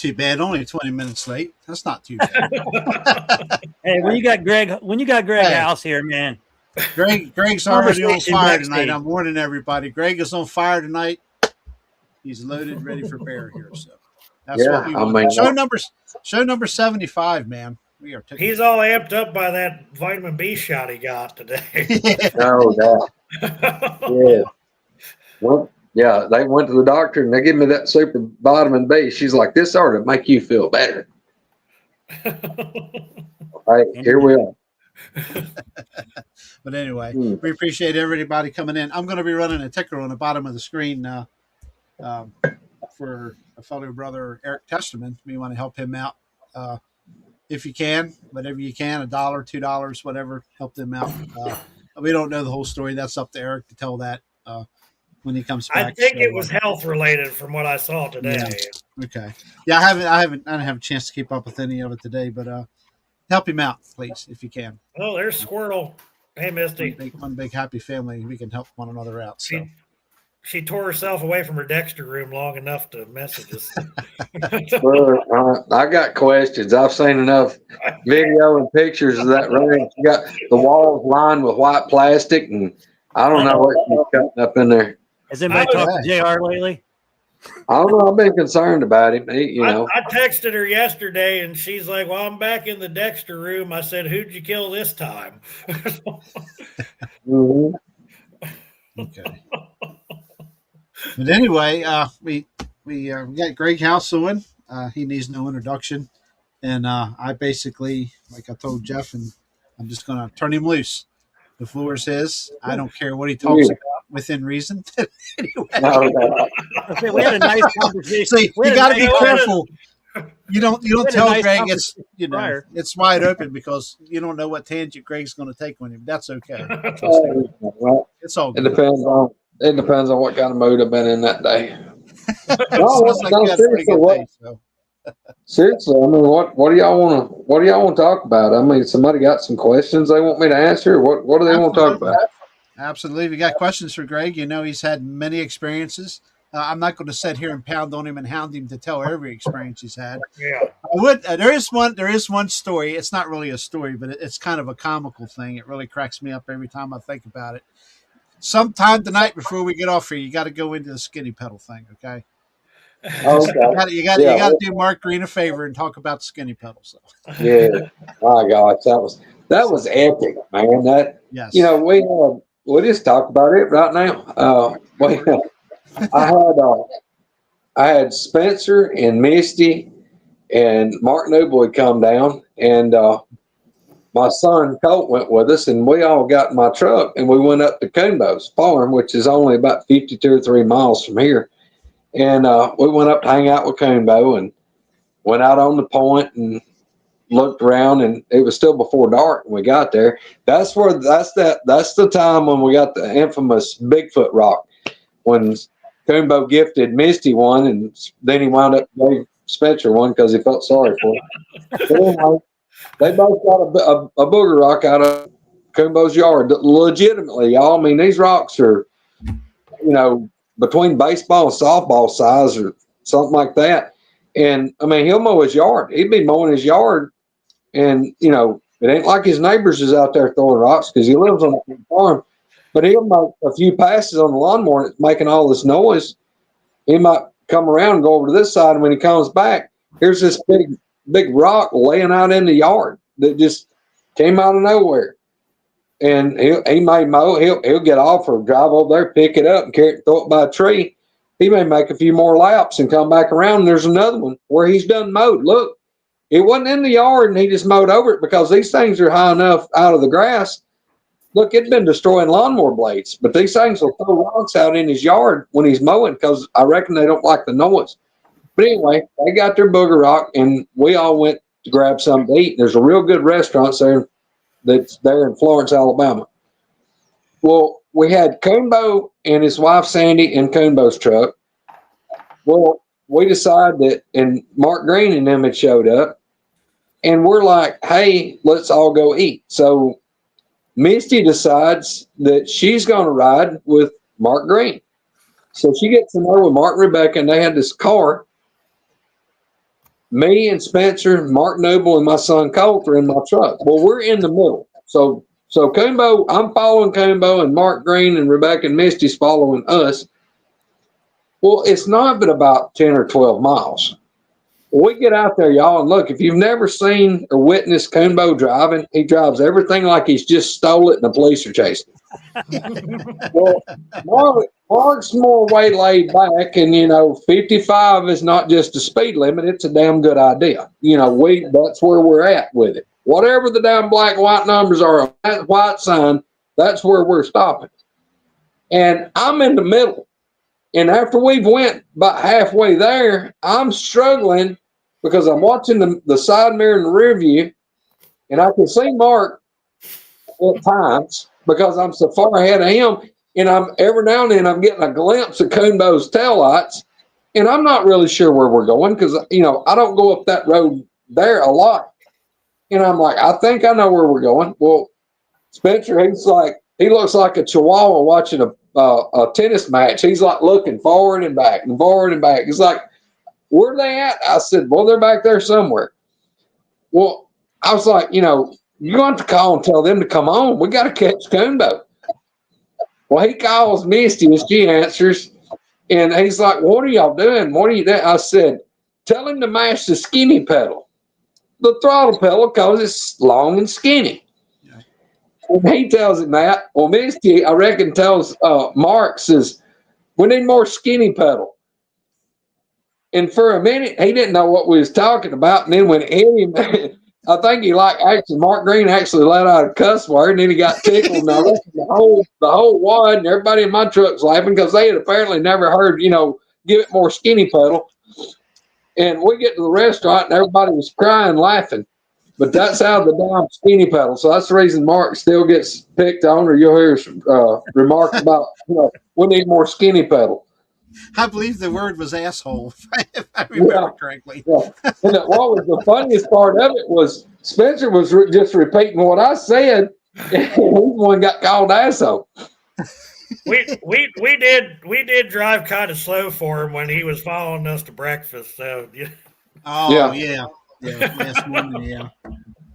too bad. Only 20 minutes late. That's not too bad. Hey, when you got Greg Howse here, man. Greg's already on fire tonight. I'm warning everybody. Greg is on fire tonight. He's loaded, ready for bear here. So that's what we want. Show number 75, man. We are. He's all amped up by that vitamin B shot he got today. No doubt. Yeah. Well, yeah, they went to the doctor and they gave me that super vitamin B. She's like, this ought to make you feel better. All right, here we are. But anyway, we appreciate everybody coming in. I'm going to be running a ticker on the bottom of the screen for a fellow brother, Eric Testerman. We want to help him out. If you can, whatever you can, $1, $2, whatever, help them out. We don't know the whole story. That's up to Eric to tell that when he comes back. I think it was health related from what I saw today. Yeah. Okay. Yeah, I didn't have a chance to keep up with any of it today, but help him out, please, if you can. Oh, there's Squirtle. Hey, Misty. One big happy family. We can help one another out. So. She tore herself away from her Dexter room long enough to message us. I got questions. I've seen enough video and pictures of that room. You got the walls lined with white plastic, and I don't know what she's cutting up in there. Has anybody talked to JR lately? I don't know. I've been concerned about him. I texted her yesterday, and she's like, well, I'm back in the Dexter room. I said, who'd you kill this time? Mm-hmm. Okay. But anyway, we got Greg Howse on. He needs no introduction. And I basically, like I told Jeff, and I'm just going to turn him loose. The floor is his. I don't care what he talks about within reason. Anyway. Okay, we had a nice conversation. See, you got to be careful. You don't tell Greg it's wide open because you don't know what tangent Greg's going to take on him. That's okay. It's all good. It depends on what kind of mood I've been in that day. Seriously, I mean, what do y'all want to talk about? I mean, somebody got some questions they want me to answer. What do they want to talk about? Absolutely, we got questions for Greg. You know, he's had many experiences. I'm not going to sit here and pound on him and hound him to tell every experience he's had. Yeah, I would. There is one story. It's not really a story, but it's kind of a comical thing. It really cracks me up every time I think about it. Sometime tonight before we get off here, you got to go into the skinny pedal thing, okay? Okay. You got to do Mark Green a favor and talk about skinny pedals. So. Yeah, my gosh, that was epic, man. Yes. You know, we'll just talk about it right now. I had Spencer and Misty and Mark Noble had come down, and my son Colt went with us, and we all got in my truck and we went up to Coonbo's farm, which is only about 52 or 3 miles from here. And we went up to hang out with Coonbo and went out on the point and looked around, and it was still before dark when we got there. That's the time when we got the infamous Bigfoot rock, when Coonbo gifted Misty one, and then he wound up giving Spencer one because he felt sorry for him. But anyway, they both got a booger rock out of Coonbo's yard. Legitimately, y'all. I mean, these rocks are, between baseball and softball size or something like that. And, I mean, he'll mow his yard. He'd be mowing his yard, and, it ain't like his neighbors is out there throwing rocks because he lives on a farm. But he'll make a few passes on the lawnmower and it's making all this noise. He might come around and go over to this side, and when he comes back, here's this big rock laying out in the yard that just came out of nowhere. And he may mow, he'll get off or drive over there, pick it up and carry it, throw it by a tree. He may make a few more laps and come back around, and there's another one where he's done mowed. Look, it wasn't in the yard and he just mowed over it because these things are high enough out of the grass. Look, it's been destroying lawnmower blades, but these things will throw rocks out in his yard when he's mowing because I reckon they don't like the noise. But anyway, they got their booger rock, and we all went to grab something to eat. There's a real good restaurant there that's there in Florence, Alabama. Well, we had Coonbo and his wife Sandy in Coonbo's truck. Well, we decided that, and Mark Green and them had showed up, and we're like, hey, let's all go eat. So Misty decides that she's going to ride with Mark Green. So she gets in there with Mark and Rebecca, and they had this car. Me and Spencer, Mark Noble, and my son Colt are in my truck. Well, we're in the middle. So Coonbo, I'm following Coonbo, and Mark Green and Rebecca and Misty's following us. Well, it's not but about 10 or 12 miles. We get out there, y'all, and look, if you've never seen or witnessed Coonbo driving, he drives everything like he's just stole it and the police are chasing him. Well, Mark's more way laid back, and 55 is not just a speed limit; it's a damn good idea. That's where we're at with it. Whatever the damn black and white numbers are on that white sign, that's where we're stopping. And I'm in the middle. And after we've went about halfway there, I'm struggling because I'm watching the side mirror in the rear view, and I can see Mark at times because I'm so far ahead of him. And I'm every now and then I'm getting a glimpse of Coonbo's taillights, and I'm not really sure where we're going because I don't go up that road there a lot. And I'm like, I think I know where we're going. Well, Spencer, he looks like a chihuahua watching a tennis match. He's like looking forward and back and forward and back. He's like, where are they at? I said, well, they're back there somewhere. Well, I was like, you're going to call and tell them to come on. We got to catch Coonbo. Well, he calls Misty and she answers. And he's like, what are y'all doing? What are you doing? I said, tell him to mash the skinny pedal. The throttle pedal because it's long and skinny. And he tells him that. Well, Misty, I reckon, tells Mark, says, we need more skinny pedal. And for a minute, he didn't know what we was talking about. And then when Eddie, I think Mark Green actually let out a cuss word, and then he got tickled. And I reckon the whole wad and everybody in my truck's laughing because they had apparently never heard, give it more skinny pedal. And we get to the restaurant, and everybody was crying, laughing. But that's how the damn skinny pedal. So that's the reason Mark still gets picked on, or you'll hear remarks about, we need more skinny pedal. I believe the word was asshole, if I remember correctly. Yeah. And what was the funniest part of it was Spencer was just repeating what I said, and he's the one got called asshole. We did drive kind of slow for him when he was following us to breakfast. So yeah. Oh yeah. Last morning, yeah.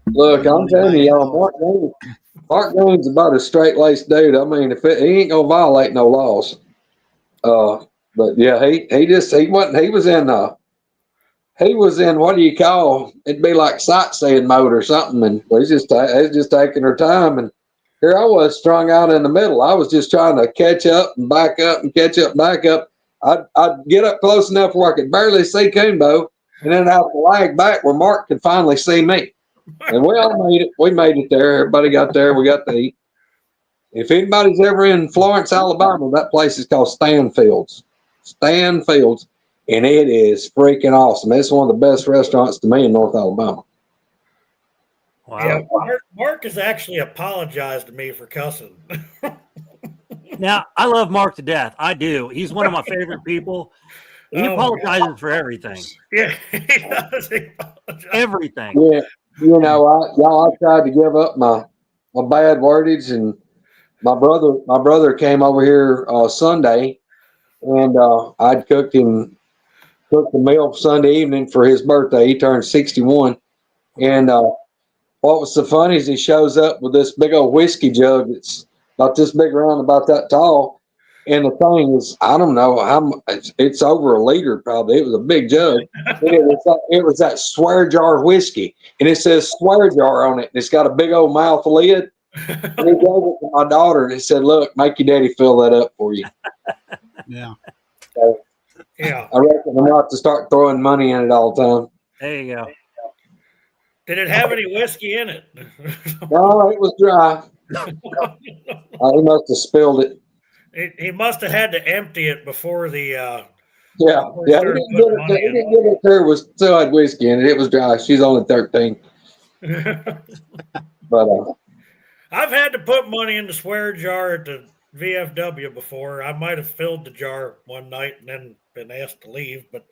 Look, I'm telling you, y'all, Mark Green's about a straight-laced dude. I mean, he ain't gonna violate no laws. But yeah, he was in what do you call? It'd be like sightseeing mode or something, and he's just taking her time. And here I was strung out in the middle. I was just trying to catch up and back up and catch up, back up. I'd get up close enough where I could barely see Coonbo, and then I'd lag back where Mark could finally see me. And we all made it. We made it there. Everybody got there. We got to eat. If anybody's ever in Florence, Alabama, that place is called Stanfield's. Stanfield's. And it is freaking awesome. It's one of the best restaurants to me in North Alabama. Wow. Yeah, Mark has actually apologized to me for cussing. Now, I love Mark to death. I do. He's one of my favorite people. He apologizes for everything. Yeah, he does. He apologizes. Everything. Yeah, I tried to give up my bad wordage, and my brother came over here Sunday, and I'd cooked the meal Sunday evening for his birthday. He turned 61, and what was so funny is he shows up with this big old whiskey jug that's about this big around, about that tall. And the thing is, I don't know how much, it's over a liter probably. It was a big jug. And it was that swear jar whiskey. And it says swear jar on it. And it's got a big old mouth lid. And he gave it to my daughter and he said, look, make your daddy fill that up for you. Yeah. So, Yeah. I reckon I'm about to start throwing money in it all the time. There you go. Did it have any whiskey in it? No, it was dry. He must have spilled it. He must have had to empty it before the. Yeah. He didn't give it to her. Was still had whiskey in it. It was dry. She's only 13. But I've had to put money in the swear jar at the VFW before. I might have filled the jar one night and then been asked to leave. But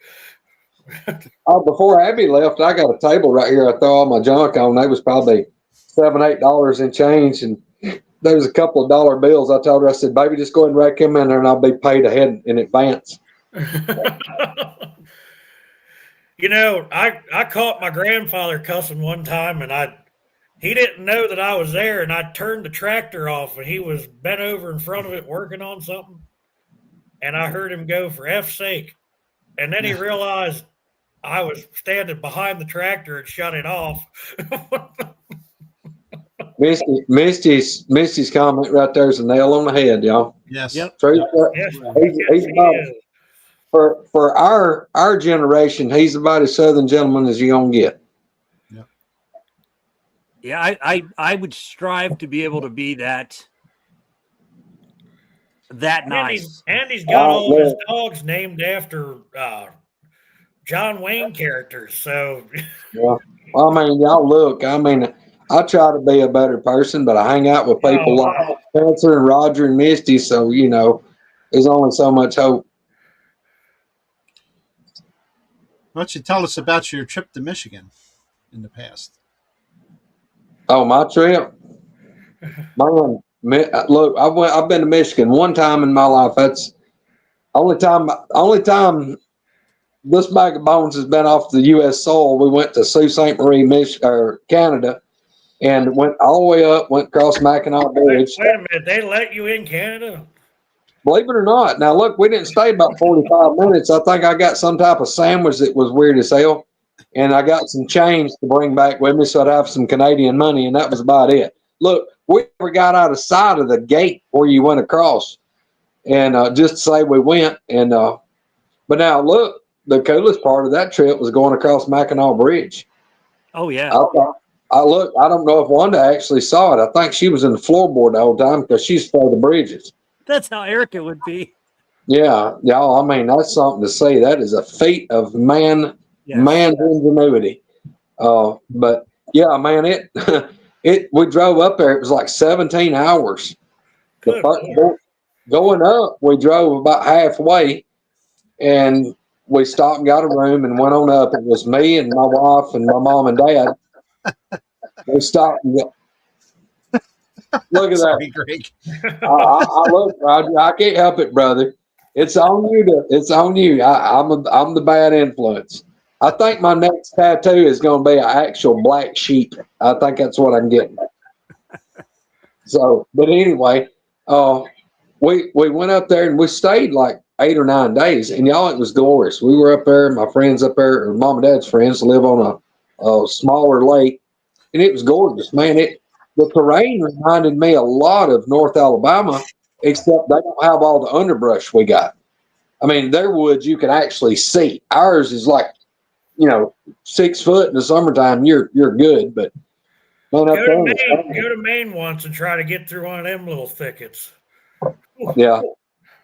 before Abby left, I got a table right here. I throw all my junk on. They was probably $7-8 in change, and there was a couple of dollar bills. I told her, I said, baby, just go ahead and rack them in there and I'll be paid ahead in advance. I caught my grandfather cussing one time, and he didn't know that I was there, and I turned the tractor off, and he was bent over in front of it working on something, and I heard him go, "For F's sake," and then he realized I was standing behind the tractor and shut it off. Misty's comment right there is a nail on the head, y'all. Yes. Yep. Yes, He's he about, is. for our generation, he's about as southern gentleman as you're gonna get. Yeah, I would strive to be able to be that nice. Andy's got all of his dogs named after John Wayne characters. So Yeah. I mean, y'all look. I mean, I try to be a better person, but I hang out with people like Spencer and Roger and Misty, so there's only so much hope. Why don't you tell us about your trip to Michigan in the past? Oh, my trip, man. Look, I've been to Michigan one time in my life. That's only time this bag of bones has been off the U.S. soil. We went to Sault Ste. Marie, Canada, and went all the way up, went across Mackinac Bridge. Wait a minute, they let you in Canada? Believe it or not. Now, look, we didn't stay about 45 minutes. I think I got some type of sandwich that was weird as hell, and I got some change to bring back with me so I'd have some Canadian money, and that was about it. Look, we never got out of sight of the gate where you went across, and just to say we went. And but now, look, the coolest part of that trip was going across Mackinac Bridge. Oh yeah. I don't know if Wanda actually saw it. I think she was in the floorboard the whole time because she's for the bridges. That's how Erica would be. Yeah, y'all. I mean, that's something to say. That is a feat of man's ingenuity. But yeah, man, we drove up there. It was like 17 hours. Going up, we drove about halfway, and we stopped and got a room and went on up. It was me and my wife and my mom and dad. We stopped and look at Sorry, that. Greg. I look, Roger. I can't help it, brother. It's on you. It's on you. I'm the bad influence. I think my next tattoo is going to be an actual black sheep. I think that's what I'm getting. So, but anyway, we went up there and we stayed like 8 or 9 days, and y'all, it was glorious. We were up there. My friends up there, or mom and dad's friends, live on a smaller lake, and it was gorgeous, man. The terrain reminded me a lot of North Alabama, except they don't have all the underbrush we got. I mean, their woods you can actually see. Ours is like, 6 foot in the summertime. You're good, but go to Maine once and try to get through one of them little thickets. Yeah,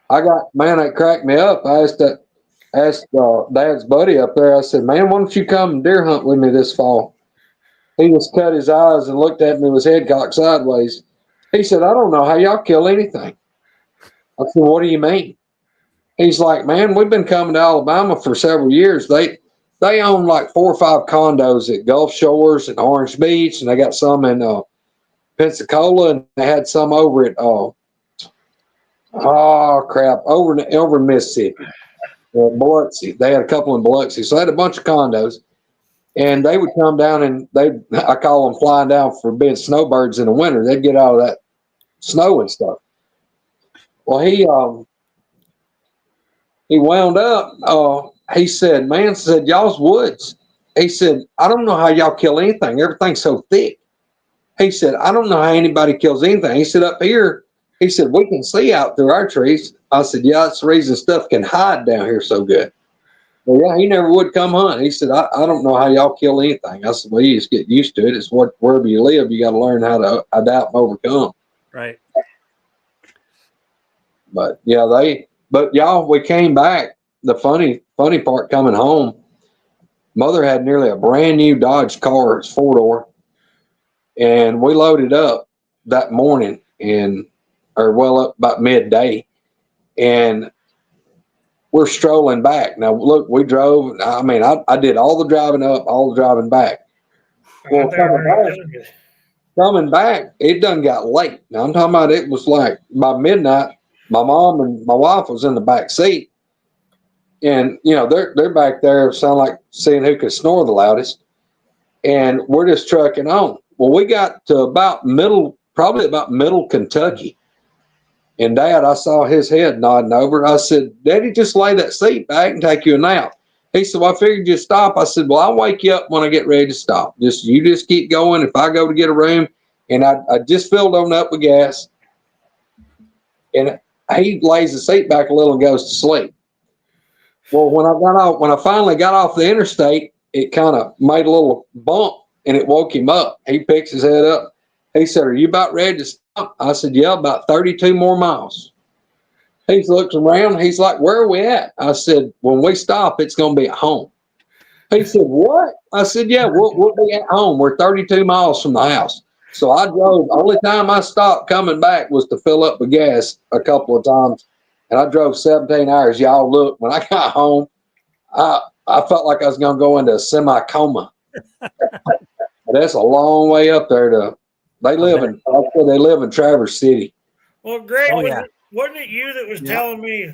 that cracked me up. I asked Dad's buddy up there. I said, "Man, why don't you come deer hunt with me this fall?" He just cut his eyes and looked at me with his head cocked sideways. He said, "I don't know how y'all kill anything." I said, "What do you mean?" He's like, "Man, we've been coming to Alabama for several years. They own like 4 or 5 condos at Gulf Shores and Orange Beach, and they got some in Pensacola, and they had some over at over in Mississippi, Biloxi. They had a couple in Biloxi, so they had a bunch of condos." And they would come down and I call them flying down for being snowbirds in the winter. They'd get out of that snow and stuff. Well, he wound up, he said, "Man," said, "y'all's woods." He said, "I don't know how y'all kill anything. Everything's so thick." He said, "I don't know how anybody kills anything." He said, "Up here," he said, "we can see out through our trees." I said, "Yeah, that's the reason stuff can hide down here so good." Well, yeah, he never would come hunt. He said, I don't know how y'all kill anything." I said, "Well, you just get used to it. It's wherever you live, you got to learn how to adapt and overcome." Right. But yeah, y'all, we came back. The funny part coming home, Mother had nearly a brand new Dodge car. It's 4-door. And we loaded up that morning up about midday. And we're strolling back. Now, look, we drove. I mean, I did all the driving up, all the driving back. Well, coming back, it done got late. Now, I'm talking about it was like by midnight, my mom and my wife was in the back seat. and they're back there, sound like seeing who could snore the loudest, and we're just trucking on. Well, we got to probably about middle Kentucky, and Dad, I saw his head nodding over. I said, Daddy, just lay that seat back and take you a nap. He said, well, I figured you'd stop. I said, well, I'll wake you up when I get ready to stop. You just keep going. If I go to get a room, and I just filled on up with gas, and he lays the seat back a little and goes to sleep. Well, when I finally got off the interstate, it kind of made a little bump, and it woke him up. He picks his head up. He said, are you about ready to stop? I said, yeah, about 32 more miles. He looks around. He's like, where are we at? I said, when we stop, it's going to be at home. He said, what? I said, yeah, we'll be at home. We're 32 miles from the house. So I drove. The only time I stopped coming back was to fill up with gas a couple of times. And I drove 17 hours. Y'all, look, when I got home, I felt like I was going to go into a semi-coma. That's a long way up there. They live in Traverse City. Well, Greg, Oh, yeah. wasn't it you that was telling me?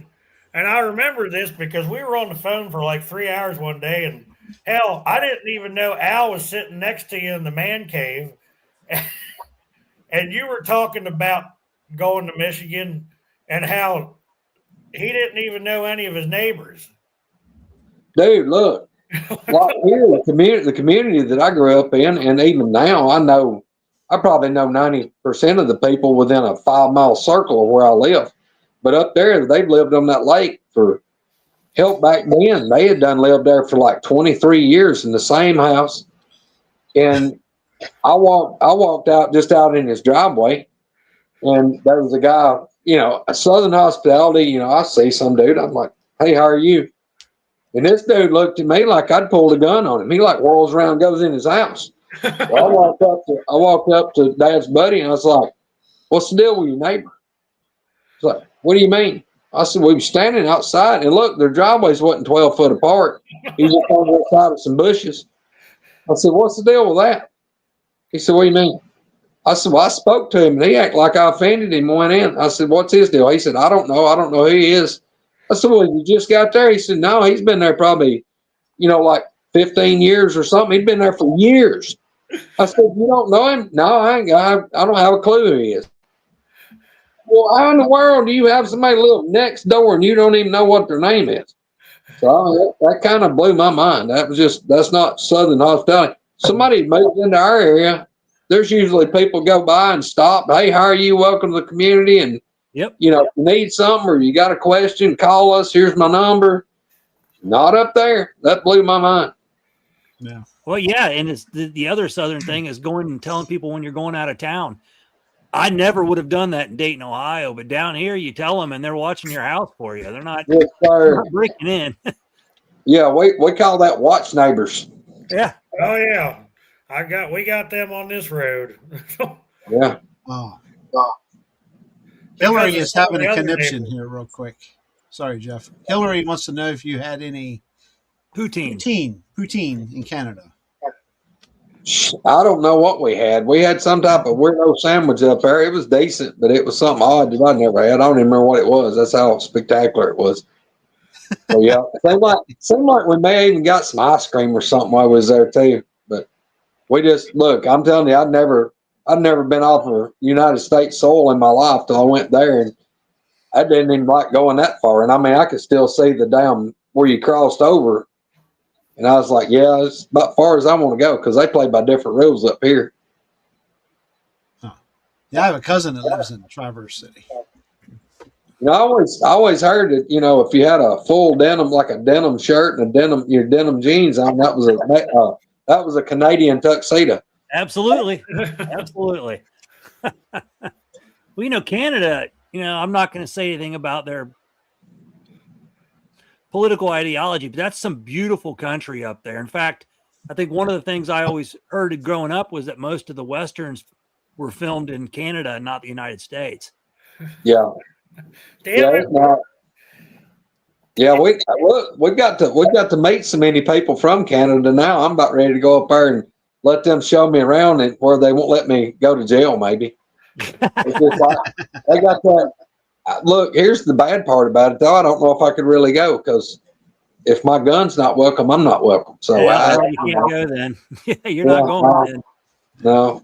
And I remember this because we were on the phone for like 3 hours one day, and hell, I didn't even know Al was sitting next to you in the man cave, and you were talking about going to Michigan and how he didn't even know any of his neighbors. Dude, look, like here, the community that I grew up in, and even now, I probably know 90% of the people within a 5-mile circle of where I live. But up there, they've lived on that lake for help back then. They had lived there for like 23 years in the same house. And I walked out just out in his driveway, and there was a guy, a Southern Hospitality, I see some dude. I'm like, hey, how are you? And this dude looked at me like I'd pulled a gun on him. He like whirls around and goes in his house. Well, I walked up to Dad's buddy, and I was like, what's the deal with your neighbor? He's like, what do you mean? I said, we were standing outside, and look, their driveways wasn't 12 foot apart. He was just on the side of some bushes. I said, what's the deal with that? He said, what do you mean? I said, well, I spoke to him, and he acted like I offended him and went in. I said, what's his deal? He said, I don't know who he is. I said, well, you just got there? He said, no, he's been there probably, like 15 years or something. He'd been there for years. I said, you don't know him? No, I don't have a clue who he is. Well, how in the world do you have somebody live next door and you don't even know what their name is? So that kind of blew my mind. That's not Southern hospitality. Somebody moved into our area. There's usually people go by and stop. Hey, how are you? Welcome to the community. And, Yep. if you need something or you got a question, call us. Here's my number. Not up there. That blew my mind. Yeah. Well, yeah, and it's the other Southern thing is going and telling people when you're going out of town. I never would have done that in Dayton, Ohio, but down here you tell them and they're watching your house for you. They're not, Yes, they're not breaking in. Yeah, we call that watch neighbors. Yeah. Oh yeah, we got them on this road. Yeah. Oh. Hillary is having a other conniption neighbors. here real quick. Sorry, Jeff. Hillary wants to know if you had any poutine in Canada. I don't know what we had. We had some type of weirdo sandwich up there. It was decent, but it was something odd that I never had. I don't even remember what it was. That's how spectacular it was. So yeah, seemed like we may have even got some ice cream or something while we was there too. But we just look. I'm telling you, I'd never been off of United States soil in my life till I went there, and I didn't even like going that far. And I mean, I could still see the damn where you crossed over. And I was like, yeah, it's about as far as I want to go because they play by different rules up here. Huh. Yeah, I have a cousin that lives in Traverse City. I always heard that, if you had a full denim, like a denim shirt and your denim jeans on, that was a Canadian tuxedo. Absolutely. Absolutely. Well, Canada, I'm not going to say anything about their political ideology, but that's some beautiful country up there. In fact, I think one of the things I always heard growing up was that most of the Westerns were filmed in Canada and not the United States. Yeah. Damn it. Yeah, we got to meet so many people from Canada now. I'm about ready to go up there and let them show me around and where they won't let me go to jail, maybe. It's just like, they got that. Look, here's the bad part about it, though. I don't know if I could really go because if my gun's not welcome, I'm not welcome. So Yeah, well, you can't go then. Yeah, you're not going then. No,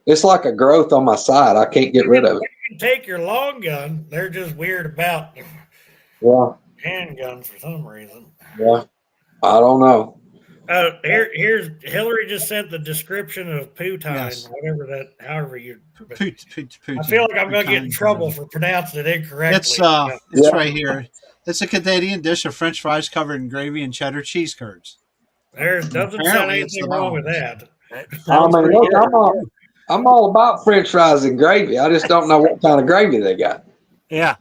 it's like a growth on my side. I can't get rid of it. You can take your long gun. They're just weird about Yeah, handguns for some reason. yeah. I don't know. Here's Hillary just sent the description of Poutine, Yes. whatever that, however you. Poutine. I feel like I'm going to get in Poutine, trouble whatever. for pronouncing it incorrectly. It's Yeah. right here. It's a Canadian dish of French fries covered in gravy and cheddar cheese curds. There doesn't sound Apparently, it's anything the wrong with bomb. that. That I sounds mean, pretty look, good. I'm all about French fries and gravy. I just don't know what kind of gravy they got. Yeah.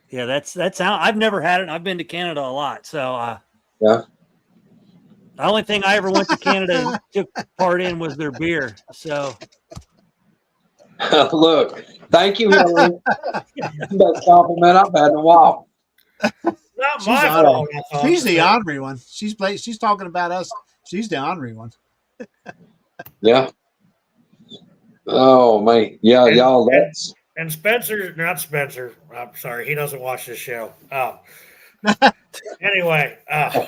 Yeah, that's how I've never had it. I've been to Canada a lot. So Yeah. the only thing I ever went to Canada and took part in was their beer. So Look, thank you, Hillary. Best compliment I've had in a while. Not She's my honorary. fault. I thought. She's the honorary one. She's talking about us. She's the honorary one. Yeah. Oh man. Yeah, y'all. That's And Spencer, not Spencer. I'm sorry, he doesn't watch this show. Anyway, oh,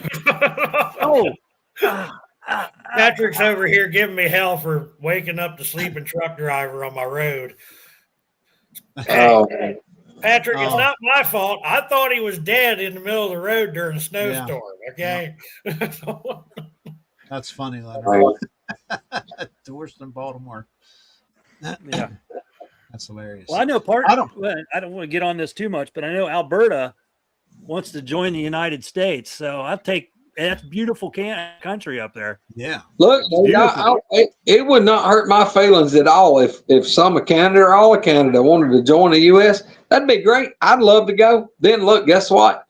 Patrick's over here giving me hell for waking up the sleeping truck driver on my road. Hey, oh Patrick, it's Oh. not my fault. I thought he was dead in the middle of the road during a snowstorm. Okay. That's funny, Leonard. man. The worst in Baltimore. yeah. That's hilarious. Well, I know I don't- well, I don't want to get on this too much, but I know Alberta wants to join the United States. So that's beautiful country up there. Yeah. Look, it would not hurt my feelings at all if some of Canada or all of Canada wanted to join the U.S. That'd be great. I'd love to go. Then look, guess what?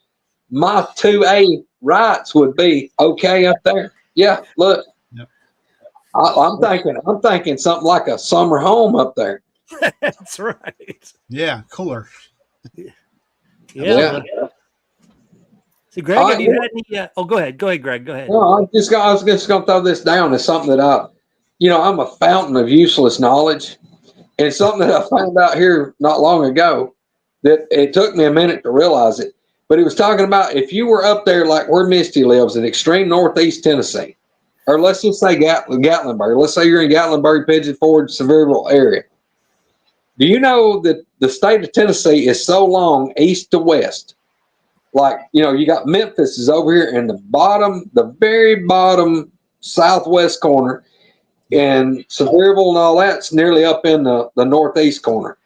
My 2A rights would be okay up there. Yeah, look. Yep. I'm thinking something like a summer home up there. That's right. Yeah. Cooler. Yeah. So, Greg, have you had any? Oh, go ahead, Greg. Go ahead. No, I was just going to throw this down as something that I'm a fountain of useless knowledge, and something that I found out here not long ago that it took me a minute to realize it. But he was talking about if you were up there like where Misty lives in extreme northeast Tennessee, or let's just say Gatlinburg. Let's say you're in Gatlinburg, Pigeon Forge, Sevierville area. Do you know that the state of Tennessee is so long east to west? Like, you got Memphis is over here in the very bottom southwest corner, and Sevierville and all that's nearly up in the northeast corner.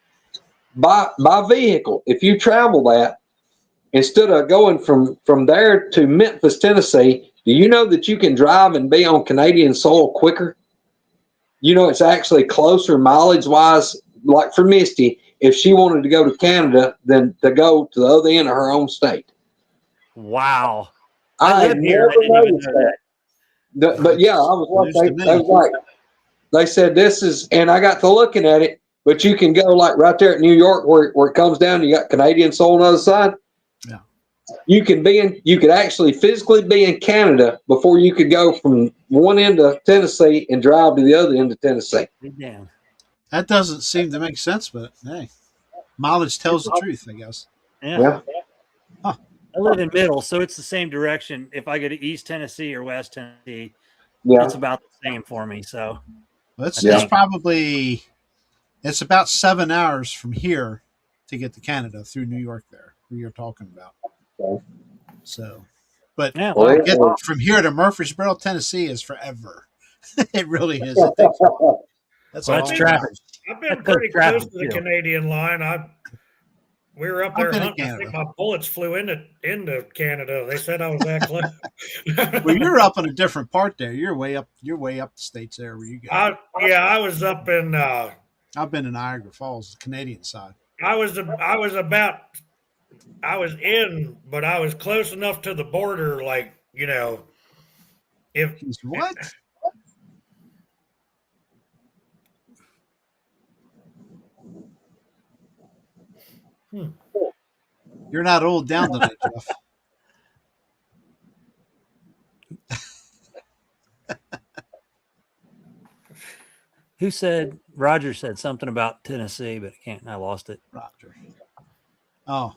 By vehicle, if you travel that, instead of going from there to Memphis, Tennessee, do you know that you can drive and be on Canadian soil quicker? It's actually closer mileage wise, like for Misty, if she wanted to go to Canada than to go to the other end of her own state. Wow. I live here. I never didn't even noticed know that. But yeah, I was like, they said this is, and I got to looking at it, but you can go like right there at New York where it comes down, you got Canadian soil on the other side. Yeah. You could actually physically be in Canada before you could go from one end of Tennessee and drive to the other end of Tennessee. Damn. That doesn't seem to make sense, but hey, mileage tells the truth, I guess. Yeah. Huh. I live in middle, so it's the same direction. If I go to East Tennessee or West Tennessee, Yeah. it's about the same for me. So It's Yeah. probably it's about 7 hours from here to get to Canada through New York there, where you're talking about. Okay. So, but yeah, Well, get from here to Murfreesboro, Tennessee is forever. It really is. It takes, that's Well, a that's long traffic. time. I've been That's pretty traffic, close to the too. Canadian line. We were up there I've been in hunting. I think Canada. my bullets flew into Canada. They said I was that close. Well, you're up in a different part there. You're way up. You're way up the states there where you go. I was up in. I've been in Niagara Falls, the Canadian side. I was in, but I was close enough to the border, like if What? You're not old down tonight, Jeff. who said Roger said something about Tennessee, but I lost it. Roger. Oh,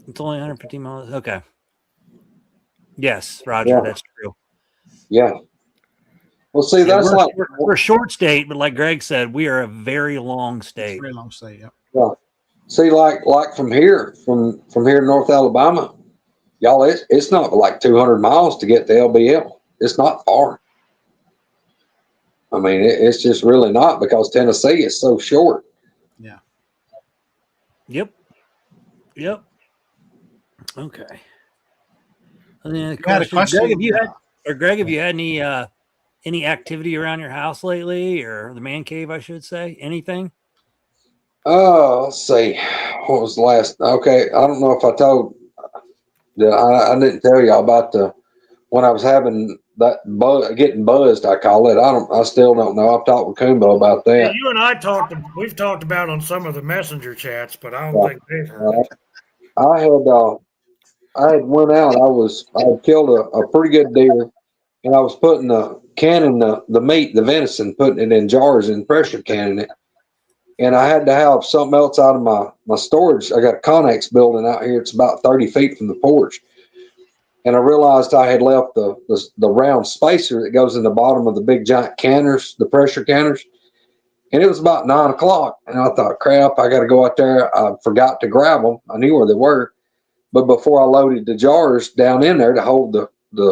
It's only 115 miles. Okay. Yes, Roger, Yeah. that's true. Yeah. Well, see, Yeah, that's we're a short state, but like Greg said, we are a very long It's a state. very long state. Yeah. yeah. See, like from here, from here in North Alabama, y'all, it's not like 200 miles to get to LBL. It's not far. I mean, it's just really not, because Tennessee is so short. Yeah. Yep. Yep. Okay. And then You had a question? Greg, have you had any activity around your house lately, or the man cave, I should say? Anything? Oh, let's see. What was the last? Okay, I don't know if I told that I didn't tell y'all about when I was having that getting buzzed. I call it. I still don't know. I've talked with Kumbo about Yeah, that. you and we've talked about on some of the messenger chats, but I don't Yeah. think they've heard it. I had went out. I had killed a pretty good deer, and I was putting canning the meat, the venison, putting it in jars and pressure canning it. And I had to have something else out of my storage. I got a Connex building out here. It's about 30 feet from the porch. And I realized I had left the round spacer that goes in the bottom of the big giant canners, the pressure canners. And it was about 9 o'clock. And I thought, crap, I got to go out there. I forgot to grab them. I knew where they were. But before I loaded the jars down in there to hold the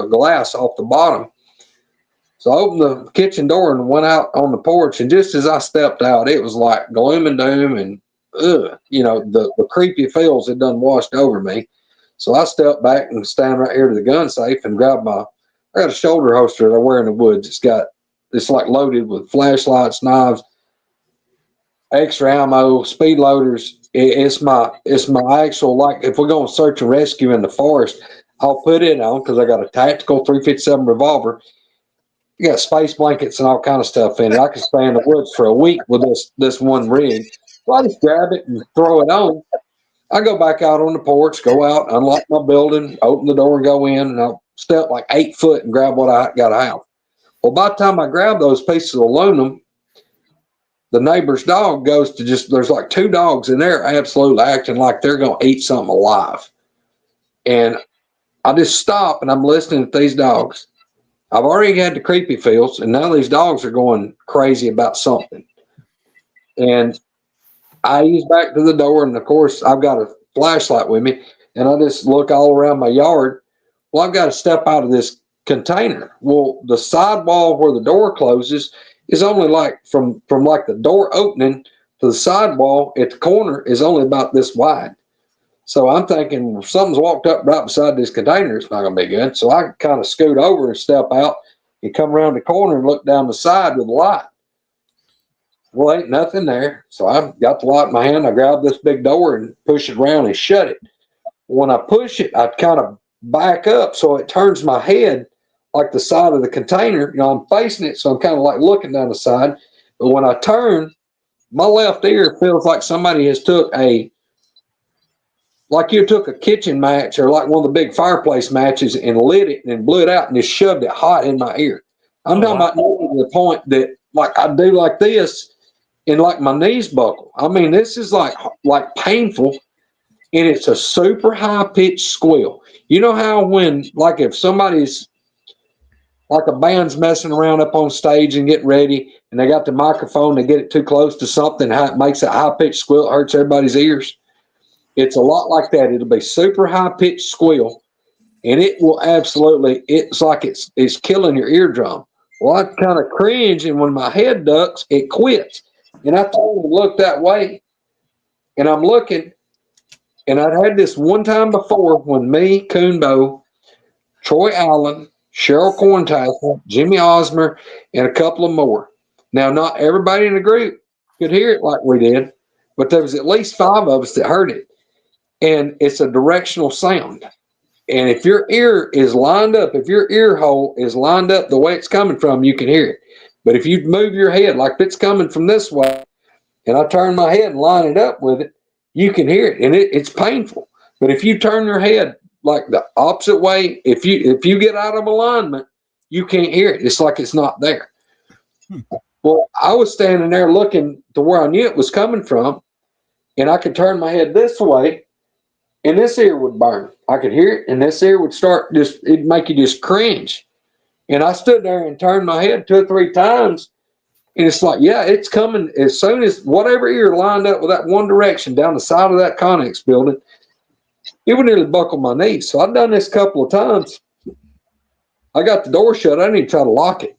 glass off the bottom, so I opened the kitchen door and went out on the porch. And just as I stepped out, it was like gloom and doom and the creepy feels had done washed over me. So I stepped back and stand right here to the gun safe and grabbed I got a shoulder holster that I wear in the woods. It's like loaded with flashlights, knives, extra ammo, speed loaders. It's my actual, like, if we're going to search and rescue in the forest, I'll put it on because I got a tactical 357 revolver. You got space blankets and all kind of stuff in it. I could stay in the woods for a week with this one rig. So I just grab it and throw it on. I go back out on the porch, go out, unlock my building, open the door and go in, and I'll step like 8 foot and grab what I got out. Well, by the time I grab those pieces of aluminum, the neighbor's dog goes to there's like 2 dogs in there absolutely acting like they're going to eat something alive. And I just stop and I'm listening to these dogs. I've already had the creepy feels, and now these dogs are going crazy about something. And I ease back to the door, and of course, I've got a flashlight with me, and I just look all around my yard. Well, I've got to step out of this container. Well, the sidewall where the door closes is only like from like the door opening to the sidewall at the corner is only about this wide. So I'm thinking if something's walked up right beside this container, it's not going to be good. So I kind of scoot over and step out and come around the corner and look down the side with the light. Well, ain't nothing there. So I got the light in my hand. I grab this big door and push it around and shut it. When I push it, I kind of back up so it turns my head like the side of the container. I'm facing it, so I'm kind of like looking down the side. But when I turn, my left ear feels like somebody has like you took a kitchen match or like one of the big fireplace matches and lit it and blew it out and just shoved it hot in my ear. I'm talking about to the point that like I do like this and like my knees buckle. I mean, this is like painful, and it's a super high pitched squeal. You know how when like if somebody's like a band's messing around up on stage and getting ready and they got the microphone, they get it too close to something, how it makes a high pitched squeal, it hurts everybody's ears. It's a lot like that. It'll be super high pitched squeal, and it will absolutely. It's like it's killing your eardrum. Well, I kind of cringe, and when my head ducks, it quits. And I told him to look that way, and I'm looking, and I'd had this one time before when me, Coonbo, Troy Allen, Cheryl Corntassel, Jimmy Osmer, and a couple of more. Now, not everybody in the group could hear it like we did, but there was at least 5 of us that heard it. And it's a directional sound. And if your ear is lined up, if your ear hole is lined up the way it's coming from, you can hear it. But if you move your head like it's coming from this way, and I turn my head and line it up with it, you can hear it. And it's painful. But if you turn your head like the opposite way, if you get out of alignment, you can't hear it. It's like it's not there. Well, I was standing there looking to where I knew it was coming from, and I could turn my head this way, and this ear would burn. I could hear it, and this ear would start it'd make you just cringe. And I stood there and turned my head 2 or 3 times, and it's like, yeah, it's coming as soon as whatever ear lined up with that one direction down the side of that Connex building, it would nearly buckle my knees. So I've done this a couple of times. I got the door shut. I didn't even try to lock it.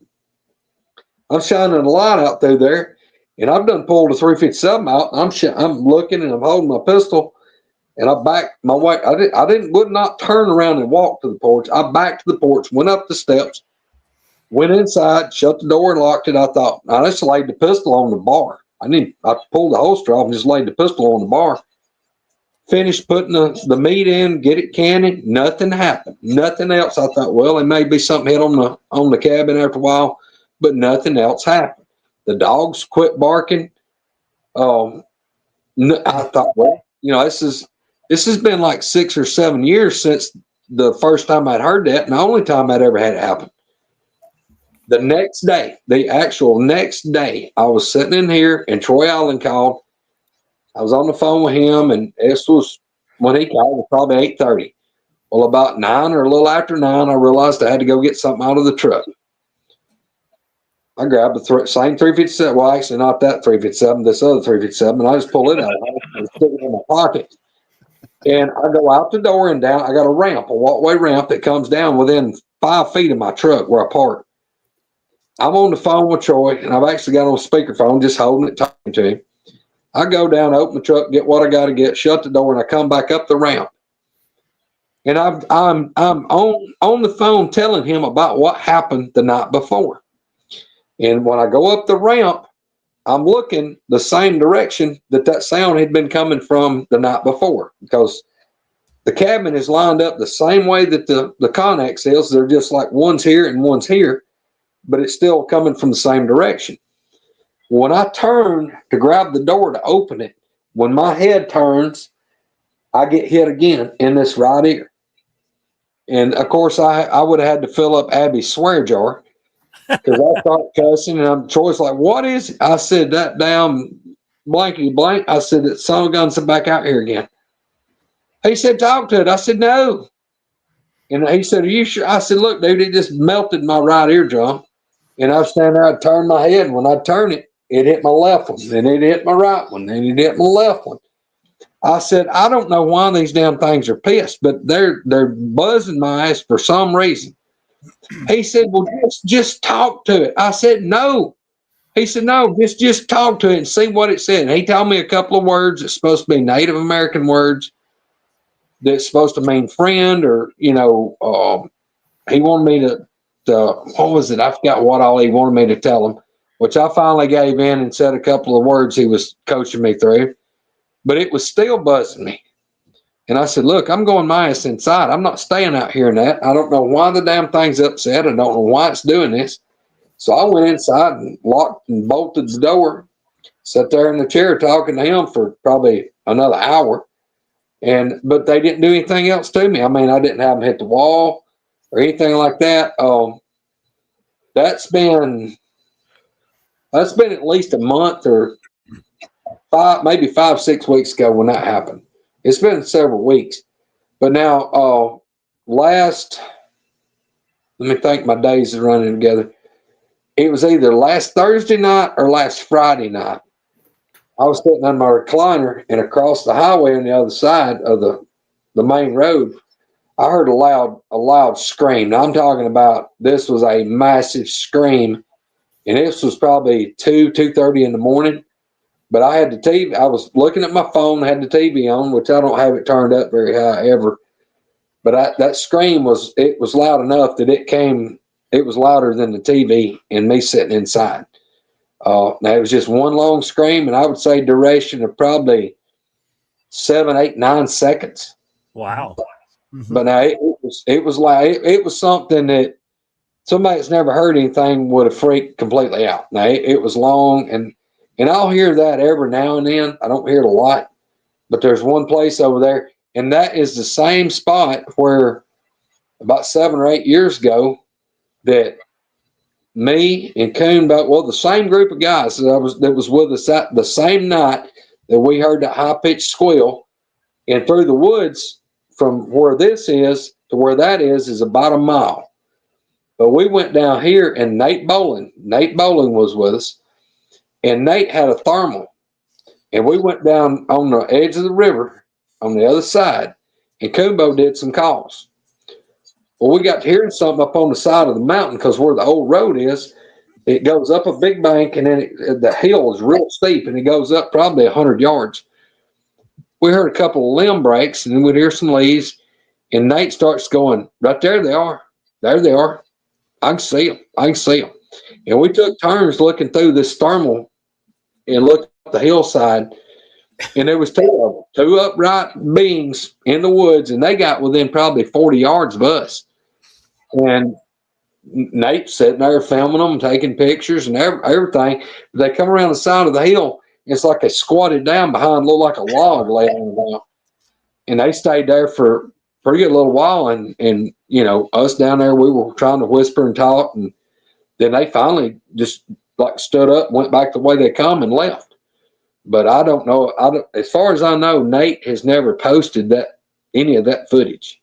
I'm shining a light out through there, and I've done pulled a 357 out. I'm looking and I'm holding my pistol, and I backed my way. Would not turn around and walk to the porch. I backed to the porch, went up the steps, went inside, shut the door and locked it. I thought, I just laid the pistol on the bar. I pulled the holster off and just laid the pistol on the bar. Finished putting the meat in, get it canning. Nothing happened. Nothing else. I thought, well, it may be something hit on the cabin after a while, but nothing else happened. The dogs quit barking. I thought, well, this has been like 6 or 7 years since the first time I'd heard that, and the only time I'd ever had it happen. The actual next day, I was sitting in here, and Troy Allen called. I was on the phone with him, and this was when he called. It was probably 8:30. Well, about 9 or a little after 9, I realized I had to go get something out of the truck. I grabbed the same 357. Well, actually, not that 357, this other 357, and I just pulled it out and stick it in my pocket. And I go out the door and down. I got a walkway ramp that comes down within 5 feet of my truck where I park. I'm on the phone with Troy, and I've actually got on speakerphone, just holding it, talking to him. I go down, open the truck, get what I got to get, shut the door, and I come back up the ramp. And I'm on the phone telling him about what happened the night before. And when I go up the ramp, I'm looking the same direction that sound had been coming from the night before, because the cabin is lined up the same way that the Connex is. They're just like one's here and one's here, but it's still coming from the same direction. When I turn to grab the door to open it, when my head turns, I get hit again in this right ear. And of course, I would have had to fill up Abby's swear jar, because I start cussing, and Troy's like, "What is it?" I said, "That damn blankety blank." I said, "That son of a gun's back out here again." He said, "Talk to it." I said, "No." And he said, "Are you sure?" I said, "Look, dude, it just melted my right eardrum." And I was standing there, I'd turn my head, and when I turn it, it hit my left one, then it hit my right one, then it hit my left one. I said, "I don't know why these damn things are pissed, but they're buzzing my ass for some reason." He said, "Well, just talk to it." I said, "No." He said, "No, just talk to it and see what it said." And he told me a couple of words that's supposed to be Native American words that's supposed to mean friend, or, he wanted me to what was it? I forgot what all he wanted me to tell him, which I finally gave in and said a couple of words he was coaching me through, but it was still buzzing me. And I said, "Look, I'm going my ass inside. I'm not staying out here in that. I don't know why the damn thing's upset. I don't know why it's doing this." So I went inside and locked and bolted the door, sat there in the chair talking to him for probably another hour. But they didn't do anything else to me. I mean, I didn't have them hit the wall or anything like that. That's been at least a month or maybe 5-6 weeks ago when that happened. It's been several weeks. But now, let me think, my days are running together. It was either last Thursday night or last Friday night. I was sitting on my recliner, and across the highway on the other side of the main road, I heard a loud scream. Now, I'm talking about, this was a massive scream, and this was probably 2:30 in the morning. But I had the TV. I was looking at my phone, had the TV on, which I don't have it turned up very high ever. But that scream was loud enough that it was louder than the TV and me sitting inside. Now, it was just one long scream, and I would say duration of probably 7, 8, 9 seconds. Wow. Mm-hmm. But now it was like, it was something that somebody that's never heard anything would have freaked completely out. Now, it was long, and I'll hear that every now and then. I don't hear it a lot, but there's one place over there, and that is the same spot where about 7 or 8 years ago that me and Coon, the same group of guys that was with us the same night that we heard that high-pitched squeal, and through the woods, from where this is to where that is about a mile. But we went down here, and Nate Bowling was with us, and Nate had a thermal, and we went down on the edge of the river on the other side, and Kumbo did some calls. Well, we got to hearing something up on the side of the mountain, because where the old road is, it goes up a big bank, and then the hill is real steep, and it goes up probably 100 yards. We heard a couple of limb breaks, and then we'd hear some leaves, and Nate starts going, right there they are. There they are. I can see them. I can see them. And we took turns looking through this thermal and looked up the hillside, and there was two of them, two upright beings in the woods, and they got within probably 40 yards of us. And Nate sitting there filming them, taking pictures and everything. They come around the side of the hill. It's like they squatted down behind, looked like a log laying on the ground. And they stayed there for a pretty good little while. And you know, us down there, we were trying to whisper and talk. And then they finally just like stood up, went back the way they come, and left. But I don't know. As far as I know, Nate has never posted any of that footage.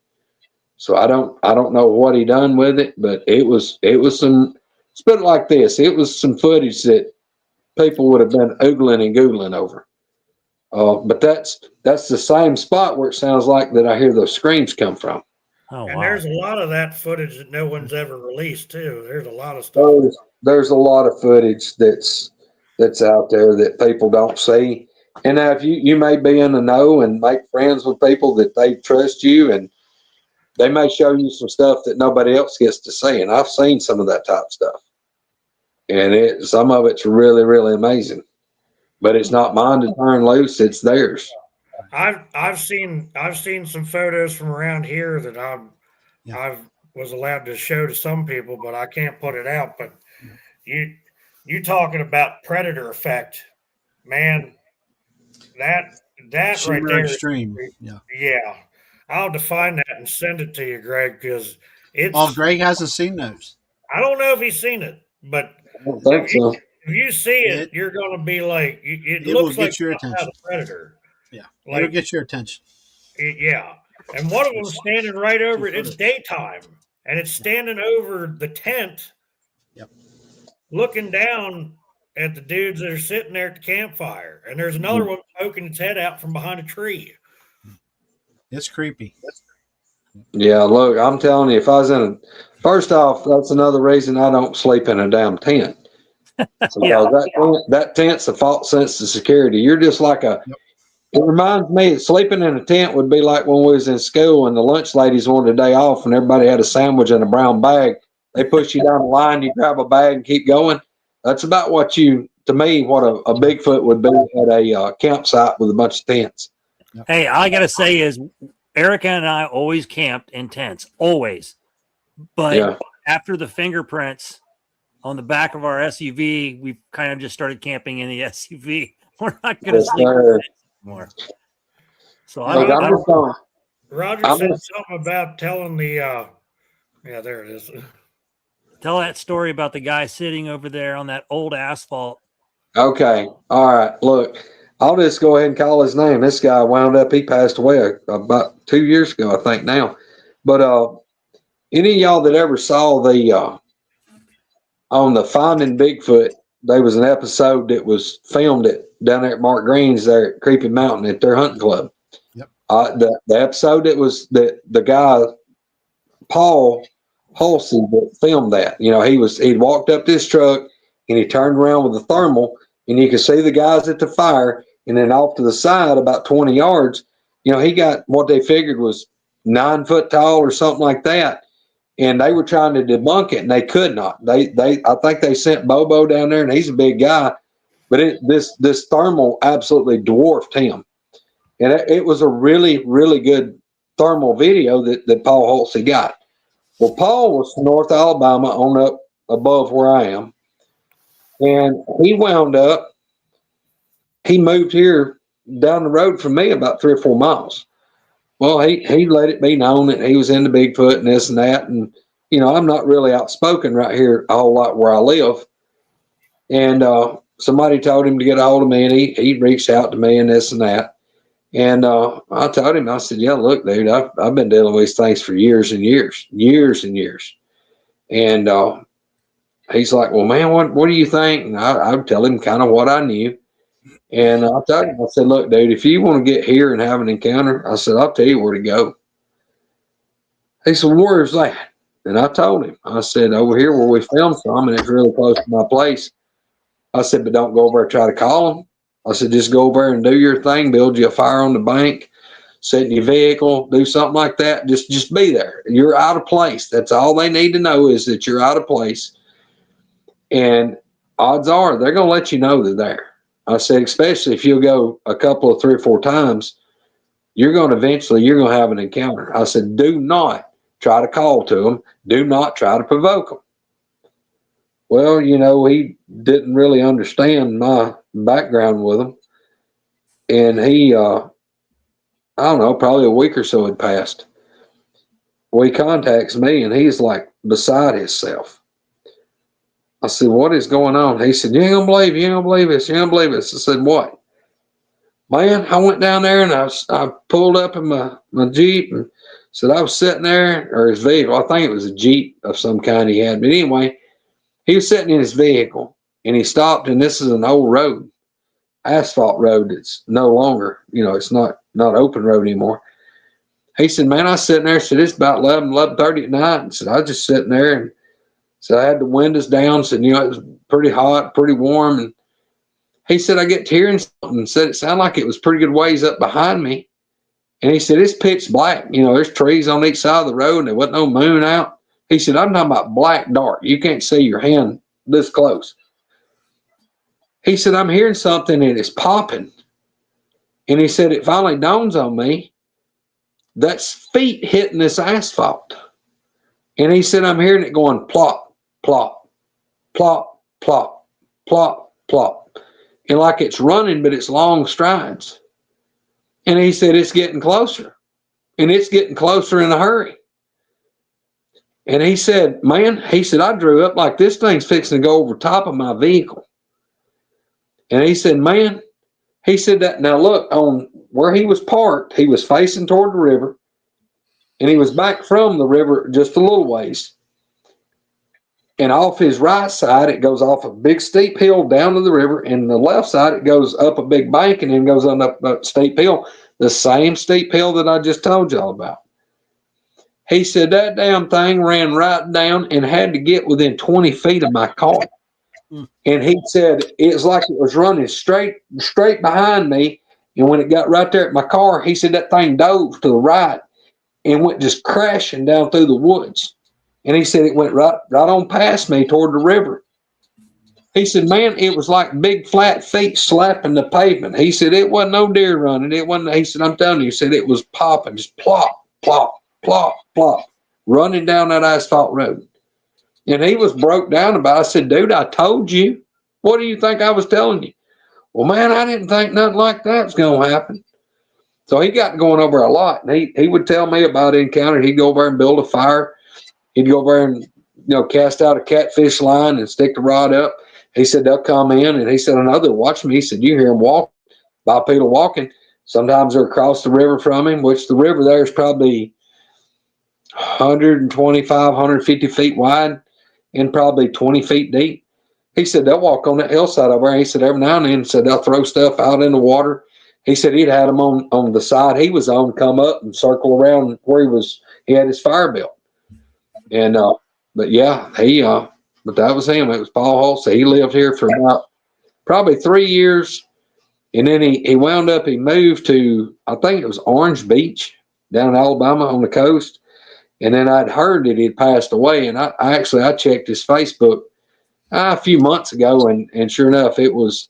So I don't know what he done with it, but it was some, let's put it like this, it was some footage that people would have been oogling and googling over. But that's the same spot where it sounds like that I hear those screams come from. Oh, And wow. there's a lot of that footage that no one's ever released too. There's a lot of stuff. There's a lot of footage that's out there that people don't see. And now if you may be in the know and make friends with people that they trust you, and they may show you some stuff that nobody else gets to see. And I've seen some of that type of stuff. And some of it's really, really amazing. But it's not mine to turn loose, it's theirs. I've seen some photos from around here that I was allowed to show to some people, but I can't put it out. But you talking about predator effect, man, that Shimmer right there. extreme. Yeah. I'll define that and send it to you, Greg, because it's. Oh, Greg hasn't seen those. I don't know if he's seen it, but I don't think so. if you see it, you're going to be like, it looks will like get your attention. a predator. Yeah, like, it'll get your attention. Yeah, and one of them standing right over it. It's daytime, and it's standing over the tent, looking down at the dudes that are sitting there at the campfire. And there's another one poking its head out from behind a tree. It's creepy. Yeah, look, I'm telling you, if I was first off, that's another reason I don't sleep in a damn tent. That tent's a false sense of security. You're just like it reminds me, sleeping in a tent would be like when we was in school and the lunch ladies wanted a day off and everybody had a sandwich in a brown bag. They push you down the line, you grab a bag and keep going. That's about what a Bigfoot would be at a campsite with a bunch of tents. Hey, all I got to say is Erica and I always camped in tents, always. But after the fingerprints on the back of our SUV, we kind of just started camping in the SUV. We're not going to sleep in tents anymore. So Roger said something about telling the there it is. Tell that story about the guy sitting over there on that old asphalt. Okay. All right. Look, I'll just go ahead and call his name. This guy wound up, he passed away about 2 years ago, I think now. But any of y'all that ever saw on the Finding Bigfoot, there was an episode that was filmed down there at Mark Green's there at Creepy Mountain at their hunting club. Yep. The episode that the guy, Paul Halsey, that filmed that, you know, he'd walked up to his truck and he turned around with a thermal and you could see the guys at the fire. And then off to the side, about 20 yards, you know, he got what they figured was 9 foot tall or something like that. And they were trying to debunk it and they could not. I think they sent Bobo down there and he's a big guy, but this thermal absolutely dwarfed him. And it was a really, really good thermal video that Paul Halsey got. Well, Paul was from North Alabama on up above where I am. And he moved here down the road from me about 3 or 4 miles. Well, he let it be known that he was into Bigfoot and this and that. And, you know, I'm not really outspoken right here a whole lot where I live. And somebody told him to get a hold of me and he reached out to me and this and that. And I told him, I said, yeah, look, dude, I've been dealing with these things for years and years, years and years. And he's like, well, man, what do you think? And I would tell him kind of what I knew. And I told him, I said, look, dude, if you want to get here and have an encounter, I said, I'll tell you where to go. He said, where's that? And I told him, I said, over here where we filmed some, and it's really close to my place. I said, but don't go over there and try to call them. I said, just go over there and do your thing, build you a fire on the bank, sit in your vehicle, do something like that. Just be there. You're out of place. That's all they need to know is that you're out of place. And odds are they're going to let you know they're there. I said, especially if you'll go a couple of 3 or 4 times, you're going to have an encounter. I said, do not try to call to them. Do not try to provoke them. Well, you know, he didn't really understand my background with him. And he, I don't know, probably a week or so had passed. Well, he contacts me and he's like beside himself. I said, what is going on? He said, you ain't gonna believe it, you ain't gonna believe this, you ain't gonna believe this. I said, what? Man, I went down there and I pulled up in my Jeep and said I was sitting there, or his vehicle. I think it was a Jeep of some kind he had. But anyway, he was sitting in his vehicle and he stopped, and this is an old road, asphalt road that's no longer, you know, it's not open road anymore. He said, man, I was sitting there, said it's about 11:30 at night. And said, I was just sitting there and said I had the windows down, said, you know, it was pretty hot, pretty warm. And he said, I get to hearing something, said it sounded like it was pretty good ways up behind me. And he said, it's pitch black. You know, there's trees on each side of the road and there wasn't no moon out. He said, I'm talking about black dark. You can't see your hand this close. He said, I'm hearing something and it's popping. And he said, it finally dawns on me, that's feet hitting this asphalt. And he said, I'm hearing it going plop, plop, plop, plop, plop, plop. And like it's running, but it's long strides. And he said, it's getting closer. And it's getting closer in a hurry. And he said, man, he said, I drew up like this thing's fixing to go over top of my vehicle. And he said, man, he said that, now look, on where he was parked, he was facing toward the river. And he was back from the river just a little ways. And off his right side, it goes off a big steep hill down to the river. And the left side, it goes up a big bank and then goes on up a steep hill. The same steep hill that I just told y'all about. He said that damn thing ran right down and had to get within 20 feet of my car. And he said it's like it was running straight behind me. And when it got right there at my car, he said that thing dove to the right and went just crashing down through the woods. And he said it went right on past me toward the river. He said, man, it was like big flat feet slapping the pavement. He said it wasn't no deer running. It wasn't. He said, I'm telling you, he said it was popping, just plop, plop, plop, plop, running down that asphalt road. And he was broke down about it. I said, dude, I told you. What do you think I was telling you? Well, man, I didn't think nothing like that was going to happen. So he got going over a lot. And he would tell me about an encounter. He'd go over and build a fire. He'd go over and, you know, cast out a catfish line and stick the rod up. He said, they'll come in. And he said, another, watch me. He said, you hear them walk, bipedal walking. Sometimes they're across the river from him, which the river there is probably 125, 150 feet wide and probably 20 feet deep. He said, they'll walk on that hillside over there. He said, every now and then, said they'll throw stuff out in the water. He said he'd had them on the side he was on come up and circle around where he had his fire built. And, but yeah, but that was him. It was Paul Howse. He lived here for about probably 3 years. And then he wound up, he moved to, I think it was Orange Beach down in Alabama on the coast. And then I'd heard that he'd passed away. And I checked his Facebook a few months ago. And sure enough, it was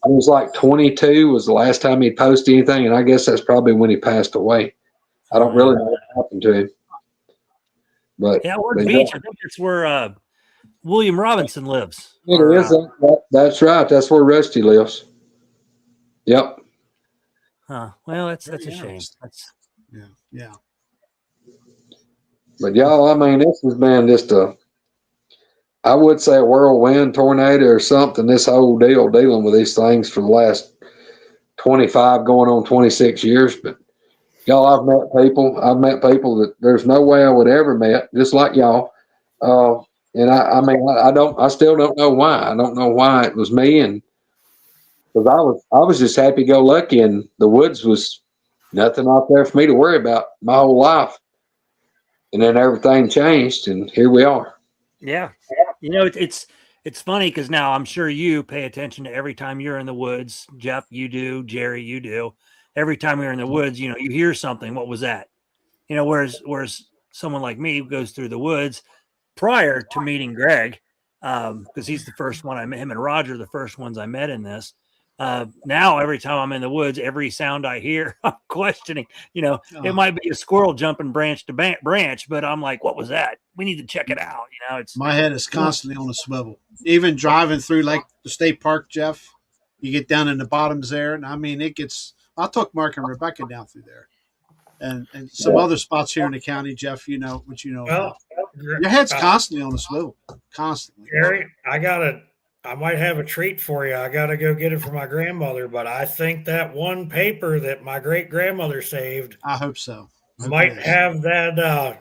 like 22 was the last time he'd posted anything. And I guess that's probably when he passed away. I don't really know what happened to him. But yeah, Orange Beach, I think that's where William Robinson lives. It is. That's right. That's where Rusty lives. Yep. Huh. Well, that's a shame. Yeah. But y'all, I mean, this has been just I would say a whirlwind tornado or something, this whole deal dealing with these things for the last 25 going on 26 years. But y'all, I've met people that there's no way I would ever met, just like y'all. And I still don't know why. I don't know why it was me. And because I was just happy go lucky, and the woods was nothing out there for me to worry about my whole life. And then everything changed, and here we are. Yeah. It's funny because now I'm sure you pay attention to every time you're in the woods. Jeff, you do. Jerry, you do. Every time you're in the woods, you hear something. What was that? Whereas someone like me who goes through the woods prior to meeting Greg, because he's the first one I met, him and Roger, the first ones I met in this. Now every time I'm in the woods, every sound I hear, I'm questioning. It might be a squirrel jumping branch to branch, but I'm like, what was that? We need to check it out. My head is constantly on a swivel. Even driving through like the state park, Jeff, you get down in the bottoms there, and I mean it gets. I took Mark and Rebecca down through there, and some other spots here in the county, Jeff. What you know about. Your head's constantly on a swivel, constantly. Gary, I might have a treat for you. I got to go get it for my grandmother, but I think that one paper that my great grandmother saved. I hope so. Might have that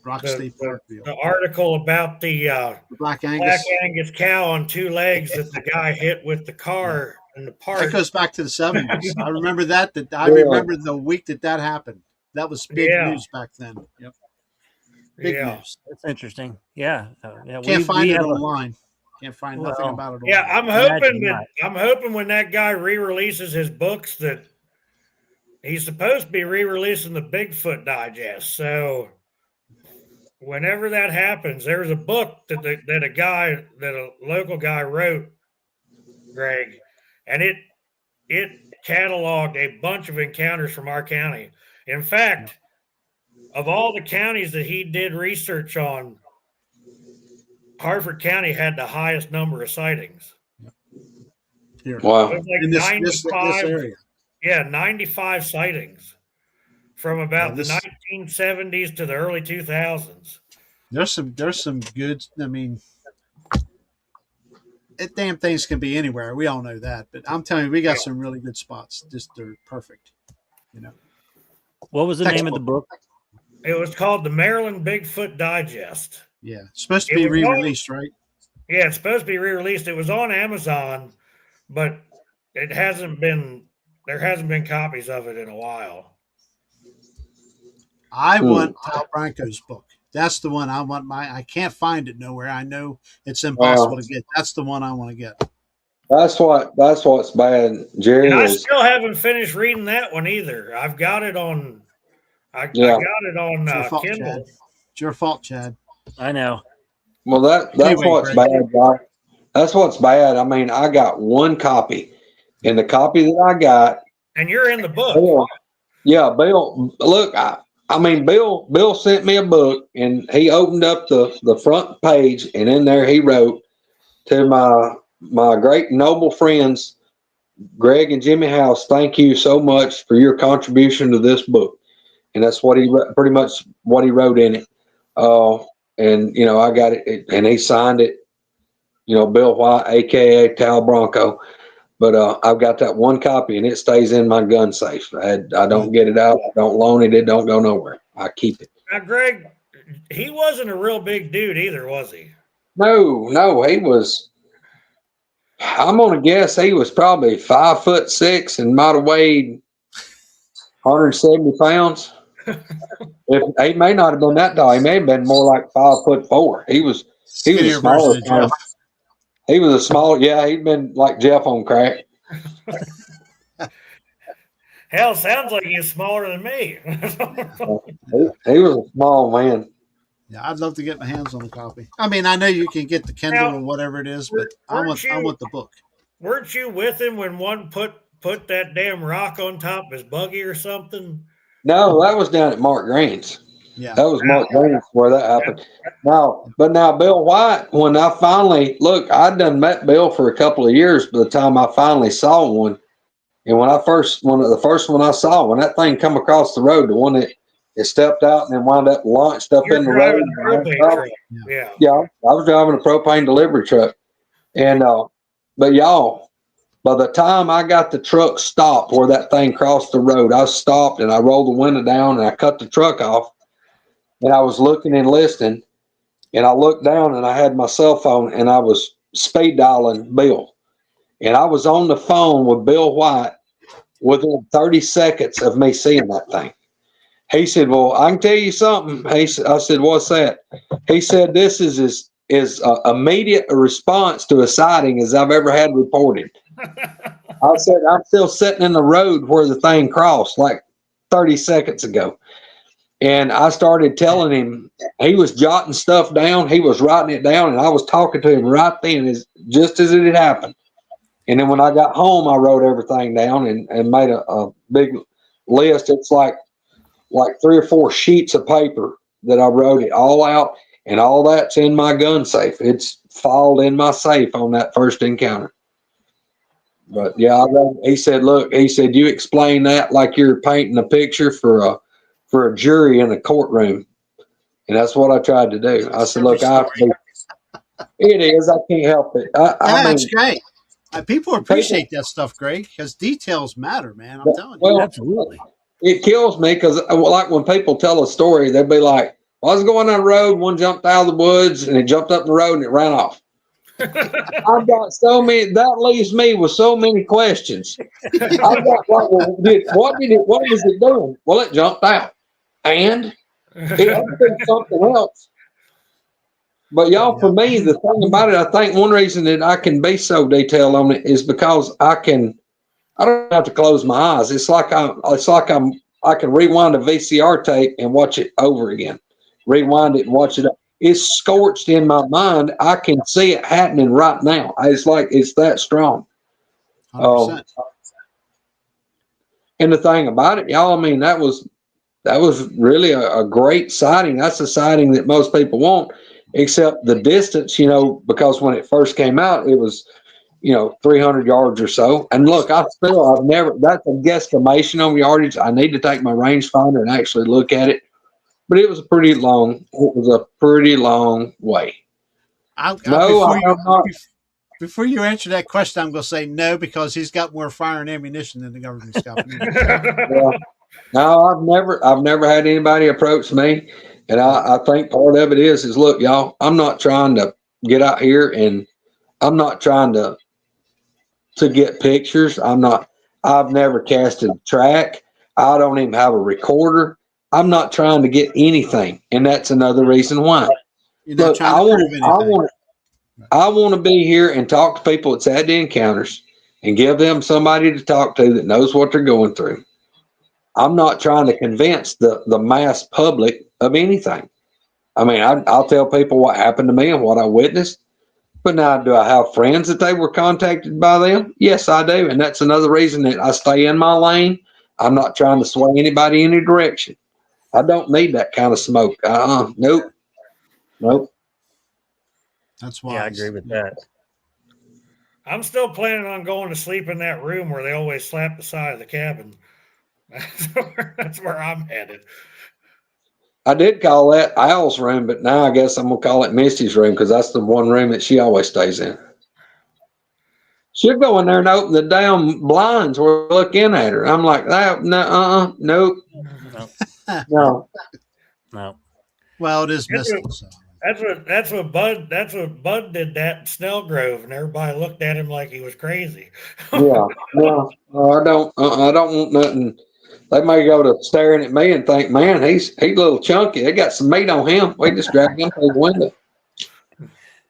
Rock State Park the article about the Black Angus cow on 2 legs that the guy hit with the car in the park. That goes back to the 70s. I remember that. I remember the week that happened. That was big news back then. Yep. Big news. That's interesting. Yeah. Can't find it online. Can't find nothing about it. Yeah, I'm hoping when that guy re-releases his books that he's supposed to be re-releasing the Bigfoot Digest. So whenever that happens, there's a book that a local guy wrote, Greg, and it cataloged a bunch of encounters from our county. In fact, of all the counties that he did research on, Harford County had the highest number of sightings. Here. Wow. It was like this area. Yeah, 95 sightings from about the 1970s to the early 2000s. There's some good. I mean, damn things can be anywhere. We all know that, but I'm telling you, we got some really good spots. Just they're perfect. What was the name of the book? It was called the Maryland Bigfoot Digest. Yeah, it's supposed to be re-released, right? Yeah, it's supposed to be re-released. It was on Amazon, but it hasn't been. There hasn't been copies of it in a while. I want Tal Branco's book. That's the one I want. I can't find it nowhere. I know it's impossible to get. That's the one I want to get. That's what's bad, Jerry. And I still haven't finished reading that one either. I've got it on. I got it on Kindle. Chad. It's your fault, Chad. I know. Well, that's what's bad, Doc. That's what's bad. I mean, I got one copy, and the copy that I got. And you're in the book. Bill. Look, Bill sent me a book, and he opened up the front page, and in there he wrote to my great noble friends, Greg and Jimmy Howse. Thank you so much for your contribution to this book, and that's what pretty much what he wrote in it. And I got it, and he signed it. Bill White, aka Tal Bronco. But I've got that one copy, and it stays in my gun safe. I don't get it out. I don't loan it. It don't go nowhere. I keep it. Now, Greg, he wasn't a real big dude either, was he? No, he was. I'm gonna guess he was probably 5'6" and might have weighed 170 pounds. He may not have been that tall. He may have been more like 5'4". He was a smaller guy. He was a small, he'd been like Jeff on crack. Hell, sounds like he's smaller than me. He was a small man. Yeah, I'd love to get my hands on a copy. I mean, I know you can get the Kindle or whatever it is, but I want the book. Weren't you with him when one put that damn rock on top of his buggy or something? No, that was down at Mark Green's. Yeah, that was Mark Green's where that happened. Now Bill White, when I finally I'd done met Bill for a couple of years by the time I finally saw one. And when the first one I saw, when that thing come across the road, the one that it stepped out and then wound up launched up in the road. I was driving a propane delivery truck. And but y'all, By the time I got the truck stopped where that thing crossed the road, I stopped and I rolled the window down and I cut the truck off. And I was looking and listening. And I looked down and I had my cell phone and I was speed dialing Bill. And I was on the phone with Bill White within 30 seconds of me seeing that thing. He said, well, I can tell you something. I said, what's that? He said, this is as immediate a response to a sighting as I've ever had reported. I said, I'm still sitting in the road where the thing crossed like 30 seconds ago. And I started telling him, he was jotting stuff down. He was writing it down. And I was talking to him right then, just as it had happened. And then when I got home, I wrote everything down and made a big list. It's like 3 or 4 sheets of paper that I wrote it all out. And all that's in my gun safe. It's filed in my safe on that first encounter. But yeah, he said, you explain that like you're painting a picture for a jury in a courtroom. And that's what I tried to do. I said, look, it is. I can't help it. That's great. People appreciate that stuff, Greg, because details matter, man. I'm telling you. Well, absolutely. It kills me because, like, when people tell a story, they'll be like, well, I was going down the road, one jumped out of the woods, and it jumped up the road and it ran off. I've got so many. That leaves me with so many questions. I've got what was it doing? Well, it jumped out, and it had to be something else. But y'all, for me, the thing about it, I think one reason that I can be so detailed on it is because I don't have to close my eyes. I can rewind a VCR tape and watch it over again. Rewind it and watch it. It's scorched in my mind. I can see it happening right now. It's like it's that strong. 100%. And the thing about it, y'all, I mean, that was really a great sighting. That's a sighting that most people won't, except the distance, because when it first came out, it was 300 yards or so. And look, that's a guesstimation on yardage. I need to take my rangefinder and actually look at it. But it was a pretty long way. Before you answer that question, I'm going to say no, because he's got more fire and ammunition than the government's got. No, I've never had anybody approach me. And I think part of it is look, y'all, I'm not trying to get out here and I'm not trying to get pictures. I've never casted a track. I don't even have a recorder. I'm not trying to get anything. And that's another reason why. Look, I want to be here and talk to people that's had the encounters and give them somebody to talk to that knows what they're going through. I'm not trying to convince the mass public of anything. I mean, I'll tell people what happened to me and what I witnessed. But now, do I have friends that they were contacted by them? Yes, I do. And that's another reason that I stay in my lane. I'm not trying to sway anybody in any direction. I don't need that kind of smoke. Nope. That's why. Yeah, I agree with that. I'm still planning on going to sleep in that room where they always slap the side of the cabin. That's where I'm headed. I did call that Al's room, but now I guess I'm going to call it Misty's room because that's the one room that she always stays in. She'll go in there and open the damn blinds where we look in at her. I'm like, nope. No. Well, it is Misty. That's what Bud did that in Snell Grove, and everybody looked at him like he was crazy. Yeah. No, I don't want nothing. They may go to staring at me and think, man, he's a little chunky. They got some meat on him. We just dragged him through the window.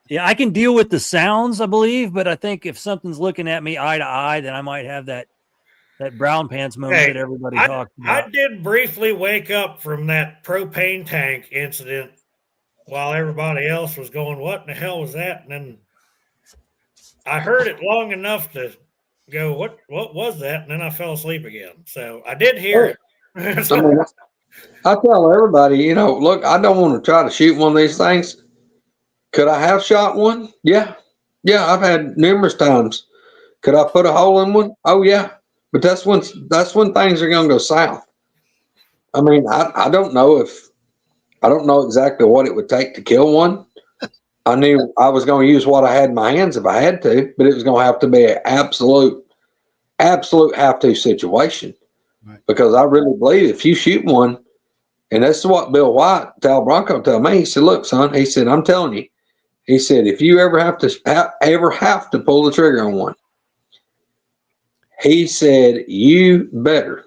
Yeah, I can deal with the sounds, I believe, but I think if something's looking at me eye to eye, then I might have that brown pants moment that everybody talks about. I did briefly wake up from that propane tank incident while everybody else was going, what in the hell was that? And then I heard it long enough to go, what was that? And then I fell asleep again. So I did hear it. I mean, I tell everybody, look, I don't want to try to shoot one of these things. Could I have shot one? Yeah. Yeah, I've had numerous times. Could I put a hole in one? Oh yeah. But that's when things are going to go south. I mean, I don't know exactly what it would take to kill one. I knew I was going to use what I had in my hands if I had to, but it was going to have to be an absolute absolute have-to situation. Right. Because I really believe if you shoot one, and that's what Bill White, Tal Bronco, told me. He said, "Look, son," he said, "I'm telling you," he said, "if you ever have to pull the trigger on one," he said, "you better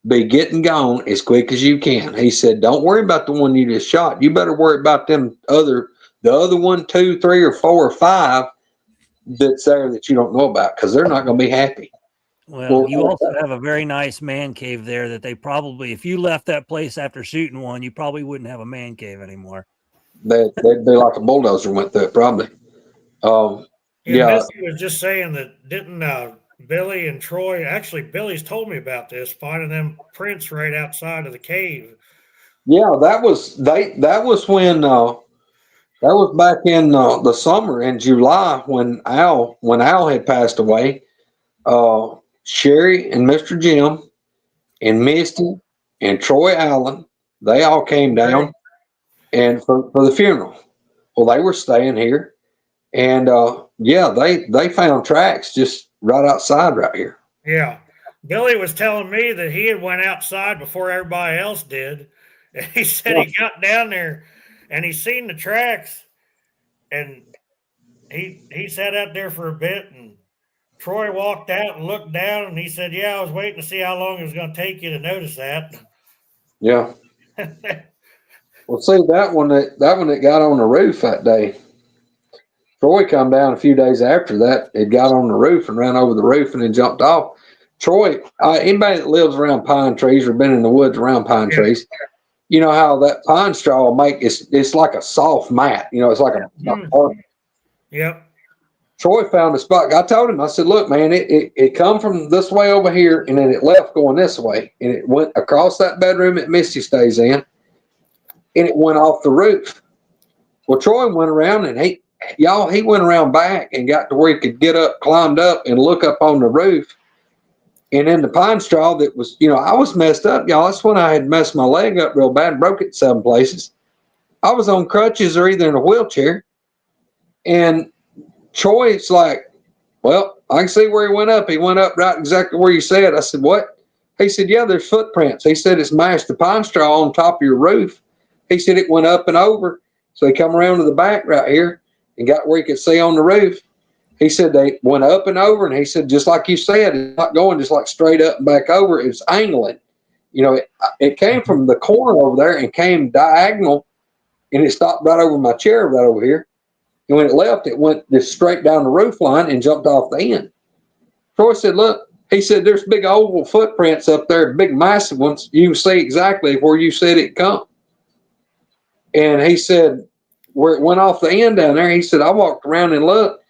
be getting gone as quick as you can." He said, "Don't worry about the one you just shot. You better worry about the other 1, 2, 3, or 4, or 5 that's there that you don't know about, because they're not going to be happy." Well, you also have a very nice man cave there that they probably, if you left that place after shooting one, you probably wouldn't have a man cave anymore. They'd be like a bulldozer went through it, probably. Yeah. Missy was just saying that didn't Billy and Troy, actually Billy's told me about this, finding them prints right outside of the cave. Yeah, that was when that was back in the summer in July when Al had passed away. Sherry and Mr. Jim and Misty and Troy Allen, they all came down and for the funeral. Well, they were staying here, and yeah, they found tracks just right outside right here. Yeah. Billy was telling me that he had went outside before everybody else did. And he said he got down there and he seen the tracks, and he sat out there for a bit, and Troy walked out and looked down, and he said, "Yeah, I was waiting to see how long it was going to take you to notice that." Yeah. Well, see, that one that got on the roof that day, Troy come down a few days after that. It got on the roof and ran over the roof and then jumped off. Troy, anybody that lives around pine trees or been in the woods around pine trees, you know how that pine straw will make it's like a soft mat. You know, it's like a Yep. Troy found a spot. I told him, I said, "Look, man, it come from this way over here, and then it left going this way, and it went across that bedroom that Misty stays in, and it went off the roof." Well, Troy went around, and he went around back and got to where he could get up, climbed up, and look up on the roof. And in the pine straw that was, I was messed up, y'all. That's when I had messed my leg up real bad and broke it 7 places. I was on crutches or either in a wheelchair. And Troy's like, "Well, I can see where he went up. He went up right exactly where you said." I said, "What?" He said, "Yeah, there's footprints." He said, "It's mashed the pine straw on top of your roof." He said, "It went up and over." So he come around to the back right here and got where he could see on the roof. He said they went up and over, and he said, just like you said, it's not going just like straight up and back over. It's angling. It came from the corner over there and came diagonal, and it stopped right over my chair right over here. And when it left, it went just straight down the roof line and jumped off the end. Troy said, "Look," he said, "there's big oval footprints up there, big massive ones. You can see exactly where you said it come." And he said, where it went off the end down there, he said, "I walked around and looked."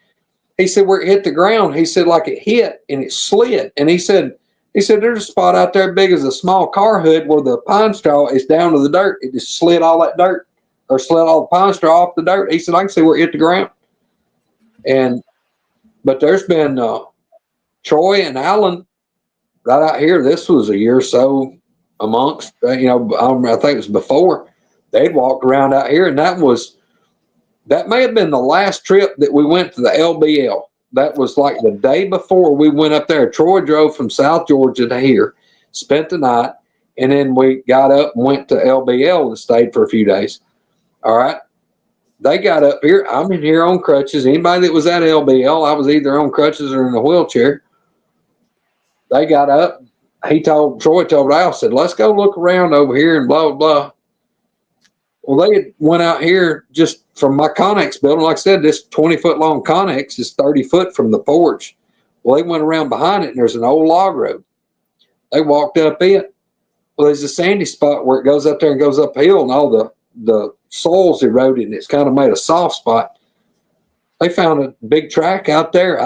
He said, "Where it hit the ground," he said, "like it hit and it slid." And he said, "There's a spot out there big as a small car hood where the pine straw is down to the dirt. It just slid all that dirt, or slid all the pine straw off the dirt." He said, "I can see where it hit the ground." But there's been Troy and Alan right out here. This was a year or so amongst, I think it was before. They'd walked around out here, and that may have been the last trip that we went to the LBL. That was like the day before we went up there. Troy drove from South Georgia to here, spent the night, and then we got up and went to LBL and stayed for a few days. All right. They got up here. I'm in here on crutches. Anybody that was at LBL, I was either on crutches or in a wheelchair. They got up. Troy told Al, said, "Let's go look around over here," and blah, blah, blah. Well, they went out here just from my Connex building. Like I said, this 20-foot long Connex is 30 foot from the porch. Well, they went around behind it, and there's an old log road. They walked up it. Well, there's a sandy spot where it goes up there and goes uphill, and all the soil's eroded, and it's kind of made a soft spot. They found a big track out there.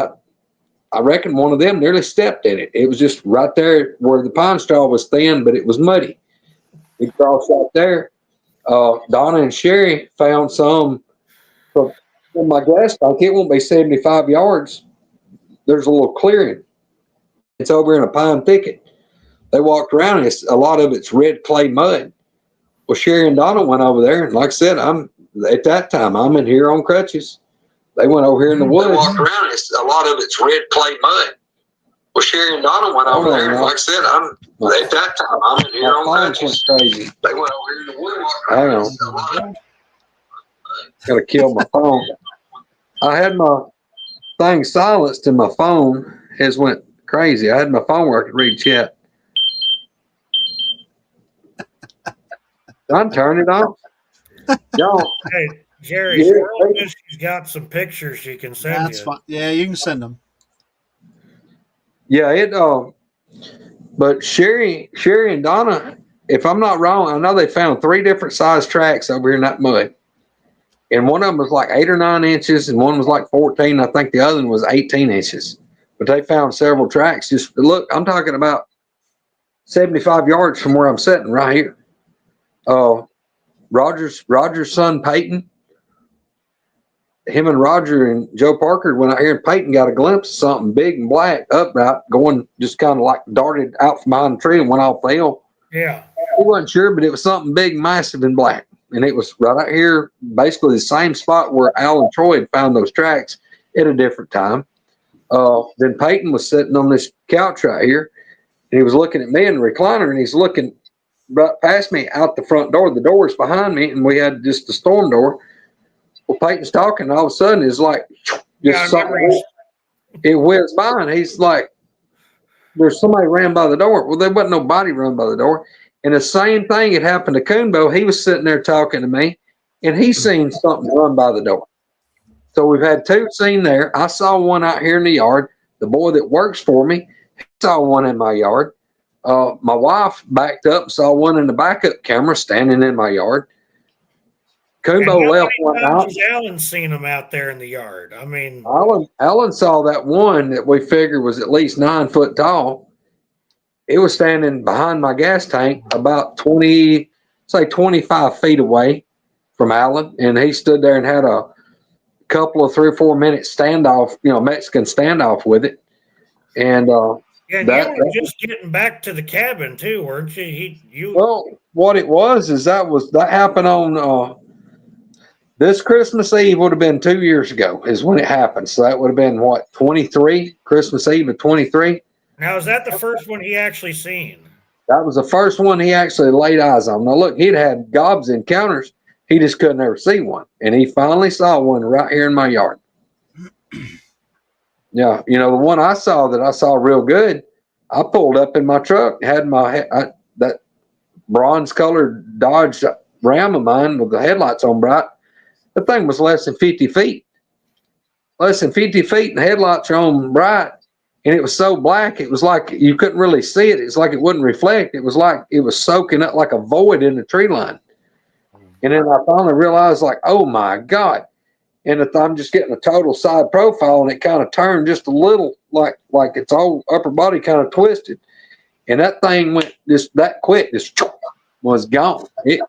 I reckon one of them nearly stepped in it. It was just right there where the pine straw was thin, but it was muddy. It crossed right there. Donna and Sherry found some from my gas tank. It won't be 75 yards. There's a little clearing. It's over in a pine thicket. They walked around, and a lot of it's red clay mud. Well, Sherry and Donna went over there, and like I said, at that time I'm in here on crutches. They went over here in the woods. They walked around, and a lot of it's red clay mud. Well, Sherry and Donna went over there. Like I said, at that time, I'm in here on Dutchess. Crazy. They went over here in the wood. Hang on. Gotta kill my phone. I had my thing silenced and my phone has went crazy. I had my phone where I could read chat. Done turn it off. Y'all. Hey, Jerry, she's got some pictures she can send That's fine. Yeah, you can send them. Yeah, but Sherry and Donna, if I'm not wrong, I know they found 3 different size tracks over here in that mud. And one of them was like 8 or 9 inches, and one was like 14. I think the other one was 18 inches. But they found several tracks. Just look, I'm talking about 75 yards from where I'm sitting right here. Roger's son Peyton, him and Roger and Joe Parker went out here, and Peyton got a glimpse of something big and black upright going, just kind of like darted out from behind the tree and went off the hill. Yeah. He wasn't sure, but it was something big, massive, and black. And it was right out here, basically the same spot where Al and Troy had found those tracks at a different time. Then Peyton was sitting on this couch right here, and he was looking at me in the recliner, and he's looking right past me out the front door. The door is behind me, and we had just the storm door. Well, Peyton's talking, and all of a sudden it's like just something. It whizzed by, and he's like, "There's somebody ran by the door." Well, there wasn't nobody run by the door. And the same thing had happened to Coonbo. He was sitting there talking to me, and he seen something run by the door. So we've had 2 seen there. I saw one out here in the yard. The boy that works for me, he saw one in my yard. My wife backed up and saw one in the backup camera standing in my yard. Coonbo left one out. Alan seen them out there in the yard. I mean, Alan saw that one that we figured was at least 9 foot tall. It was standing behind my gas tank about 25 feet away from Alan. And he stood there and had a couple of 3 or 4 minute standoff, Mexican standoff with it. And, you were just getting back to the cabin too, weren't you? Well, what it was is that happened on, this Christmas Eve would have been 2 years ago is when it happened. So that would have been what, 23, Christmas Eve of 23. Now, is that the first one he actually seen? That was the first one he actually laid eyes on. Now, look, he'd had gobs encounters. He just couldn't ever see one. And he finally saw one right here in my yard. Yeah, the one I saw real good, I pulled up in my truck, had that bronze-colored Dodge Ram of mine with the headlights on bright. The thing was less than 50 feet. Less than 50 feet, and the headlights are on bright. And it was so black, it was like you couldn't really see it. It's like it wouldn't reflect. It was like it was soaking up like a void in the tree line. And then I finally realized, like, oh my God. And I'm just getting a total side profile, and it kind of turned just a little, like its whole upper body kind of twisted. And that thing went just that quick, just was gone. It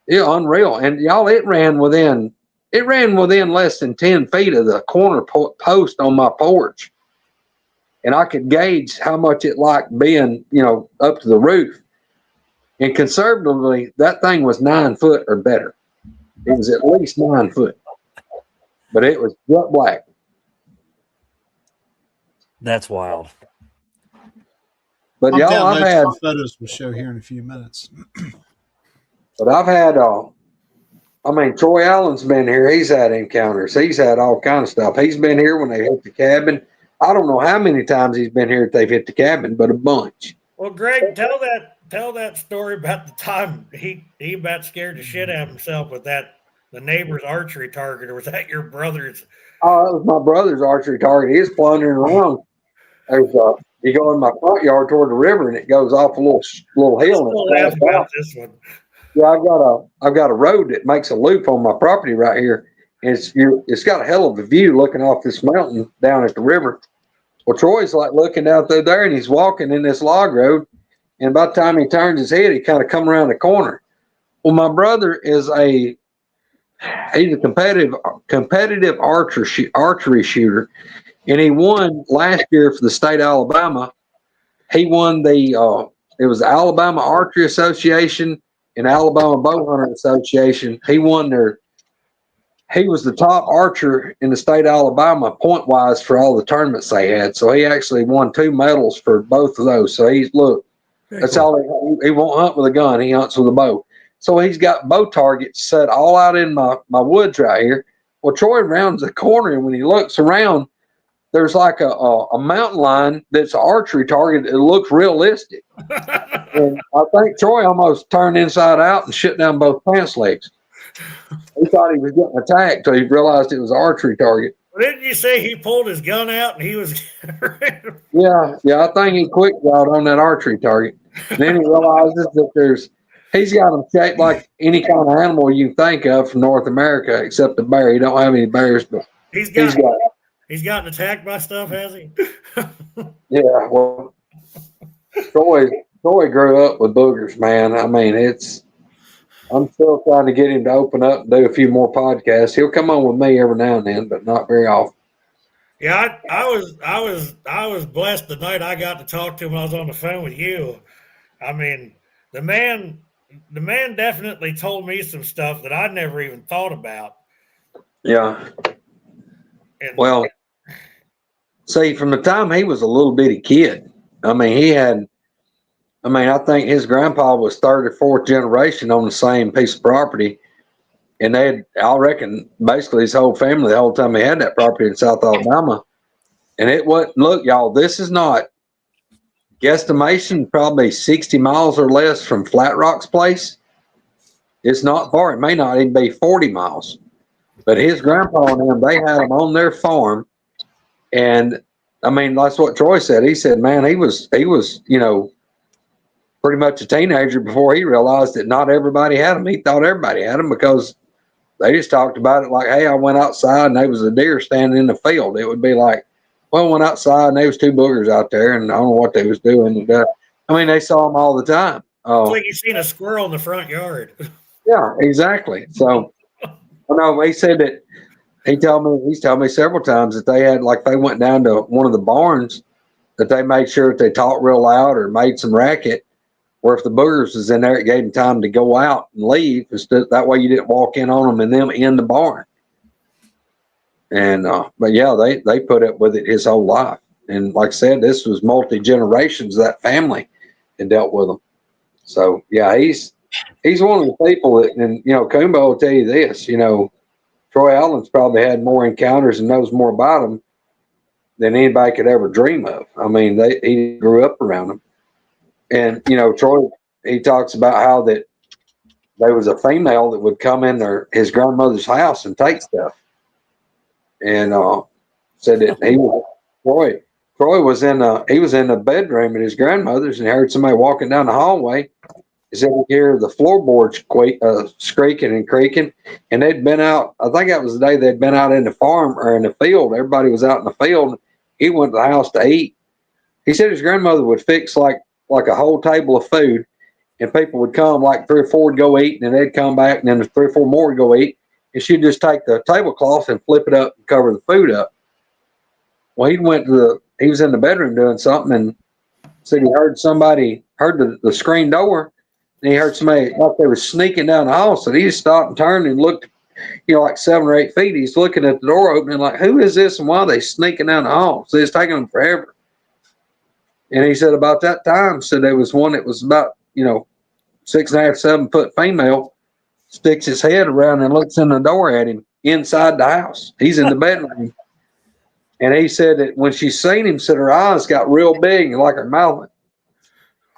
unreal. And y'all, it ran within less than 10 feet of the corner post on my porch. And I could gauge how much it liked being, up to the roof. And conservatively, that thing was 9 foot or better. It was at least 9 foot. But it was jet black. That's wild. But y'all, I've had photos we'll show here in a few minutes. But I've had, Troy Allen's been here. He's had encounters. He's had all kinds of stuff. He's been here when they hit the cabin. I don't know how many times he's been here if they've hit the cabin, but a bunch. Well, Greg, tell that story about the time he about scared the shit out of himself with the neighbor's archery target, or was that your brother's? Oh, that was my brother's archery target. He was plundering around. You go in my front yard toward the river, and it goes off a little hill. Laugh about this one. Yeah, I've got a road that makes a loop on my property right here. And it's got a hell of a view looking off this mountain down at the river. Well, Troy's like looking out through there, and he's walking in this log road. And by the time he turns his head, he kind of come around the corner. Well, my brother is he's a competitive archery shooter, and he won last year for the state of Alabama. He won it was the Alabama Archery Association and Alabama Bow Hunter Association. He won he was the top archer in the state of Alabama point wise for all the tournaments they had. So he actually won 2 medals for both of those. So he's that's cool. all he won't hunt with a gun. He hunts with a bow. So he's got bow targets set all out in my woods right here. Well, Troy rounds the corner, and when he looks around, there's like a mountain line that's an archery target. It looks realistic. And I think Troy almost turned inside out and shut down both pants legs. He thought he was getting attacked until he realized it was an archery target. Didn't you say he pulled his gun out and he was? Yeah, I think he quick got on that archery target. And then he realizes that he's got them shaped like any kind of animal you think of from North America, except the bear. He don't have any bears, but he's gotten attacked by stuff, has he? Yeah, well, Troy grew up with boogers, man. I mean, I'm still trying to get him to open up and do a few more podcasts. He'll come on with me every now and then, but not very often. Yeah, I was blessed the night I got to talk to him when I was on the phone with you. I mean, the man definitely told me some stuff that I'd never even thought about. Yeah. And, well, see, from the time he was a little bitty kid, I mean, I think his grandpa was third or fourth generation on the same piece of property. And I reckon, basically his whole family, the whole time he had that property in South Alabama. And it wasn't, look, y'all, this is not guesstimation, probably 60 miles or less from Flat Rock's place. It's not far. It may not even be 40 miles. But his grandpa and them, they had them on their farm. And, I mean, that's what Troy said. He said, man, he was, pretty much a teenager before he realized that not everybody had them. He thought everybody had them because they just talked about it like, hey, I went outside and there was a deer standing in the field. It would be like, well, I went outside and there was 2 boogers out there and I don't know what they was doing. I mean, they saw them all the time. It's like you seen a squirrel in the front yard. Yeah, exactly. So, he said that he's told me several times that they went down to one of the barns that they made sure that they talked real loud or made some racket. Where if the boogers was in there, it gave them time to go out and leave. That way you didn't walk in on them and them in the barn. And but yeah, they put up with it his whole life. And like I said, this was multi-generations of that family and dealt with them. So yeah, he's one of the people that, and Coombo will tell you this, Troy Allen's probably had more encounters and knows more about them than anybody could ever dream of. I mean, he grew up around them. And, Troy, he talks about how that there was a female that would come in his grandmother's house and take stuff. And said that Troy was in the bedroom at his grandmother's and heard somebody walking down the hallway. He said he hear the floorboards squeaking and creaking. And they'd been out, I think that was the day they'd been out in the farm or in the field. Everybody was out in the field. He went to the house to eat. He said his grandmother would fix like a whole table of food, and people would come, like 3 or 4 would go eat, and then they'd come back, and then 3 or 4 more would go eat, and she'd just take the tablecloth and flip it up and cover the food up. Well, he was in the bedroom doing something, and said he heard the screen door, and he heard somebody like they were sneaking down the hall, so he just stopped and turned and looked, like 7 or 8 feet. He's looking at the door opening like, who is this and why are they sneaking down the hall? So it's taking them forever. And he said about that time, said there was one that was about, 6.5, 7 foot female, sticks his head around and looks in the door at him inside the house. He's in the bedroom. And he said that when she seen him, said her eyes got real big, like her mouth,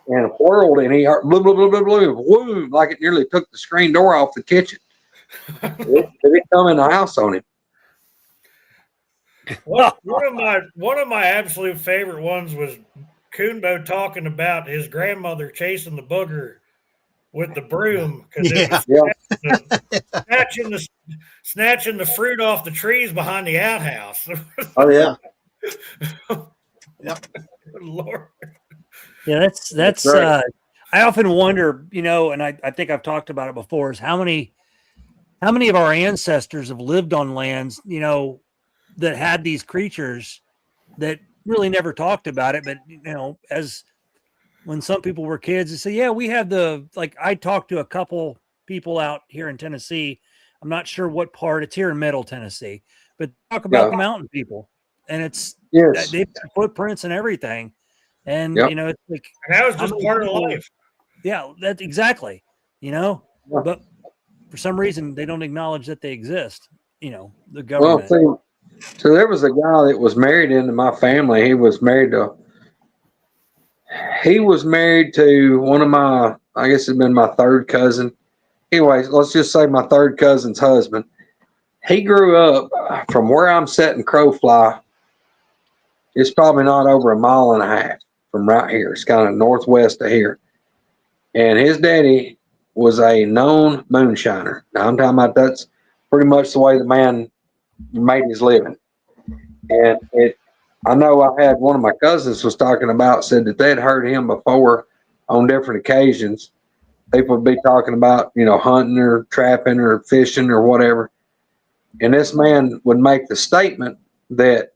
and whirled, and he heard blue, blue, blue, blue, blue, whoo, like it nearly took the screen door off the kitchen. It come in the house on him. One of my absolute favorite ones was Coonbo talking about his grandmother chasing the booger with the broom because it was snatching the fruit off the trees behind the outhouse. Oh yeah. Yep. Lord. Yeah, that's right. I often wonder, and I think I've talked about it before, is how many of our ancestors have lived on lands, that had these creatures that really never talked about it. But, as when some people were kids, they say, yeah, we have I talked to a couple people out here in Tennessee I'm not sure what part. It's here in Middle Tennessee, but talk about the mountain people, and it's they've got footprints and everything, and you know, it's like and that was just part of life. Yeah, that's exactly. You know, but for some reason they don't acknowledge that they exist. You know, the government. Well, so there was a guy that was married into my family. He was married to one of my, I guess it'd been my third cousin. Anyways, let's just say my third cousin's husband. He grew up from where I'm sitting Crowfly. It's probably not over 1.5 miles from right here. It's kind of northwest of here. And his daddy was a known moonshiner. Now I'm talking about that's pretty much the way the man made his living. And I know I had one of my cousins was talking about, said that they'd heard him before on different occasions. People would be talking about, you know, hunting or trapping or fishing or whatever. And this man would make the statement that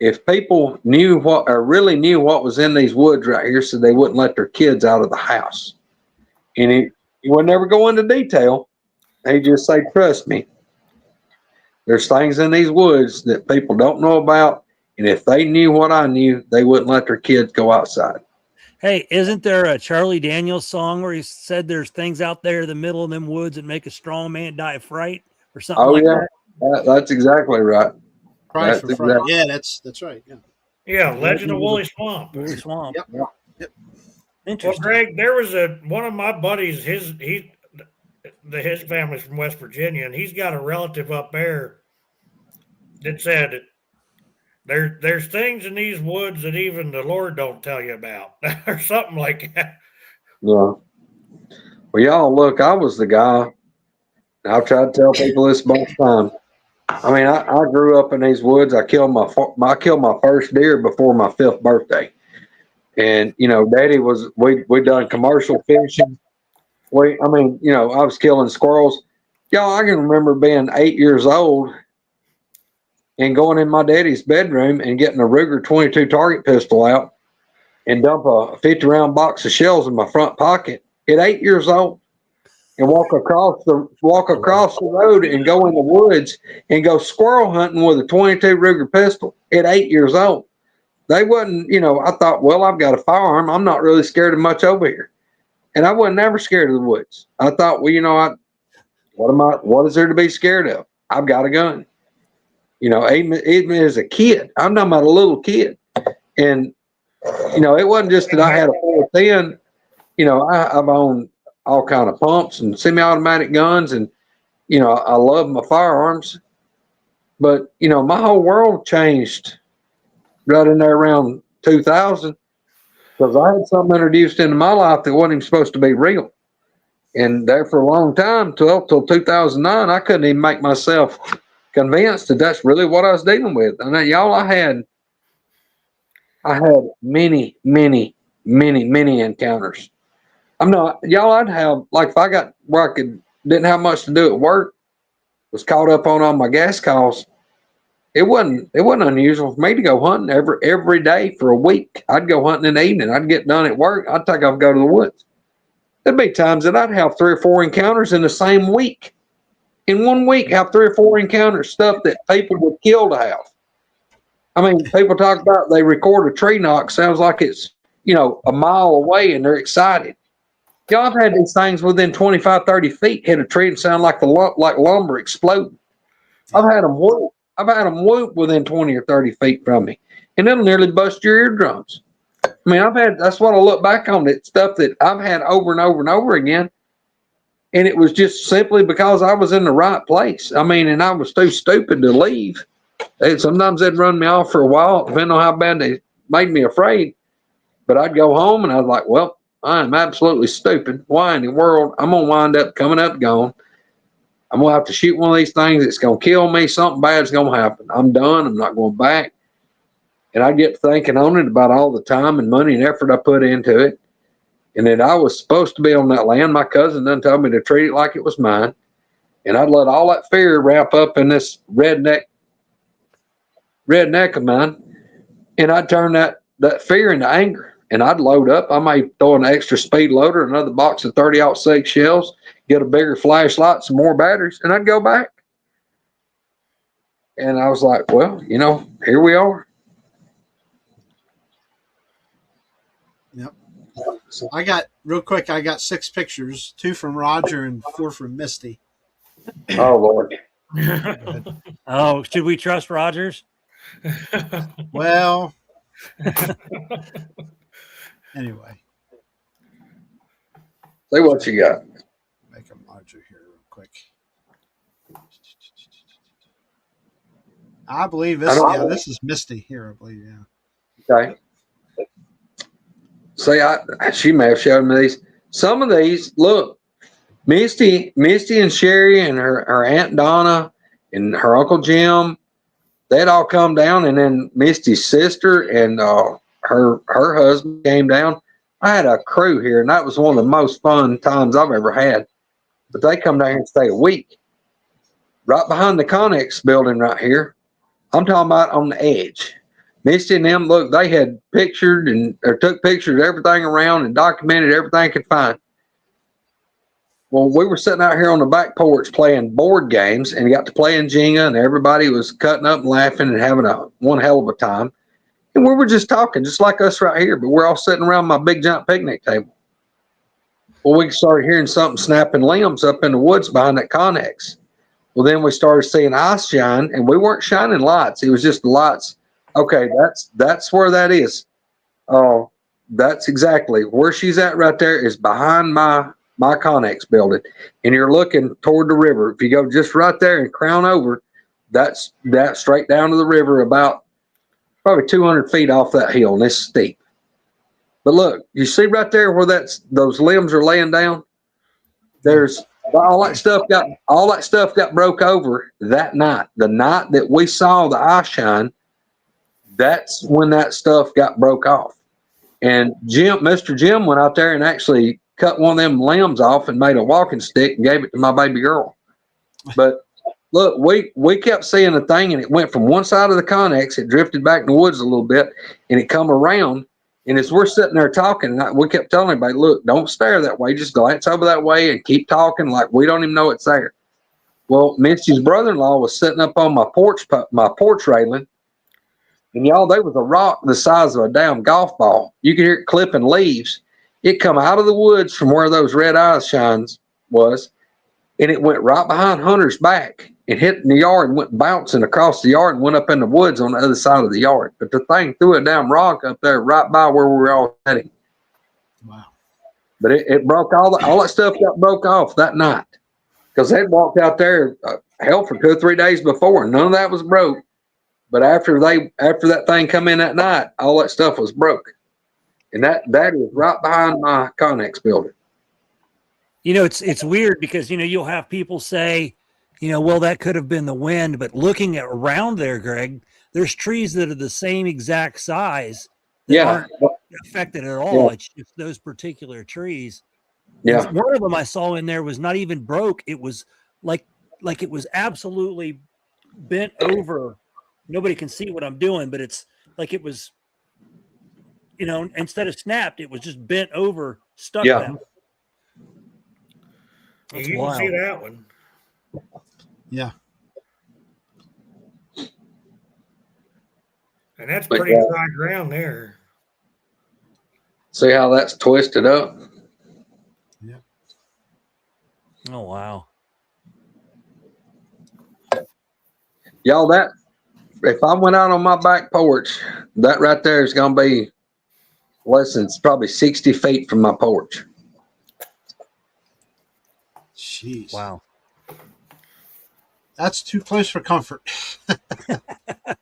if people knew what, or really knew what was in these woods right here, so they wouldn't let their kids out of the house. And he would never go into detail. He'd just say, trust me, there's things in these woods that people don't know about. And if they knew what I knew, they wouldn't let their kids go outside. Hey, isn't there a Charlie Daniels song where he said there's things out there in the middle of them woods that make a strong man die of fright or something like that? That's exactly right. Cry for fright. Yeah, that's right. Yeah. Yeah, Legend of Woolly Swamp. Woolly Swamp. Yep. Well, Greg, there was one of my buddies. His family's from West Virginia, and he's got a relative up there that said there's things in these woods that even the Lord don't tell you about, or something like that. Yeah. Well, y'all, look, I was the guy. I've tried to tell people this most time. I mean, I grew up in these woods. I killed my first deer before my 5th birthday. And, you know, Daddy we done commercial fishing. I was killing squirrels. Y'all, I can remember being 8 years old and going in my daddy's bedroom and getting a Ruger 22 target pistol out and dump a 50-round box of shells in my front pocket at 8 years old and walk across the road and go in the woods and go squirrel hunting with a 22 Ruger pistol at 8 years old. They wasn't, you know, I thought, well, I've got a firearm. I'm not really scared of much over here. And I wasn't never scared of the woods. I thought, well, you know, what is there to be scared of? I've got a gun. You know, even as a kid, I'm talking about a little kid. And, you know, it wasn't just that I had a 410. You know, I've owned all kind of pumps and semi-automatic guns. And, you know, I love my firearms. But, you know, my whole world changed right in there around 2000 because I had something introduced into my life that wasn't even supposed to be real. And there for a long time, till 2009, I couldn't even make myself convinced that that's really what I was dealing with. And y'all, I had many, many, many, many encounters. I'd have, like, if I got where I didn't have much to do at work, was caught up on all my gas calls. It wasn't unusual for me to go hunting every day for a week. I'd go hunting in the evening. I'd get done at work. I'd take off, go to the woods. There'd be times that I'd have 3 or 4 encounters in the same week. In 1 week, have 3 or 4 encounters, stuff that people would kill to have. I mean, people talk about they record a tree knock, sounds like it's, you know, a mile away and they're excited. Y'all, I've had these things within 25, 30 feet hit a tree and sound like like lumber exploding. I've had them whoop within 20 or 30 feet from me, and it'll nearly bust your eardrums. I mean, that's what I look back on, it stuff that I've had over and over and over again. And it was just simply because I was in the right place. I mean, and I was too stupid to leave. Sometimes they'd run me off for a while, depending on how bad they made me afraid. But I'd go home and I was like, well, I'm absolutely stupid. Why in the world? I'm going to wind up coming up gone. I'm going to have to shoot one of these things. It's going to kill me. Something bad's going to happen. I'm done. I'm not going back. And I get thinking on it about all the time and money and effort I put into it. And that I was supposed to be on that land. My cousin done told me to treat it like it was mine. And I'd let all that fear wrap up in this redneck of mine. And I'd turn that fear into anger. And I'd load up. I might throw an extra speed loader, another box of 30-06 shells, get a bigger flashlight, some more batteries, and I'd go back. And I was like, well, here we are. Yep. So I got 6 pictures, 2 from Roger and 4 from Misty. Oh, Lord. Oh, should we trust Rogers? Well, anyway. See what you got. Make them larger here real quick. I believe this. Yeah, this is Misty here. I believe. Yeah. Okay. See, she may have showed me these. Some of these, look, Misty and Sherry and her Aunt Donna and her Uncle Jim, they'd all come down, and then Misty's sister and her husband came down. I had a crew here, and that was one of the most fun times I've ever had. But they come down here and stay a week. Right behind the Connex building right here. I'm talking about on the edge. Misty and them, look, they had pictured or took pictures of everything around and documented everything I could find. Well, we were sitting out here on the back porch playing board games and got to playing Jenga, and everybody was cutting up and laughing and having one hell of a time. And we were just talking, just like us right here, but we're all sitting around my big giant picnic table. Well, we started hearing something snapping limbs up in the woods behind that Connex. Well, then we started seeing ice shine, and we weren't shining lights. It was just the lights. Okay, that's where that is. Oh, that's exactly where she's at right there is behind my Connex building. And you're looking toward the river. If you go just right there and crown over, that's straight down to the river about probably 200 feet off that hill, and it's steep. But look, you see right there where those limbs are laying down? There's all that stuff got broke over that night. The night that we saw the ice shine, that's when that stuff got broke off. And Mr. Jim went out there and actually cut one of them limbs off and made a walking stick and gave it to my baby girl. But look, we kept seeing the thing, and it went from one side of the Connex, it drifted back in the woods a little bit, and it come around. And as we're sitting there talking, we kept telling everybody, look, don't stare that way. Just glance over that way and keep talking like we don't even know it's there. Well, Misty's brother-in-law was sitting up on my porch railing, and y'all, there was a rock the size of a damn golf ball. You could hear it clipping leaves. It come out of the woods from where those red ice shines was, and it went right behind Hunter's back and hit in the yard and went bouncing across the yard and went up in the woods on the other side of the yard. But the thing threw a damn rock up there right by where we were all sitting. Wow. But it broke all that stuff got broke off that night because they'd walked out there hell for 2 or 3 days before, and none of that was broke. But after that thing come in that night, all that stuff was broke. And that is right behind my Connex building. It's weird because, you'll have people say, well, that could have been the wind. But looking around there, Greg, there's trees that are the same exact size that aren't affected at all. Yeah. It's just those particular trees. Yeah. And one of them I saw in there was not even broke. It was like it was absolutely bent over. Nobody can see what I'm doing, but it's like it was, instead of snapped, it was just bent over, stuck down. That's you wild. Can see that one. Yeah. And that's pretty dry ground there. See how that's twisted up? Yeah. Oh, wow. Y'all, if I went out on my back porch, that right there is going to be less than probably 60 feet from my porch. Jeez. Wow. That's too close for comfort.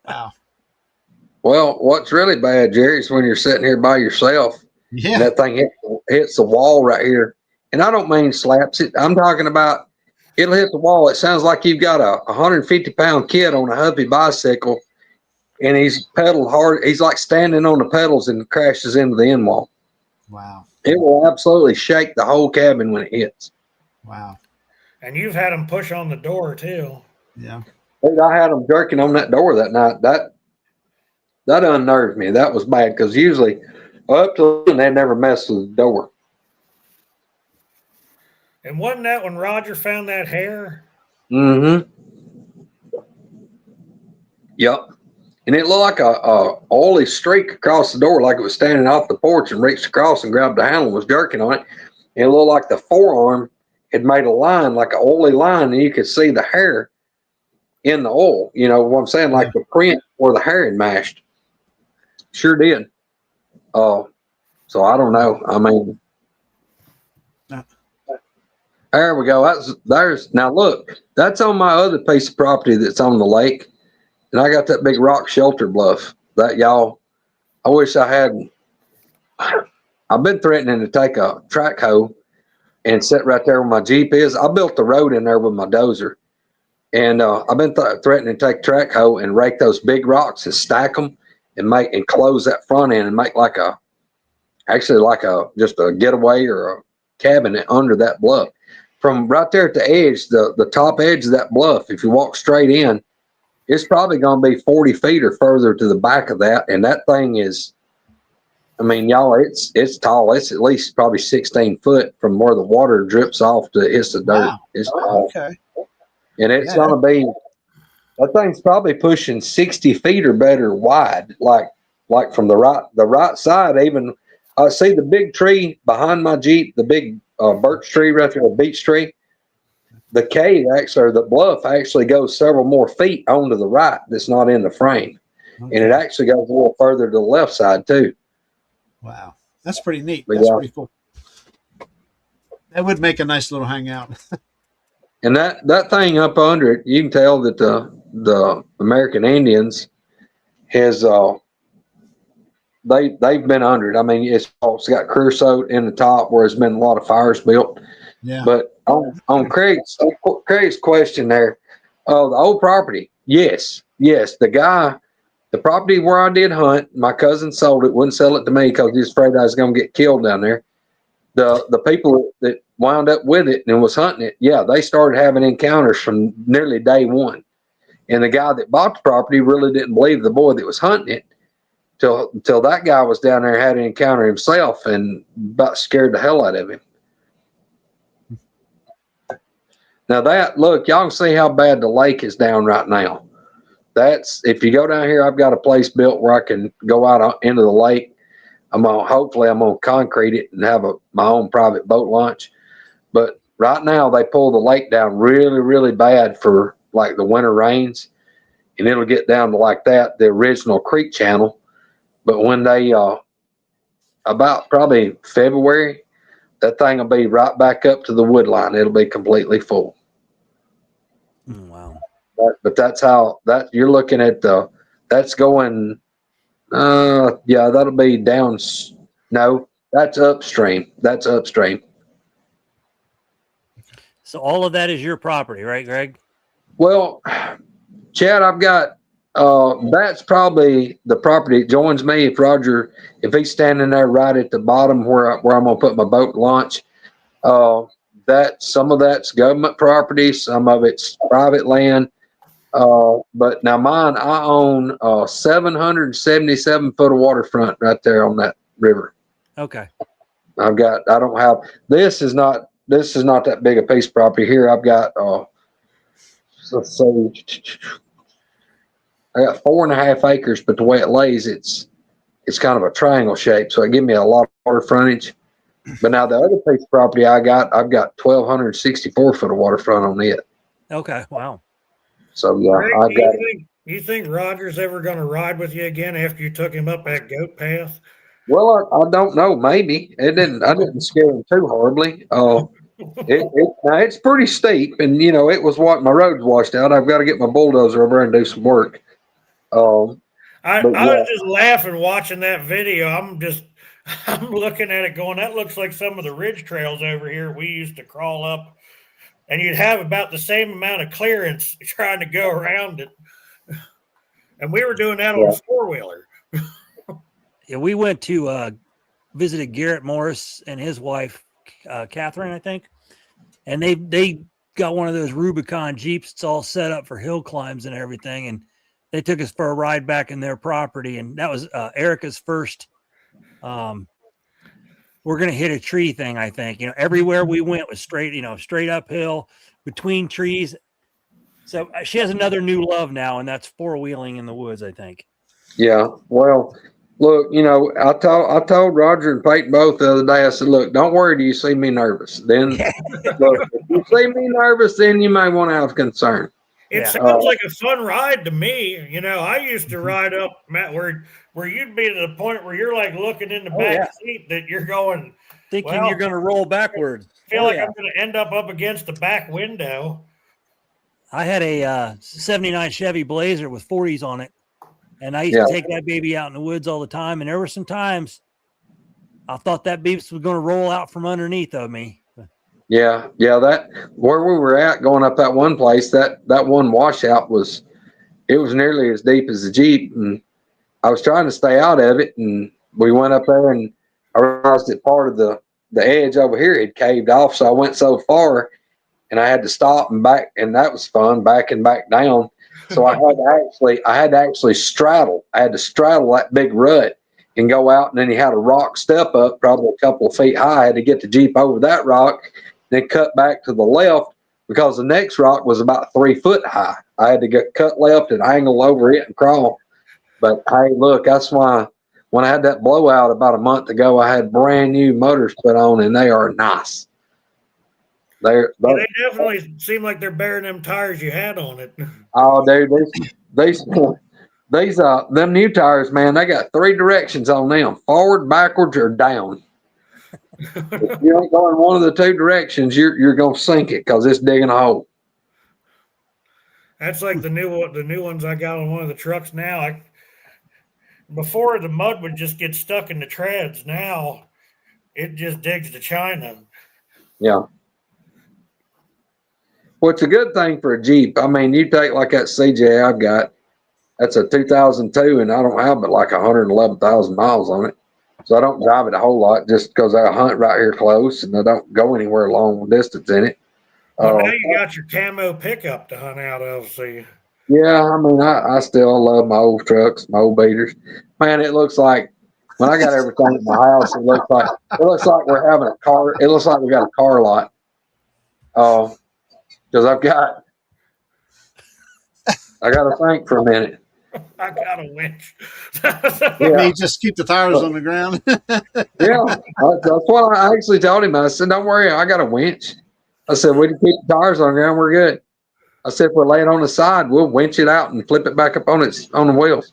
Wow. Well, what's really bad, Jerry, is when you're sitting here by yourself. Yeah. And that thing hits the wall right here. And I don't mean slaps it. I'm talking about it'll hit the wall. It sounds like you've got a 150-pound kid on a Huffy bicycle, and he's pedaled hard. He's like standing on the pedals and crashes into the end wall. Wow. It will absolutely shake the whole cabin when it hits. Wow. And you've had them push on the door, too. Yeah. Dude, I had them jerking on that door that night. That unnerved me. That was bad because usually up to then they never mess with the door. And wasn't that when Roger found that hair? Mm-hmm. Yep. And it looked like a oily streak across the door, like it was standing off the porch and reached across and grabbed the handle and was jerking on it. And it looked like the forearm had made a line, like an oily line, and you could see the hair in the oil. You know what I'm saying? Like the print where the hair had mashed. Sure did. So I don't know. I mean, there we go. There's now look, that's on my other piece of property that's on the lake. And I got that big rock shelter bluff that y'all, I wish I had. I've been threatening to take a track hoe and sit right there where my Jeep is. I built the road in there with my dozer. And I've been threatening to take a track hoe and rake those big rocks and stack them and close that front end and make just a getaway or a cabin under that bluff. From right there at the edge, the top edge of that bluff, if you walk straight in, it's probably going to be 40 feet or further to the back of that. And that thing is, I mean, y'all, it's tall. It's at least probably 16 foot from where the water drips off to hits the dirt. Wow. It's tall. Okay. And it's going to be, that thing's probably pushing 60 feet or better wide, like from the right side. Even I see the big tree behind my Jeep, the big birch tree right there, the beech tree. The cave actually, or the bluff actually goes several more feet onto the right. That's not in the frame, and it actually goes a little further to the left side too. Wow, that's pretty neat. But That's pretty cool. That would make a nice little hangout. And that thing up under it, you can tell that the American Indians has they've been under it. I mean, it's got creosote in the top where there's been a lot of fires built. Yeah. But on Craig's question there, the old property, yes, the property where I did hunt, my cousin sold it, wouldn't sell it to me because he was afraid I was going to get killed down there. The people that wound up with it and was hunting it, yeah, they started having encounters from nearly day one. And the guy that bought the property really didn't believe the boy that was hunting it till that guy was down there and had an encounter himself and about scared the hell out of him. Now look, y'all can see how bad the lake is down right now. If you go down here, I've got a place built where I can go out into the lake. Hopefully I'm gonna concrete it and have my own private boat launch. But right now they pull the lake down really, really bad for like the winter rains, and it'll get down to like the original creek channel. But when they about probably February, that thing will be right back up to the wood line. It'll be completely full. Wow. But that's how you're looking at that's going, yeah, that'll be down. No, that's upstream. So all of that is your property, right, Greg? Well, Chad, I've got, that's probably the property that joins me. If he's standing there right at the bottom where I'm going to put my boat launch, some of that's government property, some of it's private land. But now mine, I own 777 foot of waterfront right there on that river. Okay. This is not that big a piece of property here. I've got, let's see, I got 4.5 acres, but the way it lays, it's kind of a triangle shape. So it gives me a lot of water frontage. But now the other piece of property I've got 1,264 foot of waterfront on it. Okay. Wow. So yeah, Greg, you think Roger's ever going to ride with you again after you took him up that goat path? Well, I don't know. Maybe I didn't scare him too horribly. It's pretty steep, and it was my road's washed out. I've got to get my bulldozer over and do some work. I was just laughing watching that video. I'm looking at it going, that looks like some of the ridge trails over here we used to crawl up, and you'd have about the same amount of clearance trying to go around it. And we were doing that on a four-wheeler. Yeah, we went to visited Garrett Morris and his wife, Catherine, I think. And they got one of those Rubicon Jeeps. It's all set up for hill climbs and everything. And they took us for a ride back in their property. And that was Erica's first we're going to hit a tree thing. I think, everywhere we went was straight, straight uphill between trees. So she has another new love now, and that's four-wheeling in the woods, I think. Yeah. Well, look, I told Roger and Peyton both the other day, I said, look, don't worry till you see me nervous. Then, look, if you see me nervous, then you may want to have concern. It sounds like a fun ride to me. I used to ride up, Matt, where you'd be to the point where you're like looking in the back seat that you're going, thinking you're going to roll backwards. I feel like I'm going to end up against the back window. I had a 79 Chevy Blazer with 40s on it, and I used to take that baby out in the woods all the time. And there were some times I thought that beast was going to roll out from underneath of me. Yeah, that where we were at going up that one place, that one washout was nearly as deep as the Jeep, and I was trying to stay out of it, and we went up there, and I realized that part of the edge over here had caved off, so I went so far, and I had to stop and back, and that was fun, backing back down. So I had to actually straddle. I had to straddle that big rut and go out, and then he had a rock step up, probably a couple of feet high. I had to get the Jeep over that rock, then cut back to the left because the next rock was about 3 foot high. I had to get cut left and angle over it and crawl. But hey, look, that's why when I had that blowout about a month ago, I had brand new motors put on, and they are nice. They definitely seem like they're bearing them tires you had on it. Oh, dude, these them new tires, man, they got 3 directions on them: forward, backwards, or down. If you ain't going one of the 2 directions, you're gonna sink it because it's digging a hole. That's like the new ones I got on one of the trucks now. Before the mud would just get stuck in the treads. Now it just digs to China. Yeah. Well, it's a good thing for a Jeep. I mean, you take like that CJ I've got. That's a 2002, and I don't have but like 111,000 miles on it. So I don't drive it a whole lot just because I hunt right here close, and I don't go anywhere long distance in it. Well, now you got your camo pickup to hunt out of, so yeah, I mean, I still love my old trucks, my old beaters. Man, it looks like when I got everything in my house, it looks like we're having a car. It looks like we got a car lot. Because I got to think for a minute. I got a winch. You just keep the tires on the ground. Yeah, that's what I actually told him. I said, "Don't worry, I got a winch." I said, "We can keep the tires on the ground. We're good." I said, "If we lay it on the side, we'll winch it out and flip it back up on the wheels."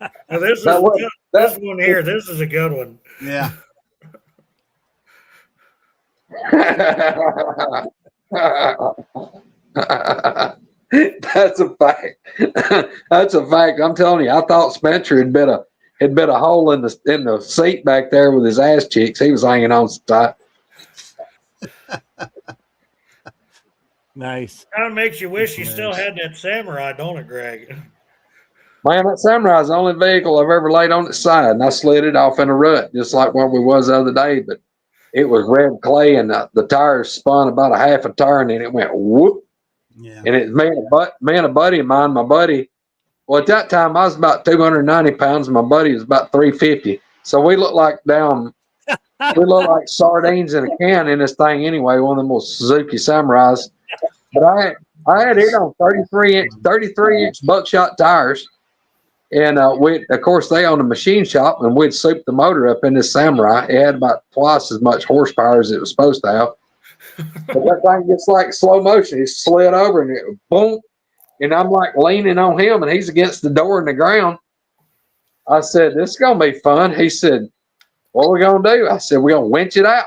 Now this one here. This is a good one. Yeah. That's a fact. That's a fact. I'm telling you, I thought Spencer had bit a hole in the seat back there with his ass cheeks. He was hanging on some tight. Nice. Kind of makes you wish you still had that Samurai, don't it, Greg? Man, that Samurai is the only vehicle I've ever laid on its side, and I slid it off in a rut, just like where we was the other day. But it was red clay, and the tires spun about a half a turn, and it went whoop. Yeah. And it me and a buddy of mine, my buddy. Well, at that time I was about 290 pounds, and my buddy was about 350. So we looked like sardines in a can in this thing anyway. One of them little Suzuki Samurais. But I had it on 33 inch buckshot tires, and of course they owned a machine shop, and we'd soup the motor up in this Samurai. It had about twice as much horsepower as it was supposed to have. But that thing gets like slow motion. He slid over and it boom, and I'm like leaning on him, and he's against the door in the ground. I said, "This is gonna be fun." He said, "What are we gonna do?" I said, "We're gonna winch it out."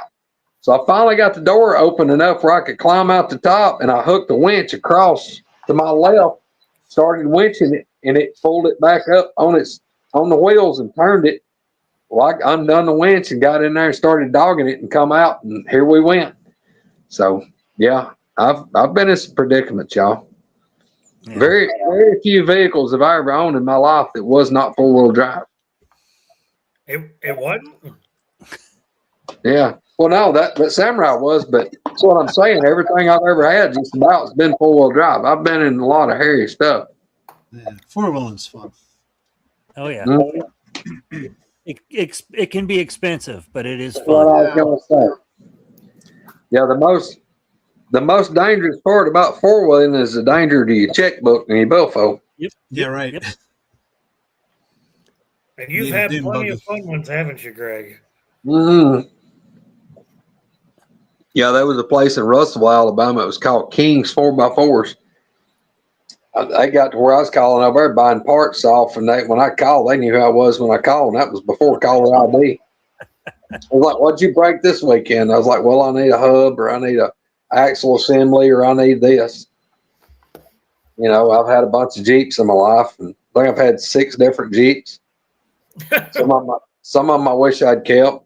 So I finally got the door open enough where I could climb out the top, and I hooked the winch across to my left, started winching it, and it pulled it back up on the wheels and turned it. Well, I undone the winch and got in there and started dogging it and come out, and here we went. So yeah, I've been in some predicaments, y'all. Yeah. Very few vehicles have I ever owned in my life that was not 4-wheel drive. It wasn't? Yeah. Well, no, that Samurai was, but that's what I'm saying. Everything I've ever had just about has been 4-wheel drive. I've been in a lot of hairy stuff. Yeah, 4-wheeling's fun. Oh yeah. Mm-hmm. it can be expensive, but it is That's what fun. I was gonna say. Yeah, the most dangerous part about four wheeling is the danger to your checkbook and your billfold. Yep. Yeah, right. Yep. And you've Need a had dune plenty buggy. of fun ones, haven't you, Greg? Mm-hmm. Yeah, there was a place in Russell, Alabama. It was called King's 4x4s. I got to where I was calling over there buying parts off, and when I called, they knew who I was when I called, and that was before caller ID. I was like, "What'd you break this weekend?" I was like, "Well, I need a hub, or I need a axle assembly, or I need this." You know, I've had a bunch of Jeeps in my life, and I think I've had 6 different Jeeps. Some of them I wish I'd kept.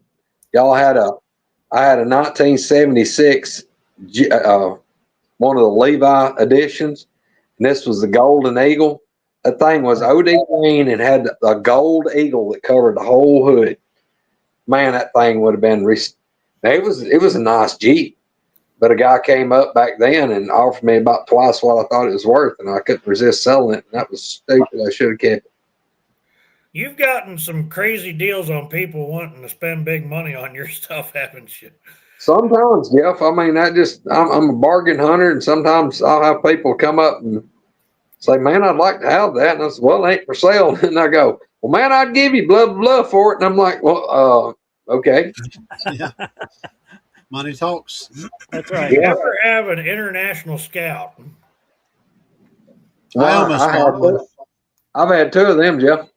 I had a 1976 one of the Levi editions, and this was the Golden Eagle. That thing was OD green and had a gold eagle that covered the whole hood. Man, that thing would have been. It was a nice Jeep, but a guy came up back then and offered me about twice what I thought it was worth, and I couldn't resist selling it. And that was stupid. I should have kept it. You've gotten some crazy deals on people wanting to spend big money on your stuff, haven't you? Sometimes, Jeff. I mean, I'm a bargain hunter, and sometimes I'll have people come up and say, "Man, I'd like to have that." And I said, "Well, it ain't for sale." And I go, "Well, man, I'd give you blah, blah, blah for it." And I'm like, "Well, okay." Yeah. Money talks. That's right. You ever have an international scout? I almost bought one. I've had 2 of them, Jeff.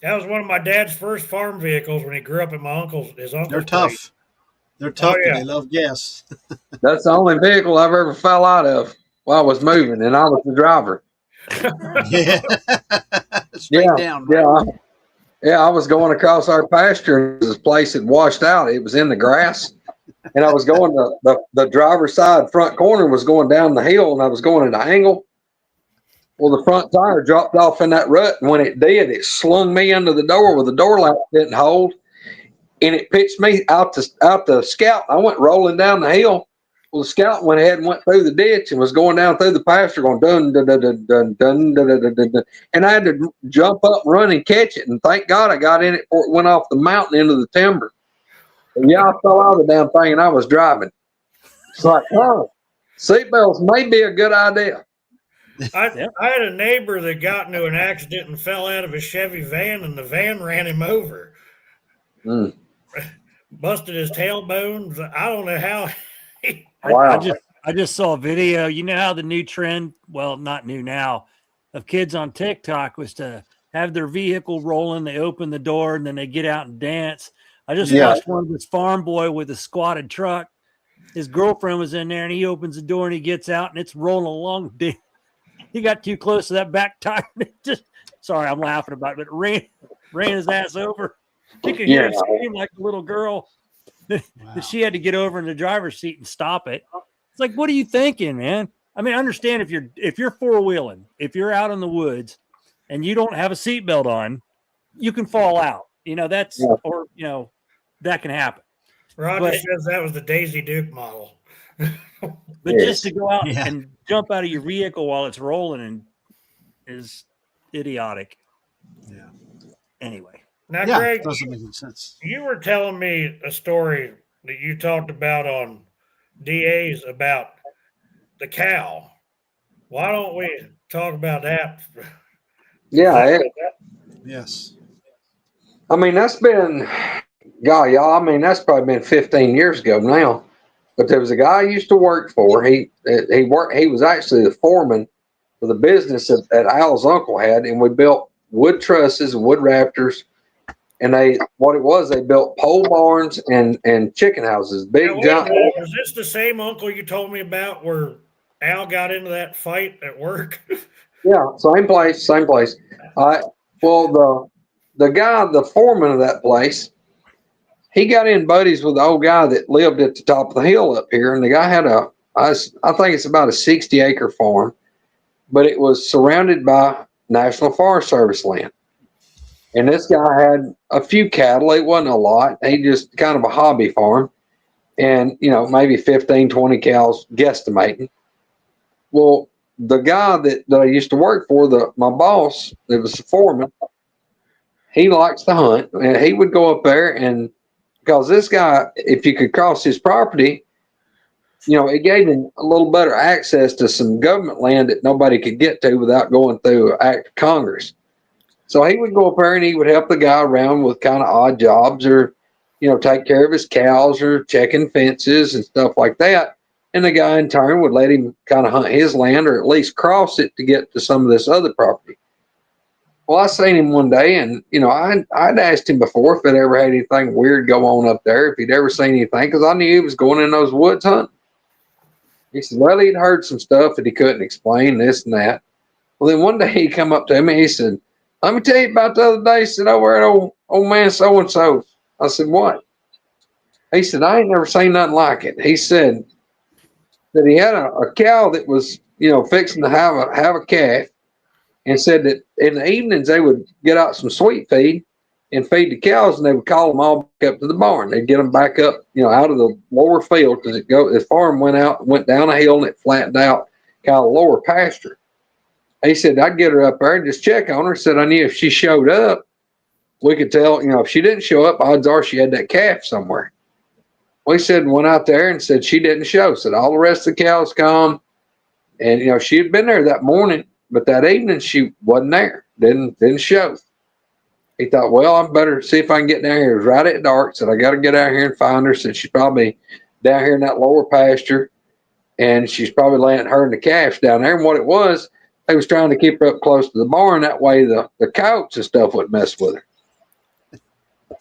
That was one of my dad's first farm vehicles when he grew up at his uncle's They're place. tough. They're tough, yeah. but they love gas. That's the only vehicle I've ever fell out of while I was moving, and I was the driver. Yeah. Straight down. Right? Yeah. I was going across our pasture, and this place had washed out. It was in the grass, and I was going to the driver's side front corner was going down the hill, and I was going at an angle. Well, the front tire dropped off in that rut, and when it did, it slung me under the door where the door latch didn't hold, and it pitched me out the Scout. I went rolling down the hill. Well, the Scout went ahead and went through the ditch and was going down through the pasture, going dun dun dun dun dun dun dun dun dun, dun. And I had to jump up, run, and catch it. And thank God I got in it before it went off the mountain into the timber. And yeah, I fell out of the damn thing, and I was driving. It's like, oh, seatbelts may be a good idea. I had a neighbor that got into an accident and fell out of a Chevy van, and the van ran him over. Busted his tailbones. I don't know how. Wow. I just saw a video. You know how the new trend, well, not new now, of kids on TikTok was to have their vehicle rolling. They open the door and then they get out and dance. I just watched one of this farm boy with a squatted truck. His girlfriend was in there, and he opens the door and he gets out, and it's rolling along. He got too close to that back tire. Sorry, I'm laughing about it, but it ran his ass over. You could hear him scream like a little girl. Wow. That she had to get over in the driver's seat and stop it. It's like, what are you thinking, man? I mean, I understand if you're four-wheeling, if you're out in the woods and you don't have a seatbelt on, you can fall out. Or that can happen. Roger says that was the Daisy Duke model. But just to go out and jump out of your vehicle while it's rolling is idiotic. Yeah. Anyway. Now, Greg, doesn't make any sense. You were telling me a story that you talked about on DAs about the cow. Why don't we talk about that? Yeah. Yes. I mean, that's been, y'all. I mean, that's probably been 15 years ago now. But there was a guy I used to work for. He was actually the foreman for the business that Al's uncle had, and we built wood trusses and wood rafters. And they built pole barns and chicken houses, giant. Was this the same uncle you told me about where Al got into that fight at work? Yeah, same place. Well, the guy, the foreman of that place, he got in buddies with the old guy that lived at the top of the hill up here, and the guy had I think it's about a 60-acre farm, but it was surrounded by National Forest Service land. And this guy had a few cattle. It wasn't a lot. He just kind of a hobby farm. And, maybe 15, 20 cows, guesstimating. Well, the guy that I used to work for, my boss, that was the foreman, he likes to hunt, and he would go up there, and because this guy, if you could cross his property, it gave him a little better access to some government land that nobody could get to without going through an act of Congress. So he would go up there and he would help the guy around with kind of odd jobs, or, take care of his cows or checking fences and stuff like that. And the guy in turn would let him kind of hunt his land, or at least cross it to get to some of this other property. Well, I seen him one day, and, I'd asked him before if he'd ever had anything weird go on up there, if he'd ever seen anything, because I knew he was going in those woods hunting. He said, well, he'd heard some stuff that he couldn't explain, this and that. Well, then one day he come up to me, he said, let me tell you about the other day. He said, over at old man so-and-so. I said, what? He said, I ain't never seen nothing like it. He said that he had a cow that was, fixing to have a calf, and said that in the evenings they would get out some sweet feed and feed the cows, and they would call them all back up to the barn. They'd get them back up, out of the lower field, because the farm went down a hill, and it flattened out kind of lower pasture. He said, I'd get her up there and just check on her. Said, I knew if she showed up, we could tell, if she didn't show up, odds are she had that calf somewhere. We said, went out there and said she didn't show. Said all the rest of the cows come, and she had been there that morning, but that evening she wasn't there. Didn't show. He thought, well, I better see if I can get down here. It was right at dark. Said I got to get out here and find her. Said she's probably down here in that lower pasture, and she's probably laying her and the calves down there. And what it was, they was trying to keep her up close to the barn. That way the coyotes and stuff wouldn't mess with her.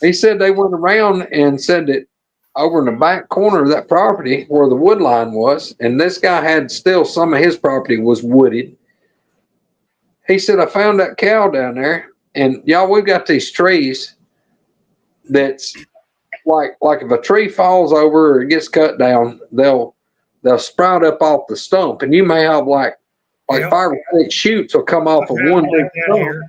He said they went around and said that over in the back corner of that property where the wood line was, and this guy had still some of his property was wooded. He said, I found that cow down there, and y'all, we've got these trees that's like if a tree falls over or it gets cut down, they'll sprout up off the stump, and you may have like 5 or 6 shoots will come off of one big stump.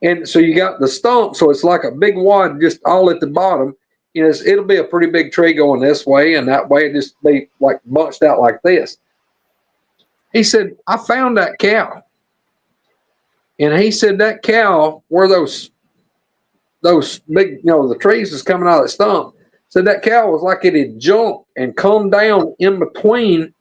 And so you got the stump, so it's like a big wad just all at the bottom. It'll be a pretty big tree going this way, and that way it just be like bunched out like this. He said, I found that cow. And he said that cow, where those big, the trees was coming out of the stump, said that cow was like it had jumped and come down in between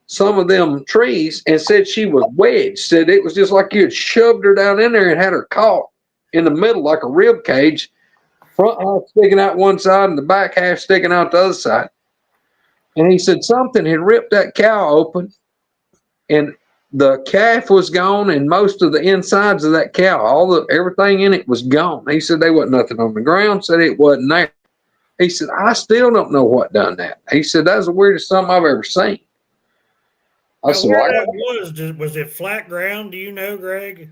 some of them trees, and said she was wedged. Said it was just like you had shoved her down in there and had her caught in the middle like a rib cage, front half sticking out one side and the back half sticking out the other side. And he said something had ripped that cow open, and the calf was gone, and most of the insides of that cow, everything in it was gone. He said there wasn't nothing on the ground. Said it wasn't there. He said, I still don't know what done that. He said that's the weirdest something I've ever seen. I said, where that was it flat ground? Do you know, Greg?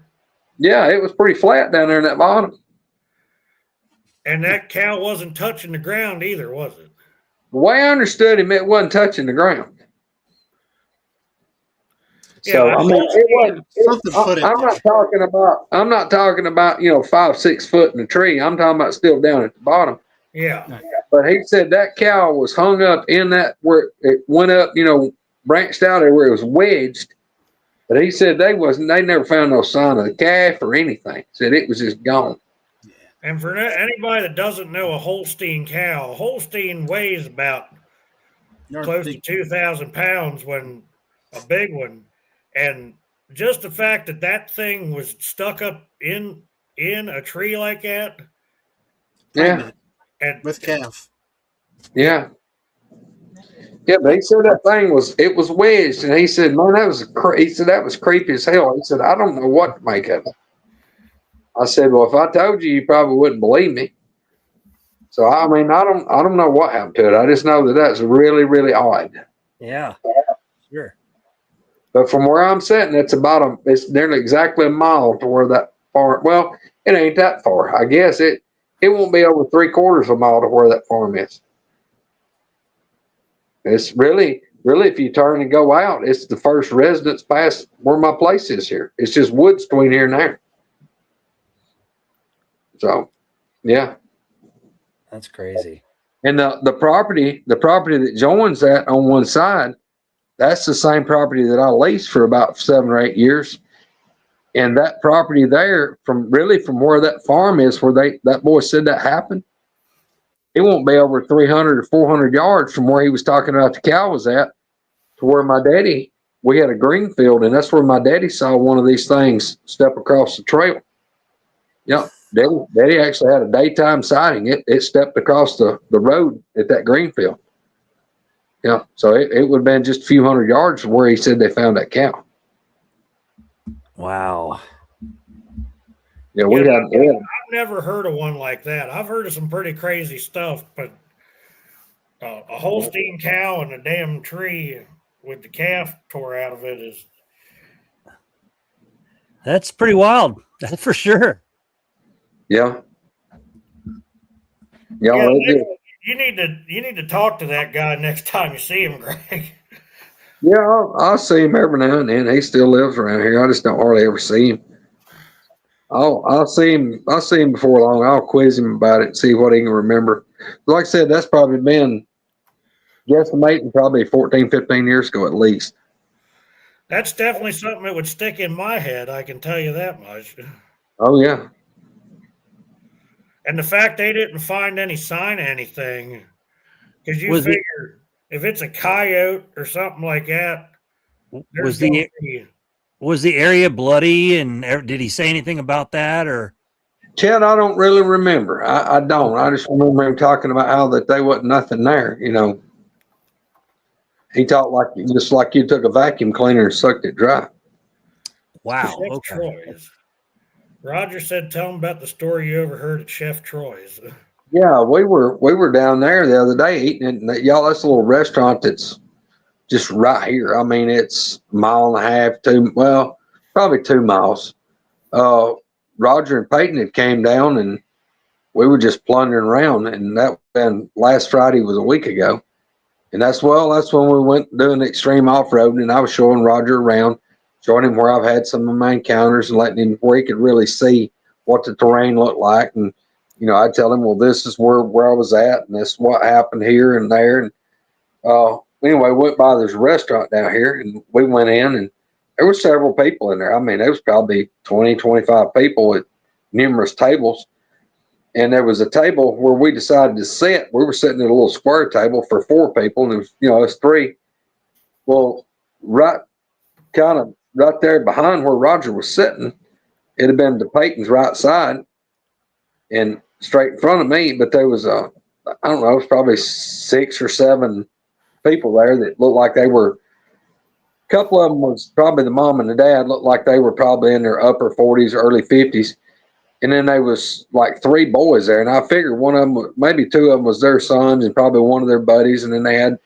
Yeah, it was pretty flat down there in that bottom. And that cow wasn't touching the ground either, was it? The way I understood him, it wasn't touching the ground. Yeah, so I mean, it wasn't. I'm not talking about 5-6 foot in the tree. I'm talking about still down at the bottom. Yeah. But he said that cow was hung up in that where it went up, branched out there where it was wedged. But he said they never found no sign of the calf or anything. Said it was just gone. And for anybody that doesn't know a Holstein cow, a Holstein weighs about close to 2,000 pounds when a big one. And just the fact that thing was stuck up in a tree like that. Yeah. And with calf. Yeah. Yeah, but he said that thing was wedged, and he said, man, that was creepy as hell. He said, I don't know what to make of it. I said, well, if I told you, you probably wouldn't believe me. So I mean, I don't know what happened to it. I just know that's really, really odd. Yeah. Sure. But from where I'm sitting, it's nearly exactly a mile to where that farm. Well, it ain't that far. I guess it won't be over 3/4 of a mile to where that farm is. It's really, if you turn and go out, it's the first residence past where my place is here. It's just woods between here and there. So, yeah. That's crazy. And the property that joins that on one side, that's the same property that I leased for about 7 or 8 years. And that property there, from where that farm is, where that boy said that happened, it won't be over 300 or 400 yards from where he was talking about the cow was at, to where my daddy, we had a green field, and that's where my daddy saw one of these things step across the trail. Yeah, daddy actually had a daytime sighting. It stepped across the road at that green field. Yeah, so it would have been just a few hundred yards from where he said they found that cow. Wow. Yeah, I've never heard of one like that. I've heard of some pretty crazy stuff, but a Holstein cow and a damn tree with the calf tore out of it is. That's pretty wild. That's for sure. Yeah. Yeah, you need to talk to that guy next time you see him, Greg. Yeah, I'll see him every now and then. He still lives around here. I just don't hardly ever see him. I'll see him. I'll see him before long. I'll quiz him about it and see what he can remember. Like I said, that's probably been guesstimating probably 14, 15 years ago at least. That's definitely something that would stick in my head. I can tell you that much. Oh yeah. And the fact they didn't find any sign of anything, because you figure if it's a coyote or something like that, was the area bloody, and did he say anything about that? Or Chad, I don't really remember. I don't. I just remember him talking about how that there wasn't nothing there. You know, he talked just like you took a vacuum cleaner and sucked it dry. Wow. Chef Okay. Troy's. Roger said, "Tell him about the story you overheard at Chef Troy's." Yeah, we were down there the other day eating it. Y'all, that's a little restaurant that's just right here. I mean, it's a mile and a half, probably 2 miles. Roger and Peyton had came down, and we were just plundering around, and that been last Friday was a week ago. And that's when we went doing extreme off-roading, and I was showing Roger around, showing him where I've had some of my encounters and letting him where he could really see what the terrain looked like. And, you know, I'd tell him, well, this is where I was at, and this is what happened here and there. And anyway, we went by this restaurant down here, and we went in, and there were several people in there. I mean, there was probably 20, 25 people at numerous tables. And there was a table where we decided to sit. We were sitting at a little square table for 4 people, and it was, you know, us 3. Well, right there behind where Roger was sitting, it had been to Peyton's right side and straight in front of me. But there was I don't know, it was probably 6 or 7 people there that looked like they were. A couple of them was probably the mom and the dad, looked like they were probably in their upper 40s, early 50s. And then there was like 3 boys there. And I figured one of them, maybe 2 of them was their sons and probably one of their buddies. And then they had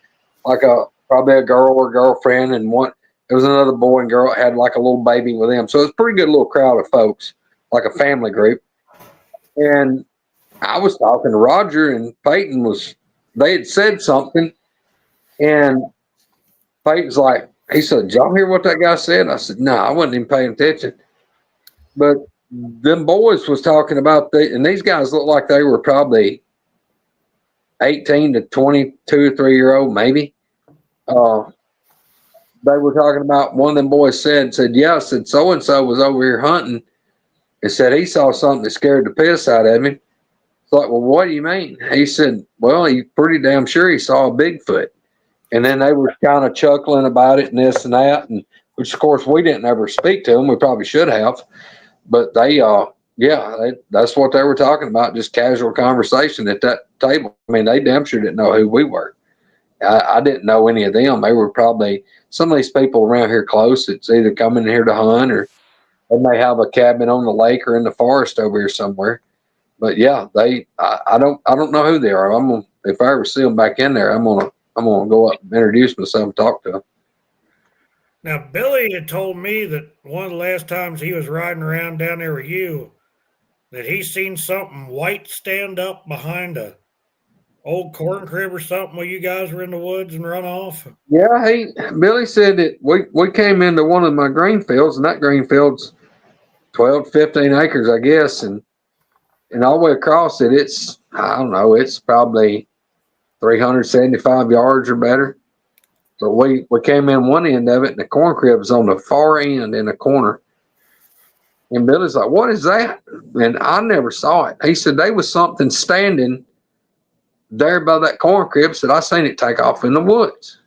like probably a girl or girlfriend, and there was another boy and girl that had like a little baby with them. So it was a pretty good little crowd of folks, like a family group. And I was talking to Roger, and Peyton they had said something. And Peyton's like, he said, "Did y'all hear what that guy said?" I said, "No, I wasn't even paying attention." But them boys was talking about and these guys looked like they were probably 18 to 22 or 3-year-old, maybe. They were talking about, one of them boys said, "Yeah," said, "so-and-so was over here hunting and said he saw something that scared the piss out of him." It's like, "Well, what do you mean?" He said, "Well, he's pretty damn sure he saw a Bigfoot." And then they were kind of chuckling about it and this and that, and which of course we didn't ever speak to them. We probably should have, but that's what they were talking about. Just casual conversation at that table. I mean, they damn sure didn't know who we were. I didn't know any of them. They were probably some of these people around here close. It's either coming here to hunt, or they may have a cabin on the lake or in the forest over here somewhere. But yeah, I don't know who they are. If I ever see them back in there, I'm gonna go up and introduce myself and talk to them. Now, Billy had told me that one of the last times he was riding around down there with you, that he seen something white stand up behind a old corn crib or something while you guys were in the woods and run off. Yeah, Billy said that we came into one of my grain fields, and that grain field's 12 to 15 acres, I guess, and all the way across it, it's, I don't know, it's probably 375 yards or better. So we came in one end of it, and the corn crib was on the far end in the corner. And Billy's like, what is that? And I never saw it. He said, there was something standing there by that corn crib. Said, I seen it take off in the woods.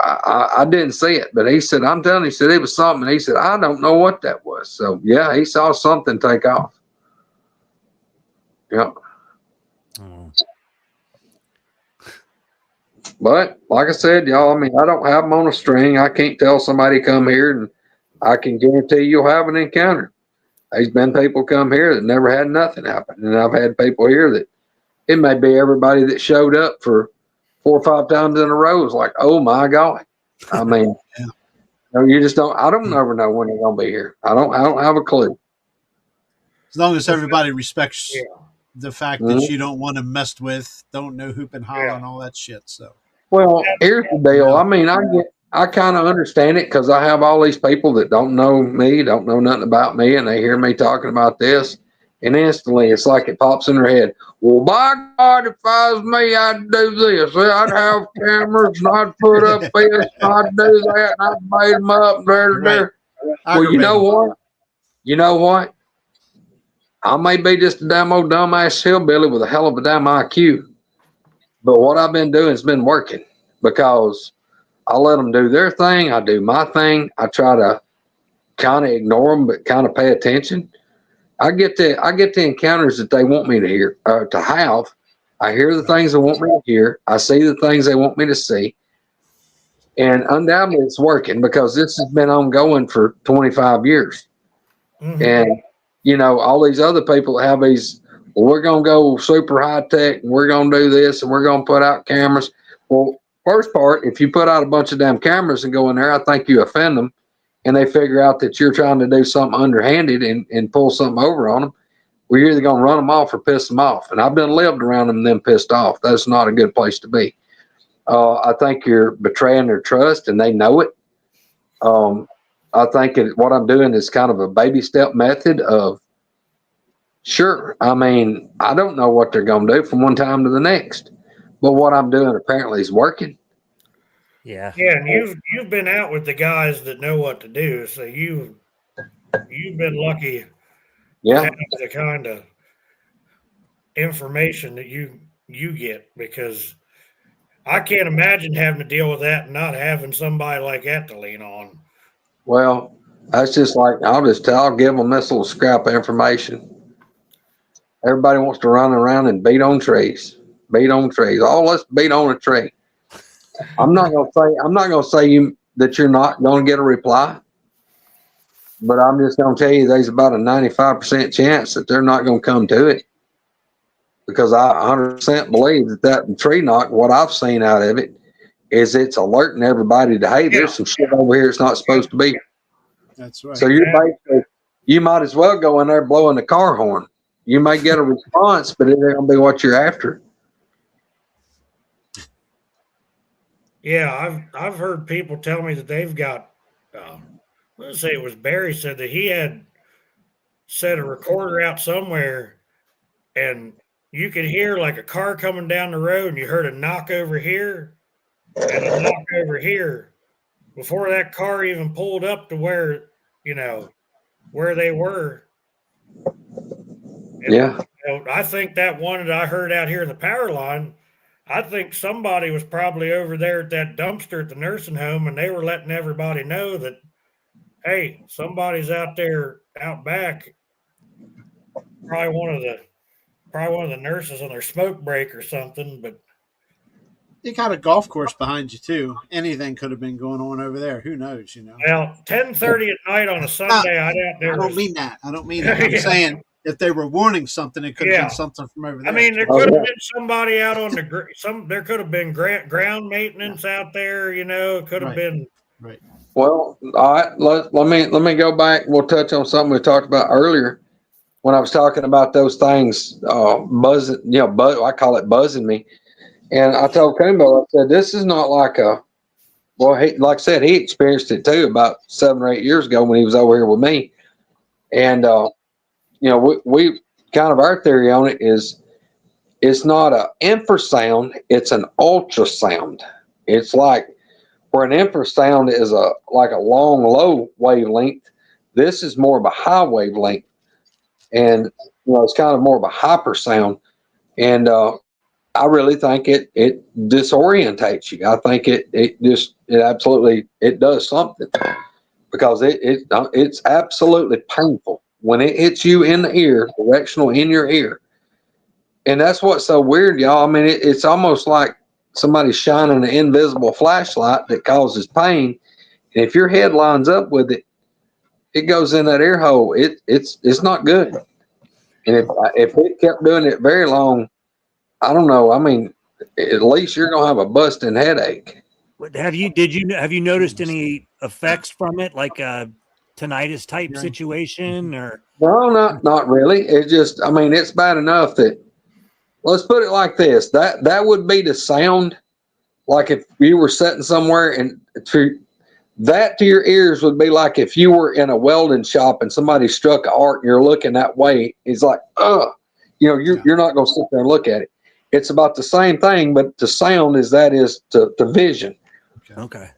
I didn't see it, but he said, I'm telling you, he said, it was something. He said, I don't know what that was. So, yeah, he saw something take off. Yeah. Oh. But like I said, y'all, I mean, I don't have them on a string. I can't tell somebody come here and I can guarantee you'll have an encounter. There's been people come here that never had nothing happen. And I've had people here that it may be everybody that showed up for 4 or 5 times in a row is like, oh my God. I mean, Yeah. you just don't, I don't never know when they're going to be here. I don't have a clue. As long as everybody respects Yeah. the fact that you don't want to mess with, don't know hoop and holler and all that shit. So, Well, here's the deal. I mean, I kind of understand it because I have all these people that don't know me, don't know nothing about me, and they hear me talking about this, and instantly it's like it pops in their head. Well, by God, if I was me, I'd do this. I'd have cameras, and I'd put up this, and I'd do that, and I'd bait them up there. Well, you know what? You know what? I may be just a damn old dumbass hillbilly with a hell of a damn IQ, but what I've been doing has been working because I let them do their thing. I do my thing. I try to kind of ignore them, but kind of pay attention. I get the encounters that they want me to hear, to have. I hear the things they want me to hear. I see the things they want me to see. And undoubtedly it's working because this has been ongoing for 25 years. Mm-hmm. And, you know, all these other people have these, well, we're going to go super high tech and we're going to do this and we're going to put out cameras. Well, first part, if you put out a bunch of damn cameras and go in there, I think you offend them and they figure out that you're trying to do something underhanded and pull something over on them. Well, you're either going to run them off or piss them off. And I've been lived around them and then pissed off. That's not a good place to be. I think you're betraying their trust and they know it. I think what I'm doing is kind of a baby step method of, sure, I mean, I don't know what they're going to do from one time to the next, but what I'm doing apparently is working. Yeah. Yeah, and you've been out with the guys that know what to do, so you've been lucky to Yeah. have the kind of information that you get because I can't imagine having to deal with that and not having somebody like that to lean on. Well, that's just like, I'll give them this little scrap of information. Everybody wants to run around and beat on trees. Oh, let's beat on a tree. I'm not gonna say that you're not gonna get a reply, but I'm just gonna tell you there's about a 95% chance that they're not gonna come to it. Because I 100% believe that tree knock, what I've seen out of it, is it's alerting everybody to, hey, there's some shit over here it's not supposed to be. that's right. So you might as well go in there blowing the car horn. You may get a response, but it ain't gonna be what you're after. Yeah, I've heard people tell me that they've got. Let's say it was Barry said that he had set a recorder out somewhere, and you could hear like a car coming down the road, and you heard a knock over here and a knock over here before that car even pulled up to where where they were. And, Yeah. I think that one that I heard out here in the power line, I think somebody was probably over there at that dumpster at the nursing home, and they were letting everybody know that, hey, somebody's out there out back. Probably one of the nurses on their smoke break or something. But You got a golf course behind you too. Anything could have been going on over there. Who knows? well, 10:30 at night on a Sunday, I don't mean that. I'm Yeah. saying if they were warning something, it could have Yeah. been something from over there. I mean, there could have been somebody out on there could have been ground maintenance out there. It could have Right. been. Right. Well, all right. Let me go back. We'll touch on something we talked about earlier when I was talking about those things buzzing. I call it buzzing me. And I told Kumbo, I said, this is not like like I said, he experienced it too about 7 or 8 years ago when he was over here with me. And, we kind of, our theory on it is it's not an infrasound, it's an ultrasound. It's like where an infrasound is like a long, low wavelength. This is more of a high wavelength, and it's kind of more of a hyper sound. And I really think it disorientates you. I think it absolutely it does something, because it's absolutely painful when it hits you in the ear, directional in your ear. And that's what's so weird, y'all. I mean, it's almost like somebody's shining an invisible flashlight that causes pain. And if your head lines up with it, it goes in that ear hole. It's not good. And if it kept doing it very long, I don't know. I mean, at least you're gonna have a busting headache. Have you noticed any effects from it, like a tinnitus type situation, or? No, not really. It just, I mean, it's bad enough that, let's put it like this. That would be the sound, like if you were sitting somewhere, and that to your ears would be like if you were in a welding shop and somebody struck an arc and you're looking that way. It's like, you're not going to sit there and look at it. It's about the same thing, but the sound is to vision. Okay.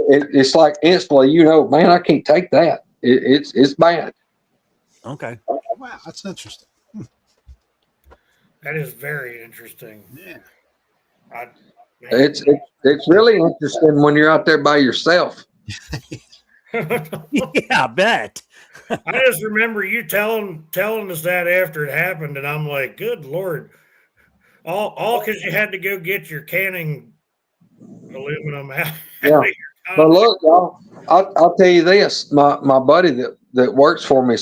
It's like instantly, man, I can't take that. It's bad. Okay. Wow, that's interesting. That is very interesting. Yeah. It's really interesting when you're out there by yourself. Yeah, I bet. I just remember you telling us that after it happened, and I'm like, good Lord. All because you had to go get your canning aluminum out. Yeah. But look, y'all, I'll tell you this. My buddy that works for me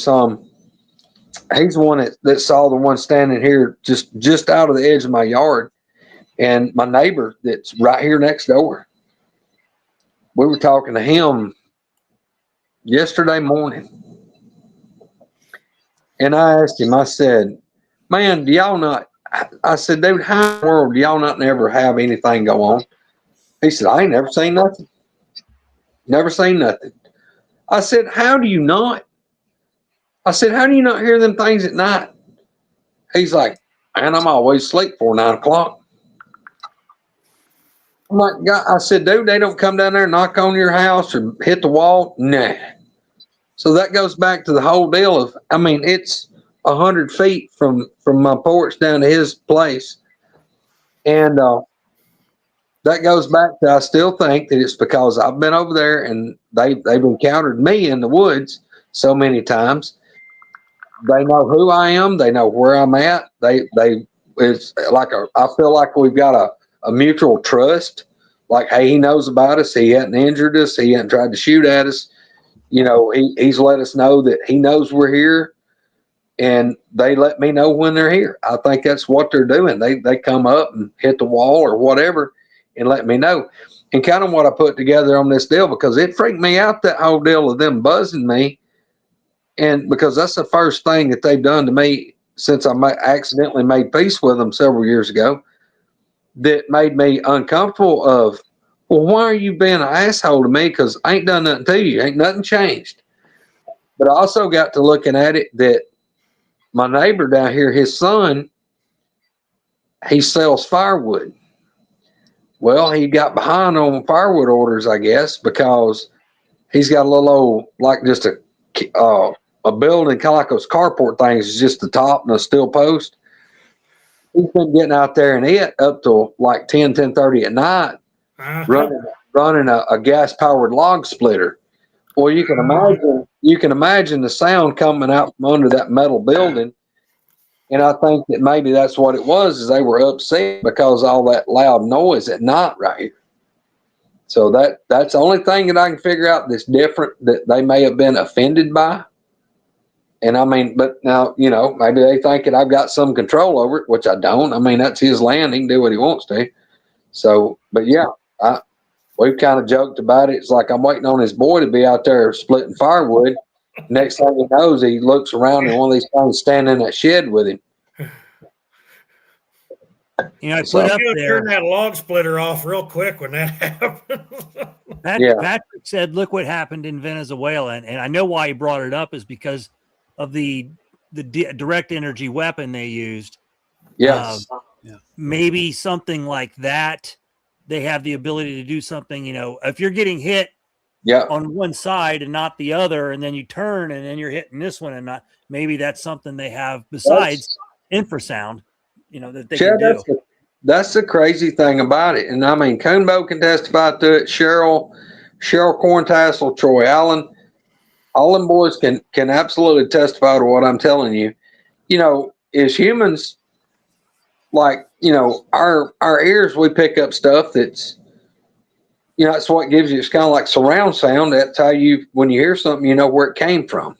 he's the one that saw the one standing here just out of the edge of my yard. And my neighbor that's right here next door, we were talking to him yesterday morning. And I asked him, I said, man, do y'all not, I said, dude, how in the world do y'all not never have anything go on? He said, I ain't never seen nothing. Never seen nothing. I said, how do you not? I said, how do you not hear them things at night? He's like, man, I'm always asleep before 9 o'clock. I'm like, God, I said, dude, they don't come down there and knock on your house or hit the wall? Nah. So that goes back to the whole deal of, I mean, it's 100 feet from my porch down to his place. And that goes back to, I still think that it's because I've been over there and they've encountered me in the woods so many times. They know who I am. They know where I'm at. It's like I feel like we've got a mutual trust. Like, hey, he knows about us. He hadn't injured us. He hadn't tried to shoot at us. He's let us know that he knows we're here, and they let me know when they're here. I think that's what they're doing. They come up and hit the wall or whatever and let me know. And kind of what I put together on this deal, because it freaked me out, that whole deal of them buzzing me. And because that's the first thing that they've done to me since I accidentally made peace with them several years ago, that made me uncomfortable of, well, why are you being an asshole to me? Because I ain't done nothing to you. Ain't nothing changed. But I also got to looking at it that my neighbor down here, his son, he sells firewood. Well, he got behind on firewood orders, I guess, because he's got a little old, like just a building, kind of like those carport things, is just the top and a steel post. He's been getting out there and it up till like 10:30 at night, running a gas powered log splitter. Well, you can imagine the sound coming out from under that metal building. And I think that maybe that's what it was, is they were upset because all that loud noise at night right here. So that's the only thing that I can figure out that's different, that they may have been offended by. And I mean, but now, maybe they think that I've got some control over it, which I don't. I mean, that's his land. He can do what he wants to. So, but yeah, we've kind of joked about it. It's like I'm waiting on his boy to be out there splitting firewood. Next thing he knows, he looks around and one of these things standing in that shed with him. I put up there. Turn that log splitter off real quick when that happens. Patrick said, "Look what happened in Venezuela," and I know why he brought it up is because of the direct energy weapon they used. Yes. Maybe something like that. They have the ability to do something. If you're getting hit Yeah. on one side and not the other, and then you turn and then you're hitting this one and not. Maybe that's something they have besides infrasound, that they can do. That's the crazy thing about it. And I mean, Coonbo can testify to it. Cheryl Corntassel, Troy Allen, all them boys can absolutely testify to what I'm telling you. As humans, like, our ears, we pick up stuff that's, that's what gives you, it's kind of like surround sound. That's how when you hear something, you know where it came from.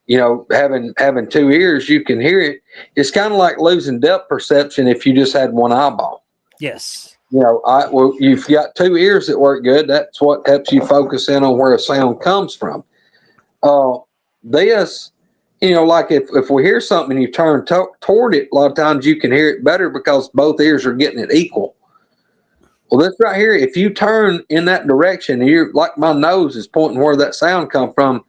Having two ears, you can hear it. It's kind of like losing depth perception if you just had one eyeball. Yes. You've got two ears that work good. That's what helps you focus in on where a sound comes from. This, like if we hear something and you turn toward it, a lot of times you can hear it better because both ears are getting it equal. Well, this right here, if you turn in that direction, you're like my nose is pointing where that sound come from.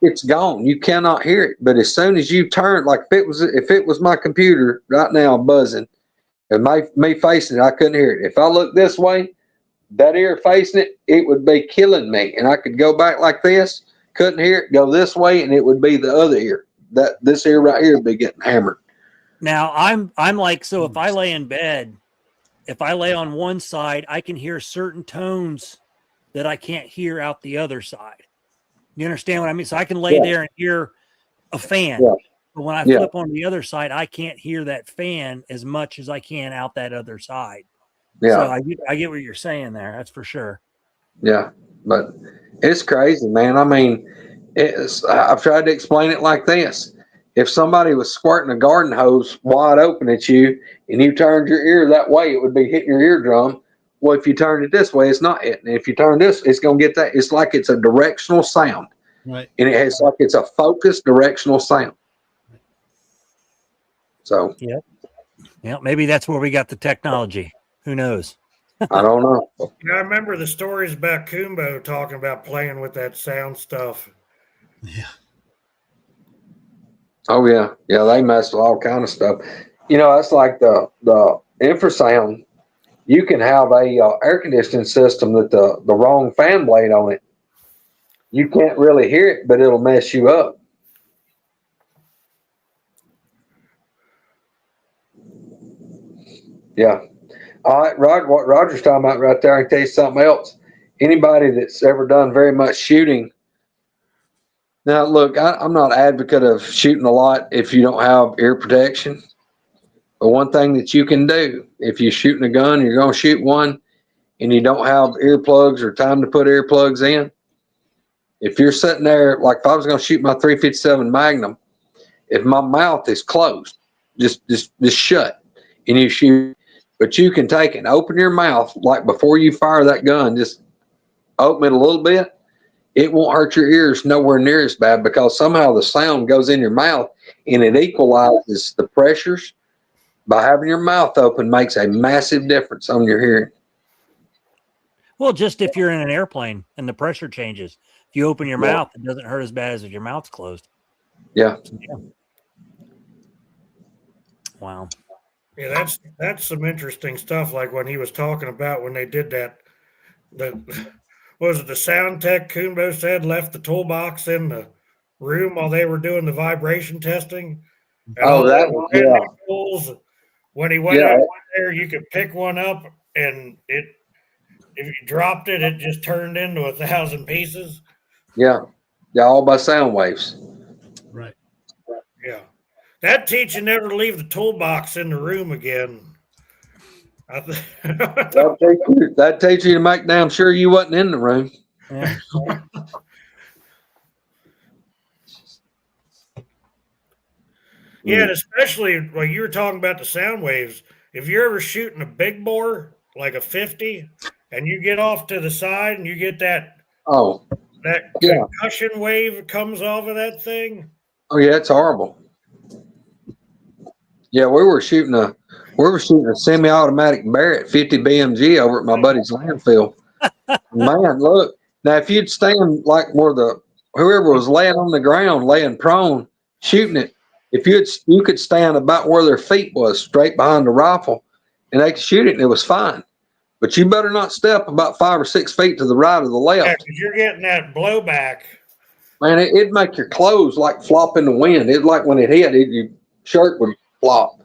It's gone. You cannot hear it. But as soon as you turn, like if it was my computer right now buzzing, and me facing it, I couldn't hear it. If I look this way, that ear facing it, it would be killing me. And I could go back like this, couldn't hear it, go this way, and it would be the other ear. This ear right here would be getting hammered. Now I'm like, so if I lay in bed, if I lay on one side, I can hear certain tones that I can't hear out the other side. You understand what I mean? So I can lay there and hear a fan. Yeah. But when I flip on the other side, I can't hear that fan as much as I can out that other side. Yeah. So I get what you're saying there. That's for sure. Yeah. But it's crazy, man. I mean, I've tried to explain it like this. If somebody was squirting a garden hose wide open at you and you turned your ear that way, it would be hitting your eardrum. Well, if you turn it this way, it's not hitting. And if you turn this, it's going to get that. It's like it's a directional sound. Right. And it's like it's a focused directional sound. So. Yep. Yeah, maybe that's where we got the technology. Who knows? I don't know. I remember the stories about Coonbo talking about playing with that sound stuff. Yeah. Oh, yeah. Yeah, they mess with all kind of stuff. That's like the infrasound. You can have a air conditioning system that the wrong fan blade on it. You can't really hear it, but it'll mess you up. Yeah. All right, Rod, what Roger's talking about right there, I can tell you something else. Anybody that's ever done very much shooting. Now, look, I'm not an advocate of shooting a lot if you don't have ear protection. But one thing that you can do, if you're shooting a gun, you're going to shoot one, and you don't have earplugs or time to put earplugs in, if you're sitting there, like if I was going to shoot my 357 Magnum, if my mouth is closed, just shut, and you shoot, but you can take and open your mouth, like before you fire that gun, just open it a little bit. It won't hurt your ears nowhere near as bad because somehow the sound goes in your mouth and it equalizes the pressures. By having your mouth open makes a massive difference on your hearing. Well, just if you're in an airplane and the pressure changes, if you open your mouth, it doesn't hurt as bad as if your mouth's closed. Yeah. Wow. Yeah, that's some interesting stuff. Like when he was talking about when they did that, the sound tech Coonbo said left the toolbox in the room while they were doing the vibration testing. And tools. When he went out there, you could pick one up, and if you dropped it, it just turned into 1,000 pieces. Yeah, all by sound waves. Right. Yeah, that teach you never to leave the toolbox in the room again. That teach you to make damn sure you wasn't in the room. Yeah. Yeah, and especially like you were talking about the sound waves. If you're ever shooting a big bore, like a 50, and you get off to the side and you get that concussion wave that comes off of that thing. Oh yeah, it's horrible. Yeah, we were shooting a semi-automatic Barrett 50 BMG over at my buddy's landfill. Man, look, now if you'd stand like where whoever was laying on the ground, laying prone, shooting it, if you could stand about where their feet was, straight behind the rifle, and they could shoot it, and it was fine. but you better not step about 5 or 6 feet to the right or the Yeah, left. because you're getting that blowback. Man, it'd make your clothes like flop in the wind. It like when it hit, your shirt would flop.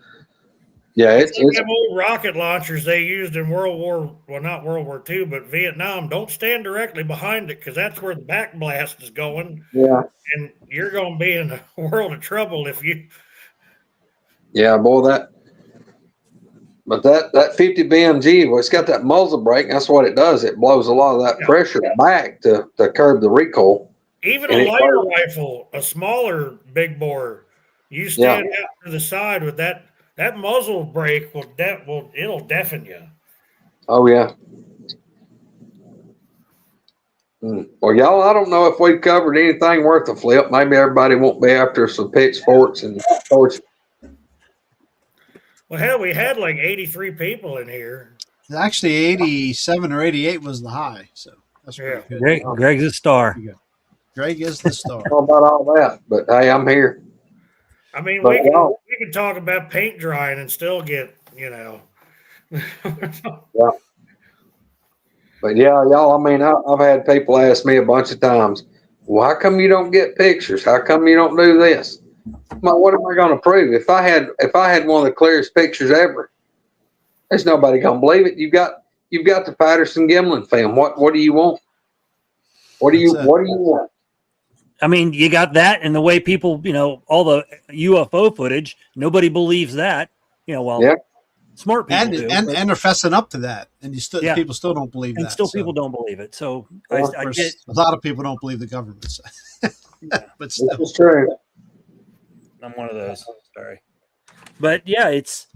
Yeah, It's like it's them old rocket launchers they used in not World War II, but Vietnam. Don't stand directly behind it because that's where the backblast is going, yeah, and you're going to be in a world of trouble if you. yeah, boy, but that 50 BMG, well, it's got that muzzle brake. That's what it does. It blows a lot of that pressure back to curb the recoil. Even And a it lighter rifle, a smaller big bore, you stand out to the side with that muzzle brake it'll deafen you. Oh yeah. Well, y'all, I don't know if we've covered anything worth a flip. Maybe everybody won't be after some pitchforks and torches. Well, hell, we had like 83 people in here. Actually, 87 or 88 was the high. So that's pretty good. Greg's a star. Greg is the star. How about all that? But hey, I'm here. I mean, But we can talk about paint drying and still get, Yeah. But yeah, y'all, I mean, I've had people ask me a bunch of times, well, how come you don't get pictures? How come you don't do this? Well, what am I going to prove? If I had one of the clearest pictures ever, there's nobody going to believe it. You've got the Patterson Gimlin film. What do you want? What do you want? I mean, you got that, and the way people, all the UFO footage, nobody believes that. Smart people do, and they're fessing up to that, and people still don't believe that. And still people don't believe it. So I get a lot of people don't believe the government. But still, it's true. I'm one of those. Sorry, but yeah, it's.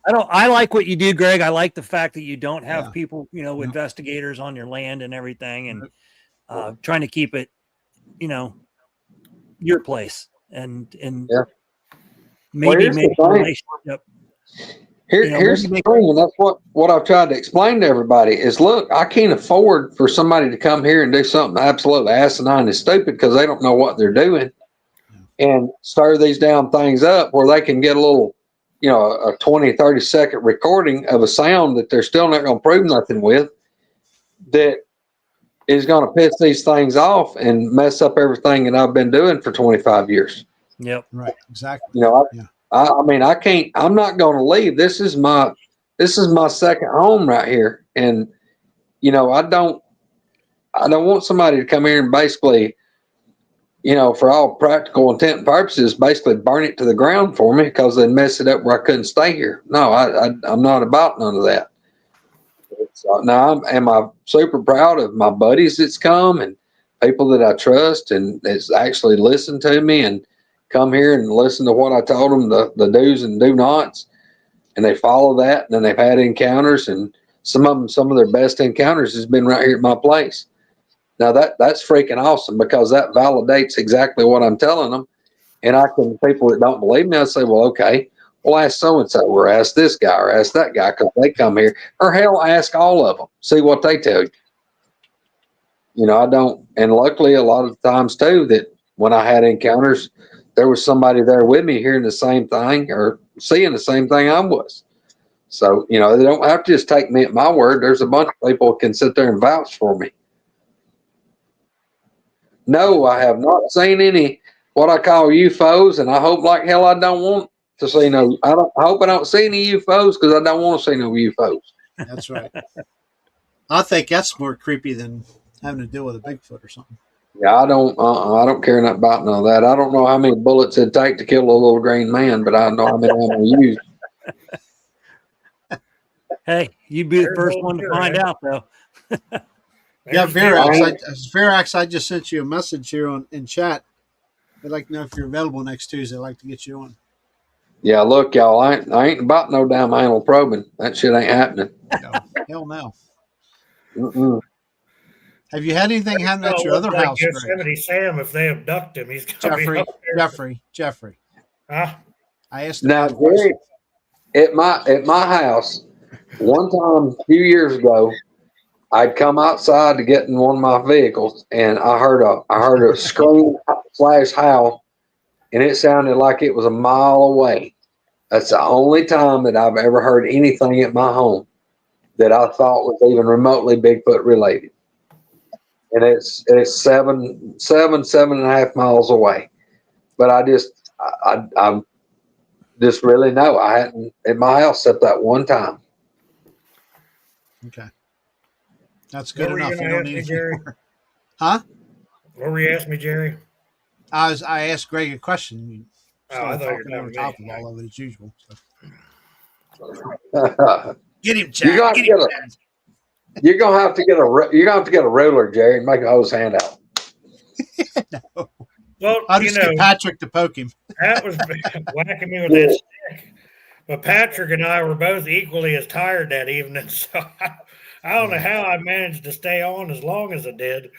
I like what you do, Greg. I like the fact that you don't have people, investigators on your land and everything, and trying to keep it, your place and maybe make a relationship. Here's the thing, and that's what I've tried to explain to everybody is, look, I can't afford for somebody to come here and do something absolutely asinine and stupid because they don't know what they're doing and stir these damn things up where they can get a little, a 20, 30-second recording of a sound that they're still not going to prove nothing with that is going to piss these things off and mess up everything that I've been doing for 25 years. Yep. Right. Exactly. I mean, I can't. I'm not going to leave. This is my second home right here, and I don't want somebody to come here and basically, for all practical intent and purposes, basically burn it to the ground for me because they mess it up where I couldn't stay here. No, I'm not about none of that. Now, I'm super proud of my buddies that's come and people that I trust and that's actually listened to me and come here and listen to what I told them, the do's and do nots, and they follow that. And then they've had encounters, and some of their best encounters has been right here at my place. Now that's freaking awesome because that validates exactly what I'm telling them. And people that don't believe me, I say, well, okay, well, ask so-and-so or ask this guy or ask that guy because they come here, or hell, ask all of them, see what they tell you. I don't, and luckily a lot of times too that when I had encounters, there was somebody there with me hearing the same thing or seeing the same thing I was. So, they don't have to just take me at my word. There's a bunch of people who can sit there and vouch for me. No, I have not seen any what I call UFOs, and I hope like hell I don't want to see no. I hope I don't see any UFOs because I don't want to see no UFOs. That's right. I think that's more creepy than having to deal with a Bigfoot or something. Yeah, I don't care nothing about none of that. I don't know how many bullets it'd take to kill a little green man, but I know how many I'm going to use. Hey, you'd be the first one to find out, though. Yeah, Verax, I just sent you a message here in chat. I'd like to know if you're available next Tuesday. I'd like to get you on. Yeah, look, y'all, I ain't about no damn anal probing. That shit ain't happening. No, hell no. Mm-mm. Have you had anything happen at your other house, Yosemite Sam, if they abduct him, he's going to be up there. Jeffrey. Huh? I asked now, Gary, at my house, one time a few years ago, I'd come outside to get in one of my vehicles, and I heard a scream / howl, and it sounded like it was a mile away. That's the only time that I've ever heard anything at my home. that I thought was even remotely Bigfoot related. And it's 7.5 miles away. But I just really know I hadn't in my house except that one time. Okay. That's good What were you enough. You going to don't ask me, need any Jerry? more. Huh? What were you asking me, Jerry? I asked Greg a question. You Oh, I started thought you were talking over talking to top me. of all of it as usual. So. you're Get him, gonna Chad. have Get to him, get Chad. you're gonna have to get a ruler, Jerry, and make a hose hand out. No. Well, I'll just get Patrick to poke him. that was whacking me with Yeah. that stick. But Patrick and I were both equally as tired that evening, so I don't know how I managed to stay on as long as I did.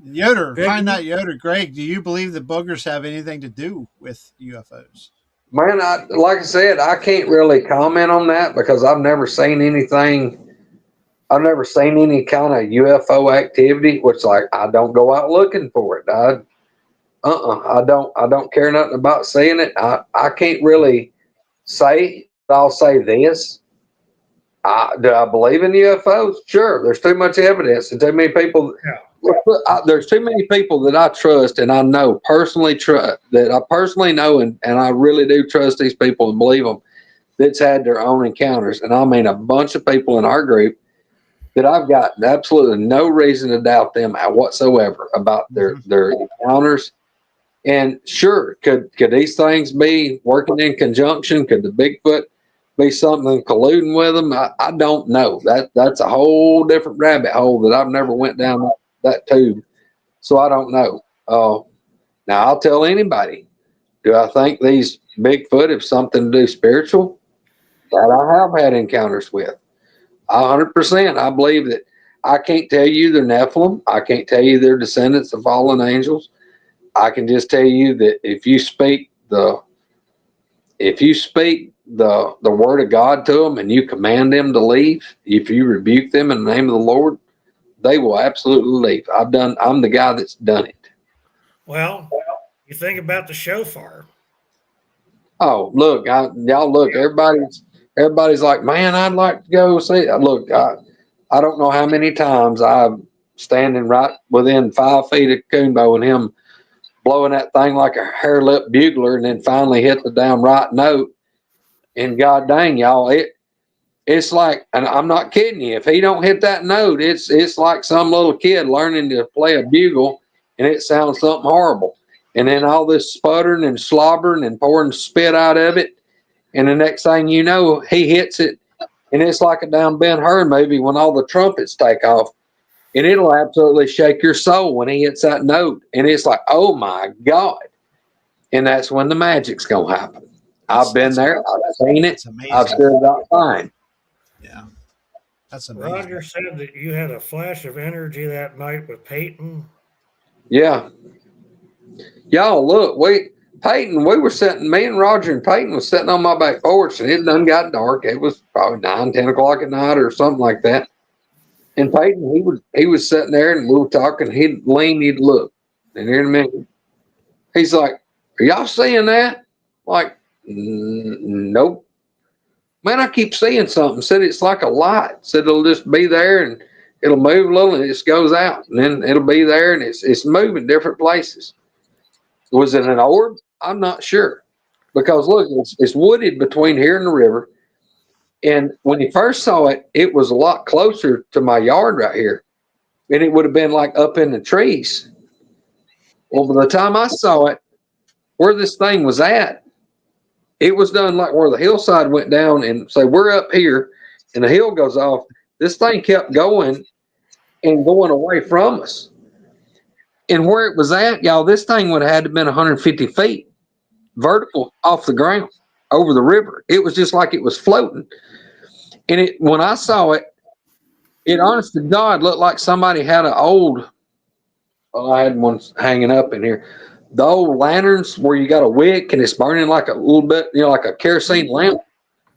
Yoder, Greg, find out Yoder. Greg, do you believe the boogers have anything to do with UFOs? Man, like I said, I can't really comment on that because I've never seen anything. I've never seen any kind of UFO activity, which like I don't go out looking for it. I don't care nothing about seeing it. I can't really say. I'll say this. Do I believe in UFOs? Sure. There's too much evidence and too many people. There's too many people that I trust and I know personally that I personally know and I really do trust these people and believe them that's had their own encounters. And I mean a bunch of people in our group that I've got absolutely no reason to doubt them whatsoever about their encounters. And sure, could these things be working in conjunction? Could the Bigfoot be something colluding with them? I don't know. That's a whole different rabbit hole that I've never went down that tube. So I don't know. Now I'll tell anybody. Do I think these Bigfoot have something to do spiritual? That I have had encounters with. 100%. I believe that. I can't tell you they're Nephilim. I can't tell you they're descendants of fallen angels. I can just tell you that if you speak the word of God to them and you command them to leave, if you rebuke them in the name of the Lord, they will absolutely leave. I'm the guy that's done it. Well, you think about the shofar. Oh, look, y'all look, everybody's like, man, I'd like to go see it. Look, I don't know how many times I'm standing right within 5 feet of Coonbo and him blowing that thing like a hair lip bugler and then finally hit the damn right note. And god dang, y'all, it's like, and I'm not kidding you, if he don't hit that note, it's like some little kid learning to play a bugle and it sounds something horrible. And then all this sputtering and slobbering and pouring spit out of it. And the next thing you know, he hits it and it's like a damn Ben-Hur movie when all the trumpets take off. And it'll absolutely shake your soul when he hits that note. And it's like, oh my God. And that's when the magic's going to happen. I've been there. I've seen it. I've stood outside. Yeah. That's amazing. Roger said that you had a flash of energy that night with Peyton. Yeah. Y'all, look, we were sitting, me and Roger and Peyton was sitting on my back porch and it done got dark. It was probably 9-10 o'clock at night or something like that. And Peyton, he was sitting there and we were talking. He'd lean, he'd look. And in a minute, he's like, are y'all seeing that? Like, nope. Man, I keep seeing something. Said it's like a light. Said it'll just be there and it'll move a little and it just goes out. And then it'll be there and it's moving different places. Was it an orb? I'm not sure. Because look, it's wooded between here and the river. And when he first saw it, it was a lot closer to my yard right here. And it would have been like up in the trees. Well, by the time I saw it, where this thing was at, it was done like where the hillside went down and say, we're up here and the hill goes off. This thing kept going and going away from us. And where it was at, y'all, this thing would have had to have been 150 feet vertical off the ground over the river. It was just like it was floating. And when I saw it, it honest to God looked like somebody had an old, I had one hanging up in here. The old lanterns where you got a wick and it's burning like a little bit, like a kerosene lamp.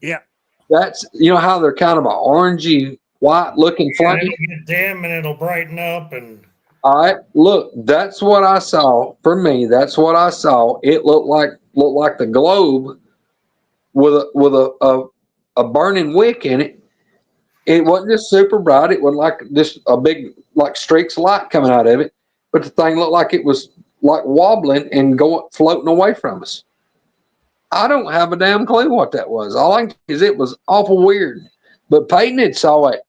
Yeah. That's, how they're kind of an orangey white looking flame. It'll get dim and it'll brighten up. And all right, look, that's what I saw. For me, that's what I saw. It looked like the globe with a a burning wick in it. It wasn't just super bright. It wasn't like just a big like streaks of light coming out of it, but the thing looked like it was like wobbling and floating away from us. I don't have a damn clue what that was. All I know is it was awful weird. But Peyton had saw it,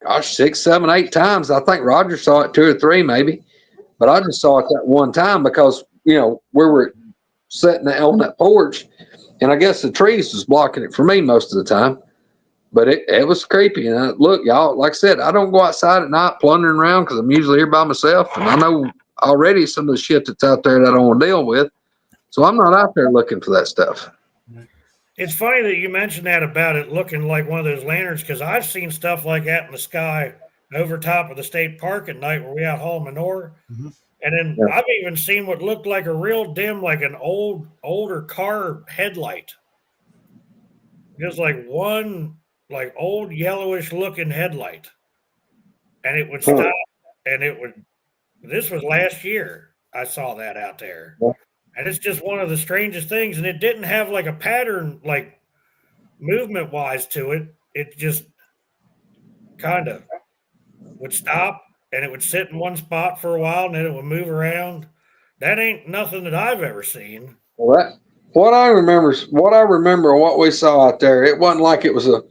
gosh, 6, 7, 8 times. I think Roger saw it 2 or 3 maybe, but I just saw it that one time because we were sitting on that porch, and I guess the trees was blocking it for me most of the time. But it was creepy. And look, y'all, like I said, I don't go outside at night plundering around because I'm usually here by myself, and I know already some of the shit that's out there that I don't want to deal with. So I'm not out there looking for that stuff. It's funny that you mentioned that about it looking like one of those lanterns, because I've seen stuff like that in the sky over top of the state park at night where we out haul manure. Mm-hmm. And then I've even seen what looked like a real dim, like an older car headlight. Just like one like old yellowish looking headlight. And it would stop and this was last year. I saw that out there. And it's just one of the strangest things. And it didn't have like a pattern, like movement wise to it. It just kind of would stop and it would sit in one spot for a while and then it would move around. That ain't nothing that I've ever seen. Well, what I remember, what we saw out there, it wasn't like it was a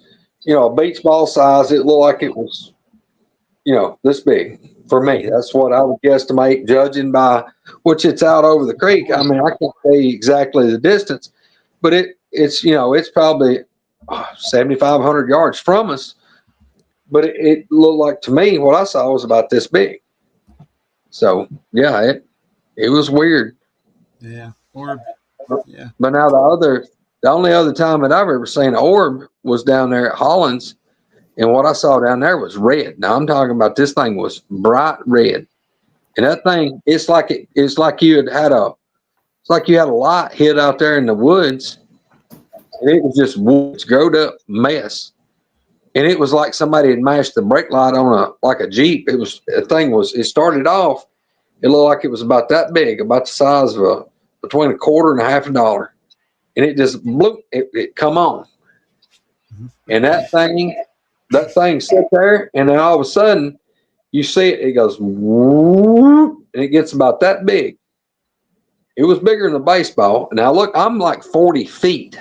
beach ball size. It looked like it was, this big for me. That's what I would guesstimate, judging by which it's out over the creek. I mean, I can't say exactly the distance, but it's probably 7,500 yards from us. But it looked like to me what I saw was about this big. So yeah, it was weird. Yeah. Yeah. But now the only other time that I've ever seen an orb was down there at Hollins, and what I saw down there was red. Now I'm talking about this thing was bright red, and that thing it's like you had a light hit out there in the woods, and it was just woods growed up mess, and it was like somebody had mashed the brake light on a Jeep. It started off, it looked like it was about that big, about the size of between a quarter and a half a dollar. And it just blew, it come on. And that thing sit there, and then all of a sudden you see it goes whoop, and it gets about that big. It was bigger than a baseball. Now look, I'm like 40 feet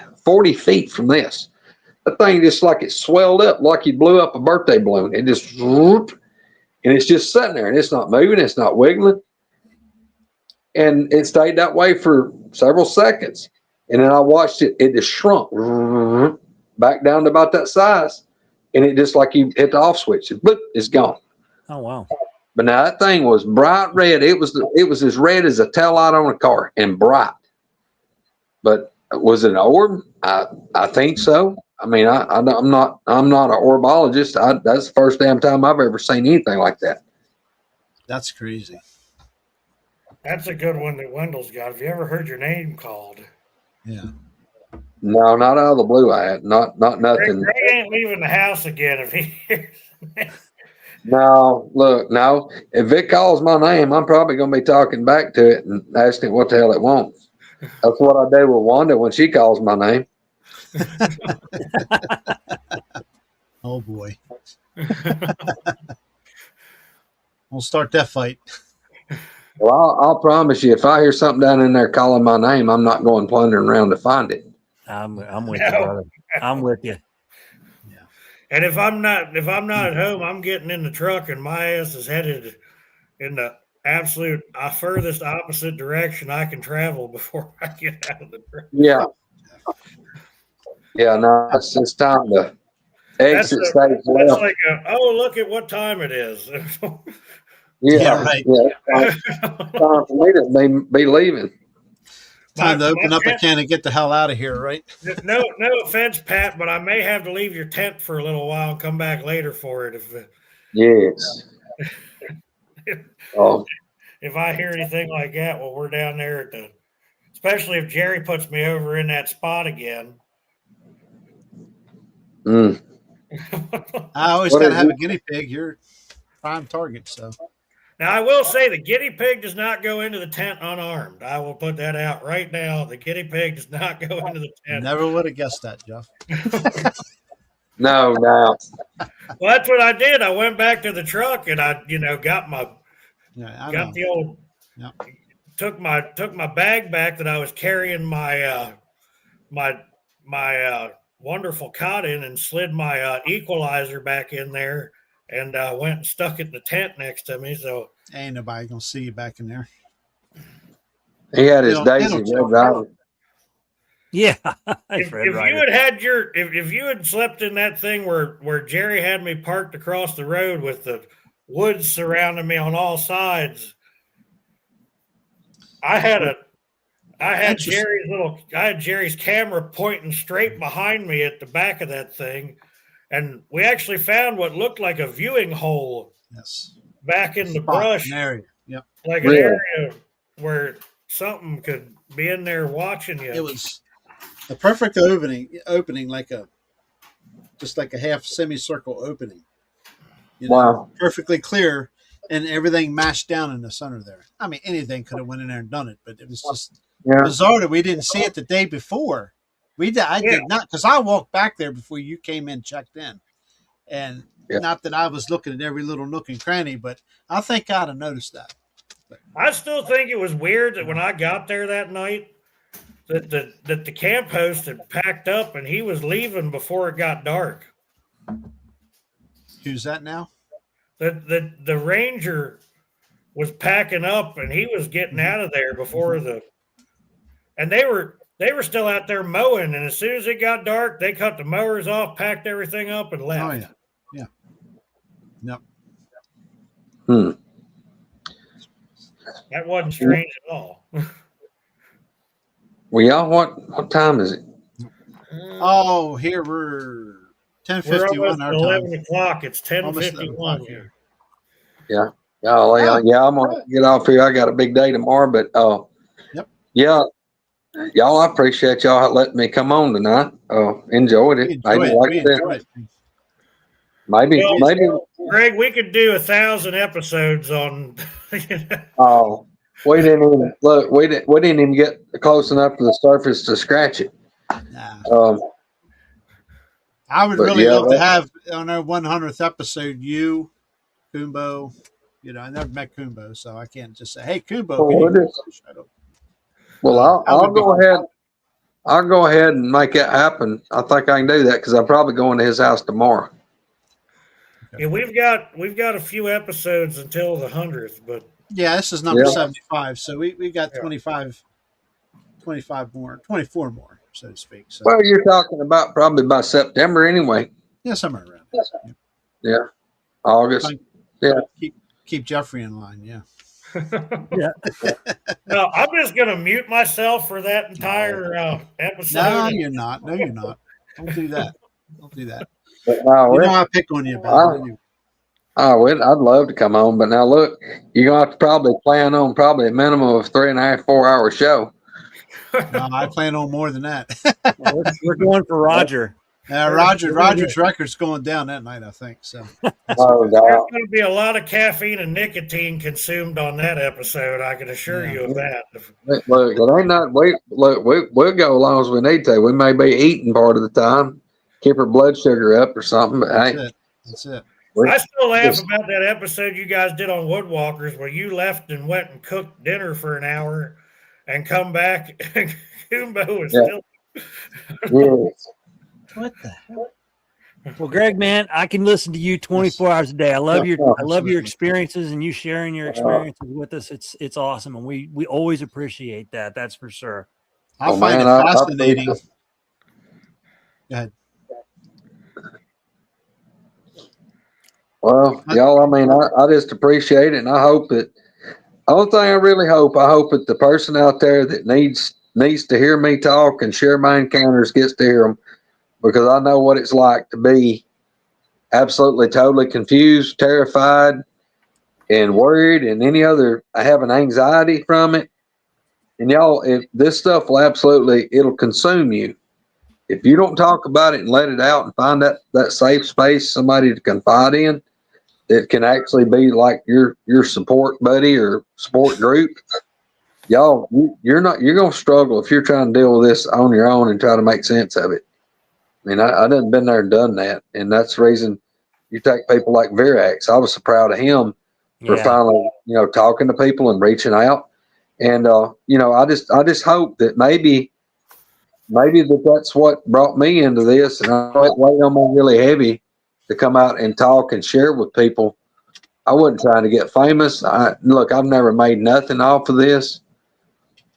from this. That thing just like it swelled up like you blew up a birthday balloon. It just whoop, and it's just sitting there, and it's not moving, it's not wiggling. And it stayed that way for several seconds. And then I watched it just shrunk back down to about that size. And it just like you hit the off switch. It's gone. Oh, wow. But now that thing was bright red. It was as red as a taillight on a car and bright. But was it an orb? I think so. I mean, I'm not an orbologist. That's the first damn time I've ever seen anything like that. That's crazy. That's a good one that Wendell's got. Have you ever heard your name called? Yeah. No, not out of the blue. I had not nothing. Greg ain't leaving the house again if he hears. No, look, no. If it calls my name, I'm probably going to be talking back to it and asking it what the hell it wants. That's what I do with Wanda when she calls my name. Oh boy. We'll start that fight. Well, I'll promise you, if I hear something down in there calling my name, I'm not going plundering around to find it. I'm with you, brother. I'm with you. Yeah. And if I'm not at home, I'm getting in the truck and my ass is headed in the absolute furthest opposite direction I can travel before I get out of the truck. Yeah. Yeah, no, it's time to exit stage That's left. like look at what time it is. Yeah, right. Yeah, it's time for me to be leaving. Time to open up a can and get the hell out of here, right? No offense, Pat, but I may have to leave your tent for a little while and come back later for it Yes. if I hear anything like that while we're down there especially if Jerry puts me over in that spot again. I always got to have a guinea pig. You're prime target, so. Now, I will say the guinea pig does not go into the tent unarmed. I will put that out right now. The guinea pig does not go into the tent. Never would have guessed that, Jeff. No. Well, that's what I did. I went back to the truck and I, got the old, took my bag back that I was carrying my wonderful cot in and slid my equalizer back in there and went and stuck it in the tent next to me. So ain't nobody gonna see you back in there. He had his Daisy Red Rider. Yeah. if you had slept in that thing where Jerry had me parked across the road with the woods surrounding me on all sides, I had Jerry's camera pointing straight behind me at the back of that thing, and we actually found what looked like a viewing hole. Yes. Back in the brush, an area. Yep. Like an area where something could be in there watching you. It was the perfect opening like a half semicircle opening. Wow. Perfectly clear and everything mashed down in the center there. I mean, anything could have went in there and done it, but it was just bizarre that we didn't see it the day before. I did not, because I walked back there before you came in, checked in. And not that I was looking at every little nook and cranny, but I think I'd have noticed that. I still think it was weird that when I got there that night, that the camp host had packed up and he was leaving before it got dark. Who's that now? The ranger was packing up and he was getting out of there before and they were still out there mowing, and as soon as it got dark, they cut the mowers off, packed everything up, and left. Oh yeah. Yep. That wasn't strange at all. Well, y'all, what time is it? Oh, here we're 10:51 our 11 time. o'clock. It's 10:51 here. Yeah. I'm gonna get off here. I got a big day tomorrow, but y'all, I appreciate y'all letting me come on tonight. Enjoyed it. Maybe. Greg, we could do 1,000 episodes on. Oh, we didn't even look. We didn't even get close enough to the surface to scratch it. Nah. I would really love to have on our 100th episode you, Kumbo. I never met Kumbo, so I can't just say, "Hey, Kumbo." Well, I'll go ahead. I'll go ahead and make it happen. I think I can do that because I'm probably going to his house tomorrow. Okay. Yeah, we've got a few episodes until the 100th, but this is number 75, so we got 25 more, 24 more, so to speak. So. Well, you're talking about probably by September anyway. Yeah, somewhere around. Yeah, August. Keep Jeffrey in line. Yeah. No, I'm just gonna mute myself for that entire episode. No, you're not. Don't do that. But no, I pick on you about it. I'd love to come on, but now look, you're gonna have to probably plan on probably a minimum of 3.5, 4 hour show. No, I plan on more than that. We're going for Roger. Roger's record's going down that night, I think. So there's going to be a lot of caffeine and nicotine consumed on that episode. I can assure you of that. Look, it ain't not. We'll go as long as we need to. We may be eating part of the time, keep our blood sugar up or something. But that's it. I still laugh about that episode you guys did on Woodwalkers where you left and went and cooked dinner for an hour and come back and Kumbo was still. What the hell? Well, Greg, man, I can listen to you 24 hours a day. I love your experiences and you sharing your experiences with us. It's awesome, and we always appreciate that. That's for sure. I find it fascinating. Go ahead. Well, y'all, I mean, I just appreciate it, and I hope that. Only thing I really hope that the person out there that needs to hear me talk and share my encounters gets to hear them. Because I know what it's like to be absolutely, totally confused, terrified, and worried, and having anxiety from it. And y'all, this stuff it'll consume you. If you don't talk about it and let it out and find that safe space, somebody to confide in, that can actually be like your support buddy or support group, y'all, you're going to struggle if you're trying to deal with this on your own and try to make sense of it. I mean, I done been there and done that, and that's the reason you take people like Virax. I was so proud of him for finally, talking to people and reaching out. And I just hope that maybe that's what brought me into this, and I went way on me really heavy to come out and talk and share with people. I wasn't trying to get famous. Look, I've never made nothing off of this.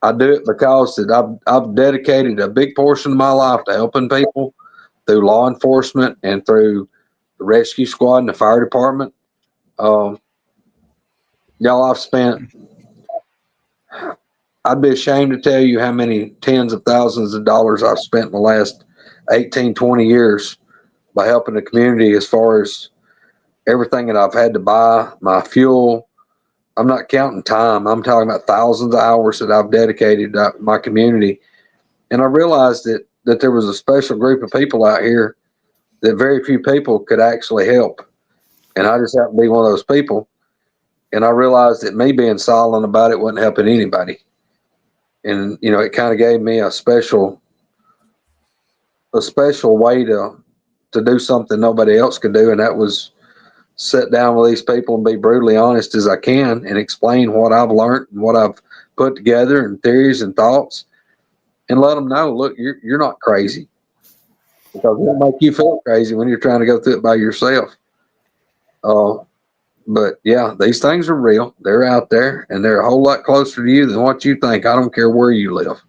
I do it because that I've dedicated a big portion of my life to helping people through law enforcement and through the rescue squad and the fire department. Y'all, I'd be ashamed to tell you how many tens of thousands of dollars I've spent in the last 18, 20 years by helping the community as far as everything that I've had to buy, my fuel. I'm not counting time. I'm talking about thousands of hours that I've dedicated to my community. And I realized that there was a special group of people out here that very few people could actually help. And I just happened to be one of those people. And I realized that me being silent about it wasn't helping anybody. And, it kind of gave me a special way to do something nobody else could do. And that was sit down with these people and be brutally honest as I can and explain what I've learned and what I've put together and theories and thoughts, and let them know, look, you're not crazy, because it'll make you feel crazy when you're trying to go through it by yourself. But yeah, these things are real. They're out there, and they're a whole lot closer to you than what you think. I don't care where you live,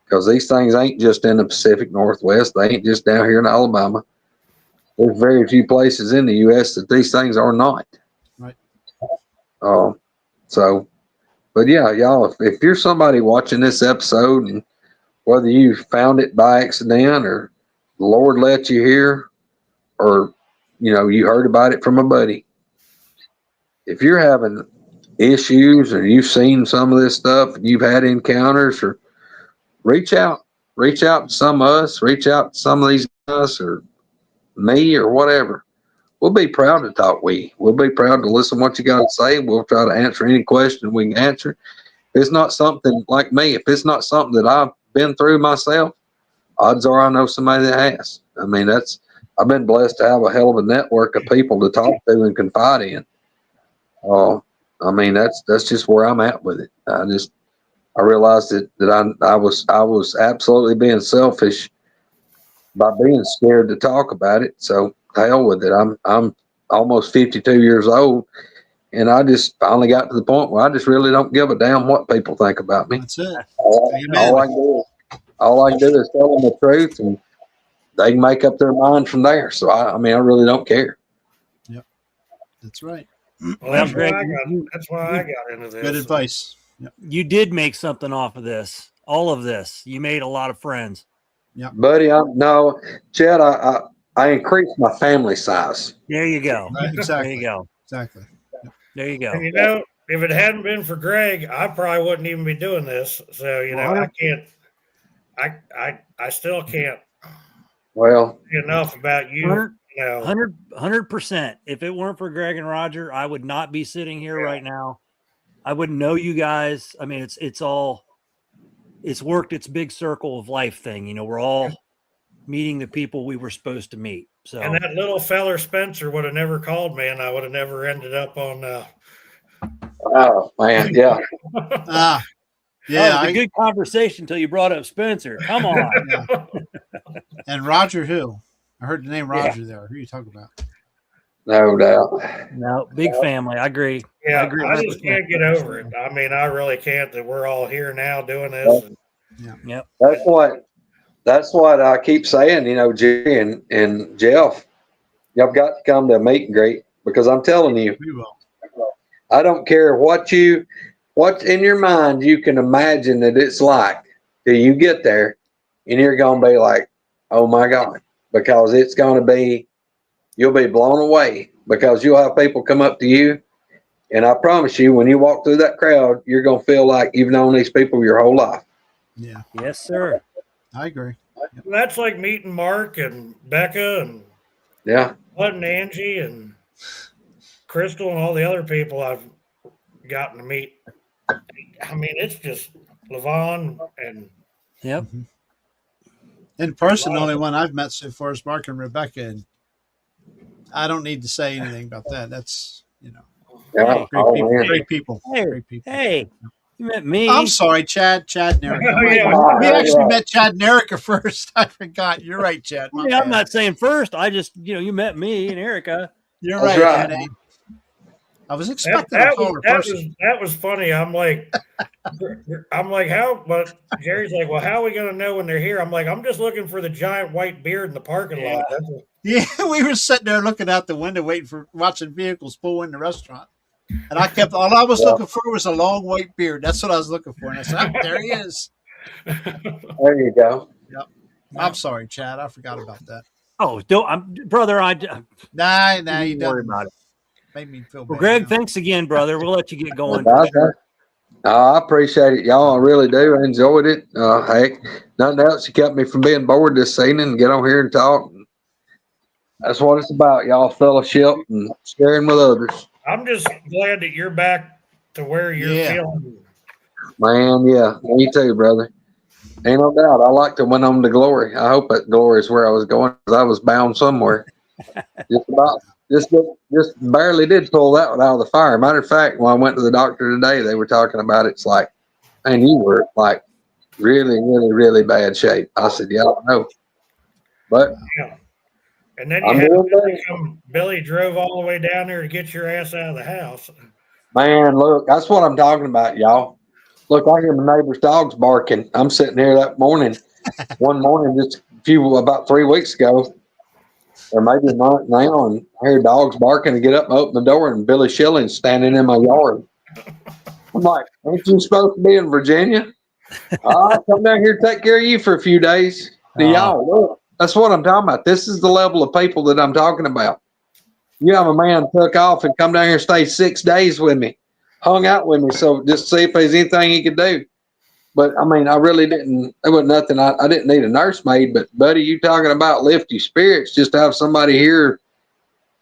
because these things ain't just in the Pacific Northwest. They ain't just down here in Alabama. There's very few places in the U.S. that these things are not. Right. But yeah, y'all, if you're somebody watching this episode, and whether you found it by accident or the Lord let you hear, or, you heard about it from a buddy, if you're having issues or you've seen some of this stuff, you've had encounters, or reach out to some of us, reach out to some of these guys or me or whatever. We'll be proud to talk. We'll be proud to listen to what you got to say. We'll try to answer any question we can answer. If it's not something like me, if it's not something that I've been through myself, odds are I know somebody that has. I mean, I've been blessed to have a hell of a network of people to talk to and confide in. I mean, that's just where I'm at with it. I realized that I was absolutely being selfish by being scared to talk about it. So hell with it. I'm almost 52 years old, and I just finally got to the point where I just really don't give a damn what people think about me. That's it. All I can do is tell them the truth, and they can make up their mind from there. So I really don't care. Yep, that's right. Well, that's why I got into this. Good advice. Yep. You did make something off of this. All of this. You made a lot of friends. Yeah, buddy. Chad. I increased my family size. There you go. right, exactly. There you go. Exactly. Yep. There you go. And if it hadn't been for Greg, I probably wouldn't even be doing this. So I can't. I still can't. Well, Enough about you. 100%. If it weren't for Greg and Roger, I would not be sitting here right now. I wouldn't know you guys. I mean, it's worked its big circle of life thing. We're all meeting the people we were supposed to meet. So, and that little feller Spencer would have never called me, and I would have never ended up on. Oh man, yeah. Yeah, it was a good conversation until you brought up Spencer. Come on. Yeah. And Roger, who? I heard the name Roger there. Who are you talking about? No doubt. No, big family. I agree. Yeah, I agree. I just can't get over it. I mean, I really can't that we're all here now doing this. Yeah. Yep. That's what I keep saying, Jerry and Jeff, y'all got to come to a meet and greet, because I'm telling you, We will. I don't care what in your mind you can imagine that it's like till you get there, and you're going to be like, oh my God, because it's going to be, you'll be blown away, because you'll have people come up to you. And I promise you, when you walk through that crowd, you're going to feel like you've known these people your whole life. Yeah. Yes, sir. I agree. Yep. That's like meeting Mark and Becca and Bud and Angie and Crystal and all the other people I've gotten to meet. I mean, it's just Levon and Yep. In person, the only one I've met so far is Mark and Rebecca, and I don't need to say anything about that. That's Yeah. great Oh, people. man. Great people. Hey, Great people. hey, you met me. I'm sorry, Chad and Erica. Oh, yeah. We actually met Chad and Erica first. I forgot. You're right, Chad. My Yeah, I'm bad. not saying first. I just, you met me and Erica. You're That's right. right. I was expecting a taller person. that was funny. I'm like, how? But Jerry's like, well, how are we going to know when they're here? I'm like, I'm just looking for the giant white beard in the parking lot. Yeah, we were sitting there looking out the window, watching vehicles pull in the restaurant. And all I was looking for was a long white beard. That's what I was looking for. And I said, oh, there he is. There you go. Yep. I'm sorry, Chad. I forgot about that. Oh, brother, Nah, you don't worry don't. about it. Made me feel bad. Well, Greg, now. thanks again, brother. We'll let you get going. I appreciate it, y'all. I really do. I enjoyed it. Heck, nothing else. You kept me from being bored this evening and get on here and talk. That's what it's about, y'all. Fellowship and sharing with others. I'm just glad that you're back to where you're feeling. Man, yeah. Me too, brother. Ain't no doubt. I like to win on to glory. I hope that glory is where I was going, because I was bound somewhere. Just barely did pull that one out of the fire. Matter of fact, when I went to the doctor today, they were talking about it. It's like, man, you were like really, really, really bad shape. I said, yeah, I know. But yeah. And then you had Billy drove all the way down there to get your ass out of the house. Man, look, that's what I'm talking about, y'all. Look, I hear my neighbor's dogs barking. I'm sitting here one morning, just about 3 weeks ago, or maybe a month now, and I hear dogs barking and get up and open the door, and Billy Schilling's standing in my yard. I'm like, ain't you supposed to be in Virginia? I'll come down here and take care of you for a few days. Y'all, look, that's what I'm talking about. This is the level of people that I'm talking about. You have a man took off and come down here and stay 6 days with me, hung out with me, so just see if there's anything he could do. But I mean, I really didn't. There was nothing. I didn't need a nursemaid. But buddy, you talking about lift your spirits? Just to have somebody here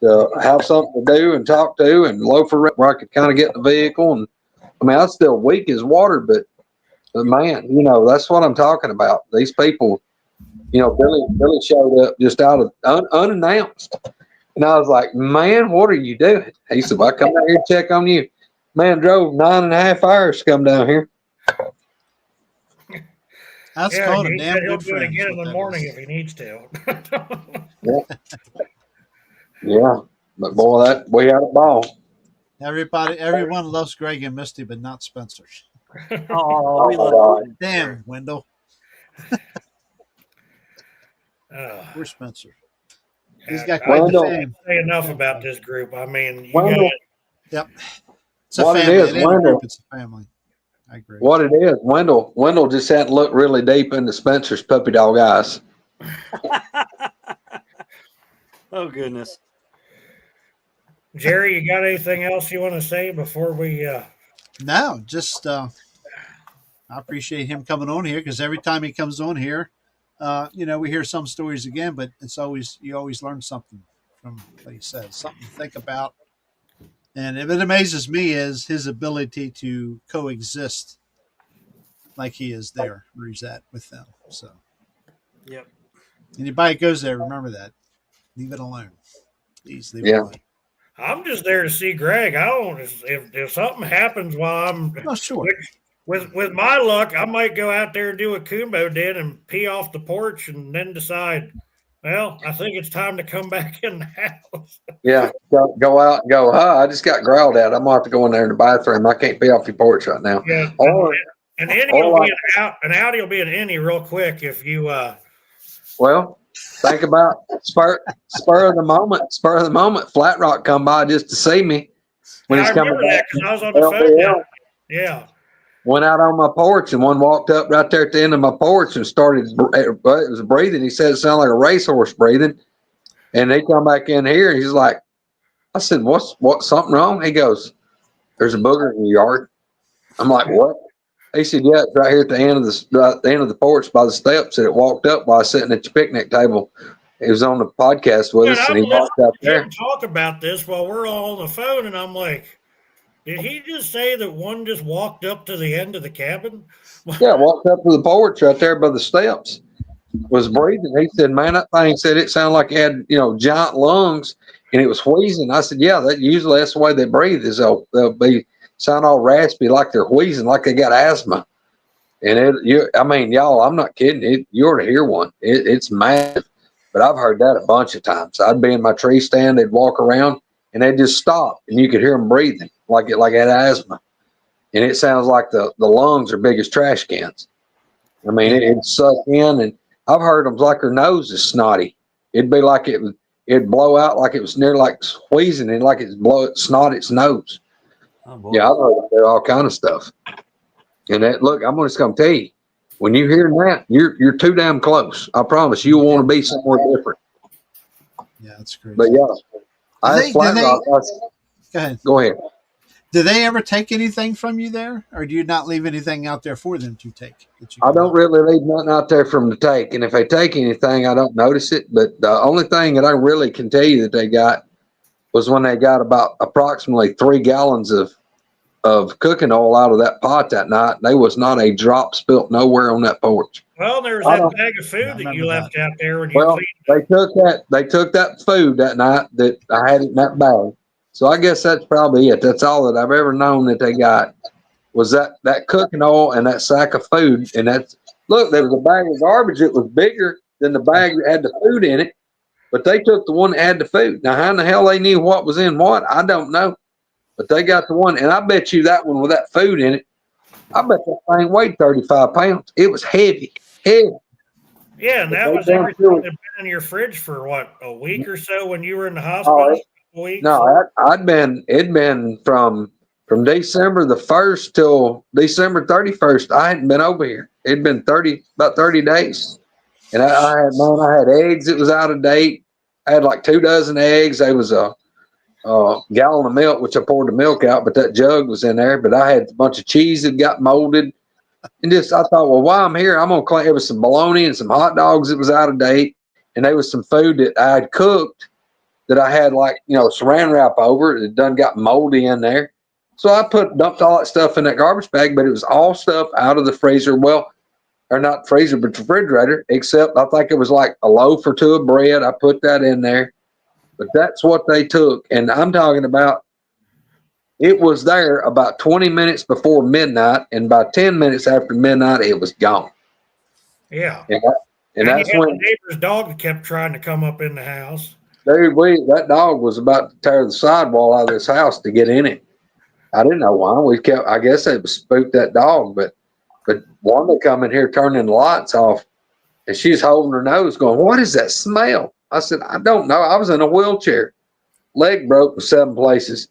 to have something to do and talk to, and loaf around where I could kind of get in the vehicle. And I mean, I was still weak as water, but man, that's what I'm talking about. These people, Billy showed up just out of unannounced, and I was like, man, what are you doing? He said, well, I come down here to check on you. Man drove 9.5 hours to come down here. That's called a damn he'll good do it friend. again in the morning if he needs to. Yeah. But boy, we had a ball. Everyone loves Greg and Misty, but not Spencer. Oh, we love you. Damn, Wendell. Poor Spencer. He's got quite the fame. Say enough about this group. I mean, Yep. It's a family. It ain't a group, it's a family. I agree. What it is, Wendell just had to look really deep into Spencer's puppy dog eyes. Oh, goodness. Jerry, you got anything else you want to say before we? No, just I appreciate him coming on here, because every time he comes on here, we hear some stories again, but you always learn something from what he says, something to think about. And if it amazes me is his ability to coexist like he is there where he's at with them. So, yep. Anybody goes there, remember that. Leave it alone. Please leave it alone. I'm just there to see Greg. I don't. If something happens while I'm sure. With my luck, I might go out there and do what Kumbo did and pee off the porch, and then decide, well, I think it's time to come back in the house. Yeah, go out and go, I just got growled at. I'm going to have to go in there in the bathroom. I can't pee off your porch right now. Yeah, an Audi will be an innie real quick if you. Well, think about spur of the moment. Spur of the moment. Flat Rock come by just to see me when he's coming back. Because I was on the phone. Yeah. Went out on my porch, and one walked up right there at the end of my porch and started. It was breathing. He said it sounded like a racehorse breathing. And they come back in here, and he's like, I said, "What's something wrong?" He goes, "There's a booger in your yard." I'm like, "What?" He said, "Yeah, it's right here at the end of the porch by the steps that it walked up while I was sitting at your picnic table." He was on the podcast with And us, and I'm he walked listening out to there. him talk about this while we're all on the phone, and I'm like, did he just say that one just walked up to the end of the cabin? Yeah, walked up to the porch right there by the steps. Was breathing. He said, "Man, that thing said it sounded like it had giant lungs, and it was wheezing." I said, "Yeah, that's the way they breathe. Is they'll be sound all raspy like they're wheezing, like they got asthma." And y'all, I'm not kidding. You ought to hear one. It's massive. But I've heard that a bunch of times. I'd be in my tree stand, they'd walk around, and they'd just stop, and you could hear them breathing like it had asthma. And it sounds like the lungs are big as trash cans. I mean, it'd suck in, and I've heard them like her nose is snotty. It'd be like it'd blow out like it was near like wheezing, and like snot its nose. Oh, boy. Yeah, I've heard all kind of stuff. And look, I'm just going to tell you, when you hear that, you're too damn close. I promise you want to be somewhere different. Yeah, that's crazy. But yeah, Go ahead. Do they ever take anything from you there, or do you not leave anything out there for them to take? I don't really leave nothing out there for them to take. And if they take anything, I don't notice it. But the only thing that I really can tell you that they got was when they got about approximately 3 gallons of cooking oil out of that pot that night. There was not a drop spilt nowhere on that porch. Well, there was that bag of food that you left out there when you cleaned it. They took that food that night that I had in that bag. So I guess that's probably it. That's all that I've ever known that they got was that cooking oil and that sack of food. And look, there was a bag of garbage that was bigger than the bag that had the food in it, but they took the one that had the food. Now, how in the hell they knew what was in what, I don't know. But they got the one, and I bet you that one with that food in it, I bet that thing weighed 35 pounds. It was heavy. Yeah, and that was everything that had been in your fridge for, what, a week or so when you were in the hospital? No, it'd been from December the 1st till December 31st. I hadn't been over here. It'd been about 30 days. And I had eggs that was out of date. I had like 2 dozen eggs. There was a gallon of milk, which I poured the milk out, but that jug was in there. But I had a bunch of cheese that got molded. And I thought, well, while I'm here, I'm going to clean. It was some bologna and some hot dogs that was out of date. And there was some food that I had cooked that I had saran wrap over it. It done got moldy in there. So I dumped all that stuff in that garbage bag, but it was all stuff out of the freezer. Well, or not freezer, but refrigerator, except I think it was like a loaf or 2 of bread. I put that in there. But that's what they took. And I'm talking about, it was there about 20 minutes before midnight, and by 10 minutes after midnight, it was gone. Yeah. And that's when the neighbor's dog kept trying to come up in the house. Dude, that dog was about to tear the sidewall out of this house to get in it. I didn't know why. I guess they spooked that dog, but Wanda come in here turning the lights off, and she's holding her nose going, "What is that smell?" I said, "I don't know. I was in a wheelchair. Leg broke in 7 places.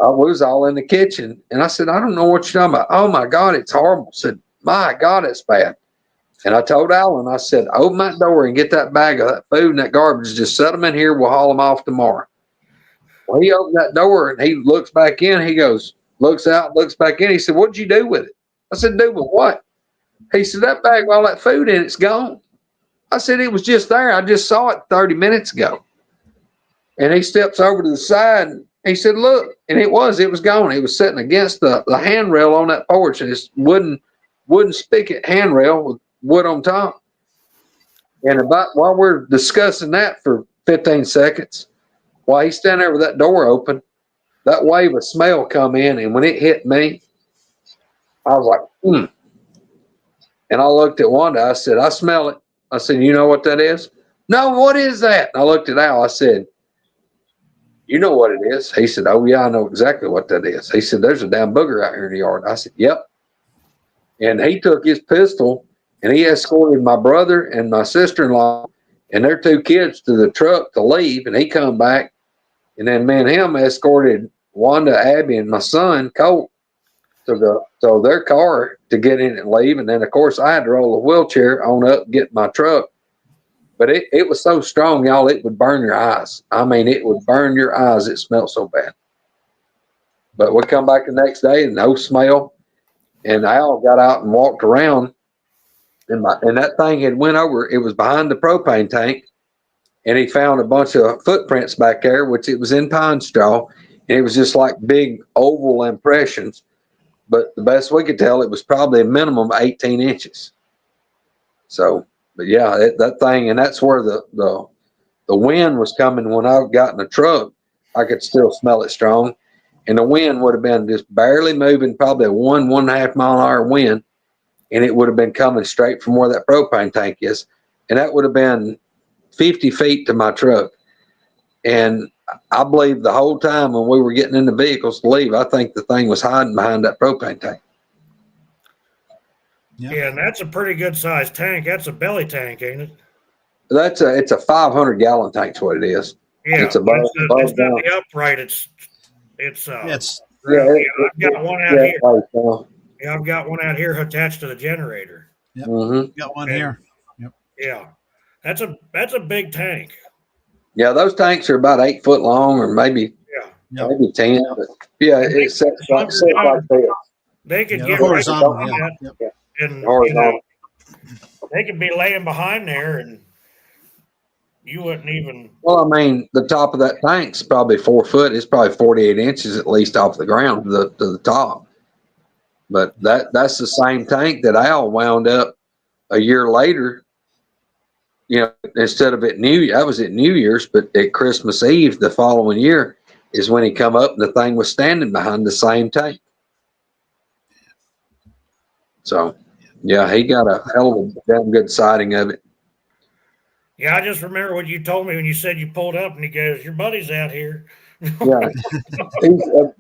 I was all in the kitchen." And I said, "I don't know what you're talking about." "Oh, my God, it's horrible." I said, "My God, it's bad." And I told Alan, I said, "Open that door and get that bag of that food and that garbage. Just set them in here. We'll haul them off tomorrow." Well, he opened that door and he looks back in. He goes, looks out, looks back in. He said, "What'd you do with it?" I said, "Do with what?" He said, "That bag with all that food in it's gone." I said, "It was just there. I just saw it 30 minutes ago." And he steps over to the side and he said, "Look." And it was gone. It was sitting against the handrail on that porch, and it's wooden spigot handrail with wood on top. And about while we're discussing that for 15 seconds, while he's standing there with that door open, that wave of smell come in, and when it hit me, I was like, And I looked at Wanda. I said, "I smell it." I said, "You know what that is?" "No, what is that?" And I looked at Al. I said, "You know what it is?" He said, "Oh, yeah, I know exactly what that is." He said, "There's a damn booger out here in the yard." I said, "Yep." And he took his pistol and he escorted my brother and my sister-in-law and their 2 kids to the truck to leave. And he come back, and then me and him escorted Wanda, Abby, and my son, Colt, to their car to get in and leave. And then, of course, I had to roll a wheelchair on up and get my truck. But it was so strong, y'all, it would burn your eyes. I mean, it would burn your eyes. It smelled so bad. But we come back the next day, and no smell. And Al got out and walked around, and that thing had went over. It was behind the propane tank, and he found a bunch of footprints back there, which it was in pine straw, and it was just like big oval impressions. But the best we could tell, it was probably a minimum of 18 inches. So, but yeah, that thing, and that's where the wind was coming. When I got in the truck, I could still smell it strong, and the wind would have been just barely moving, probably a 1.5 mile an hour wind, and it would have been coming straight from where that propane tank is, and that would have been 50 feet to my truck. And I believe the whole time when we were getting in the vehicles to leave, I think the thing was hiding behind that propane tank. Yeah, and that's a pretty good sized tank. That's a belly tank, ain't it? It's a 500 gallon tank's what it is. Yeah, It's above it's not ground. the upright. It's Yeah, I've got one out here. Right, Yeah, I've got one out here attached to the generator. Yep. Mm-hmm. Got one here. Yep. Yeah, that's a big tank. Yeah, those tanks are about 8 foot long, or maybe Yep. maybe 10. But yeah, it's set like this. They could Yeah, get horizontal. right behind Yeah. that, Yep. and Horizontal. they could be laying behind there, and you wouldn't even. Well, I mean, the top of that tank's probably 4 foot. It's probably 48 inches at least off the ground to the top. But that's the same tank that Al wound up a year later. You know, instead of that was at New Year's, but at Christmas Eve the following year is when he come up and the thing was standing behind the same tank. So, yeah, he got a hell of a damn good sighting of it. Yeah, I just remember what you told me when you said you pulled up, and he goes, "Your buddy's out here." Yeah.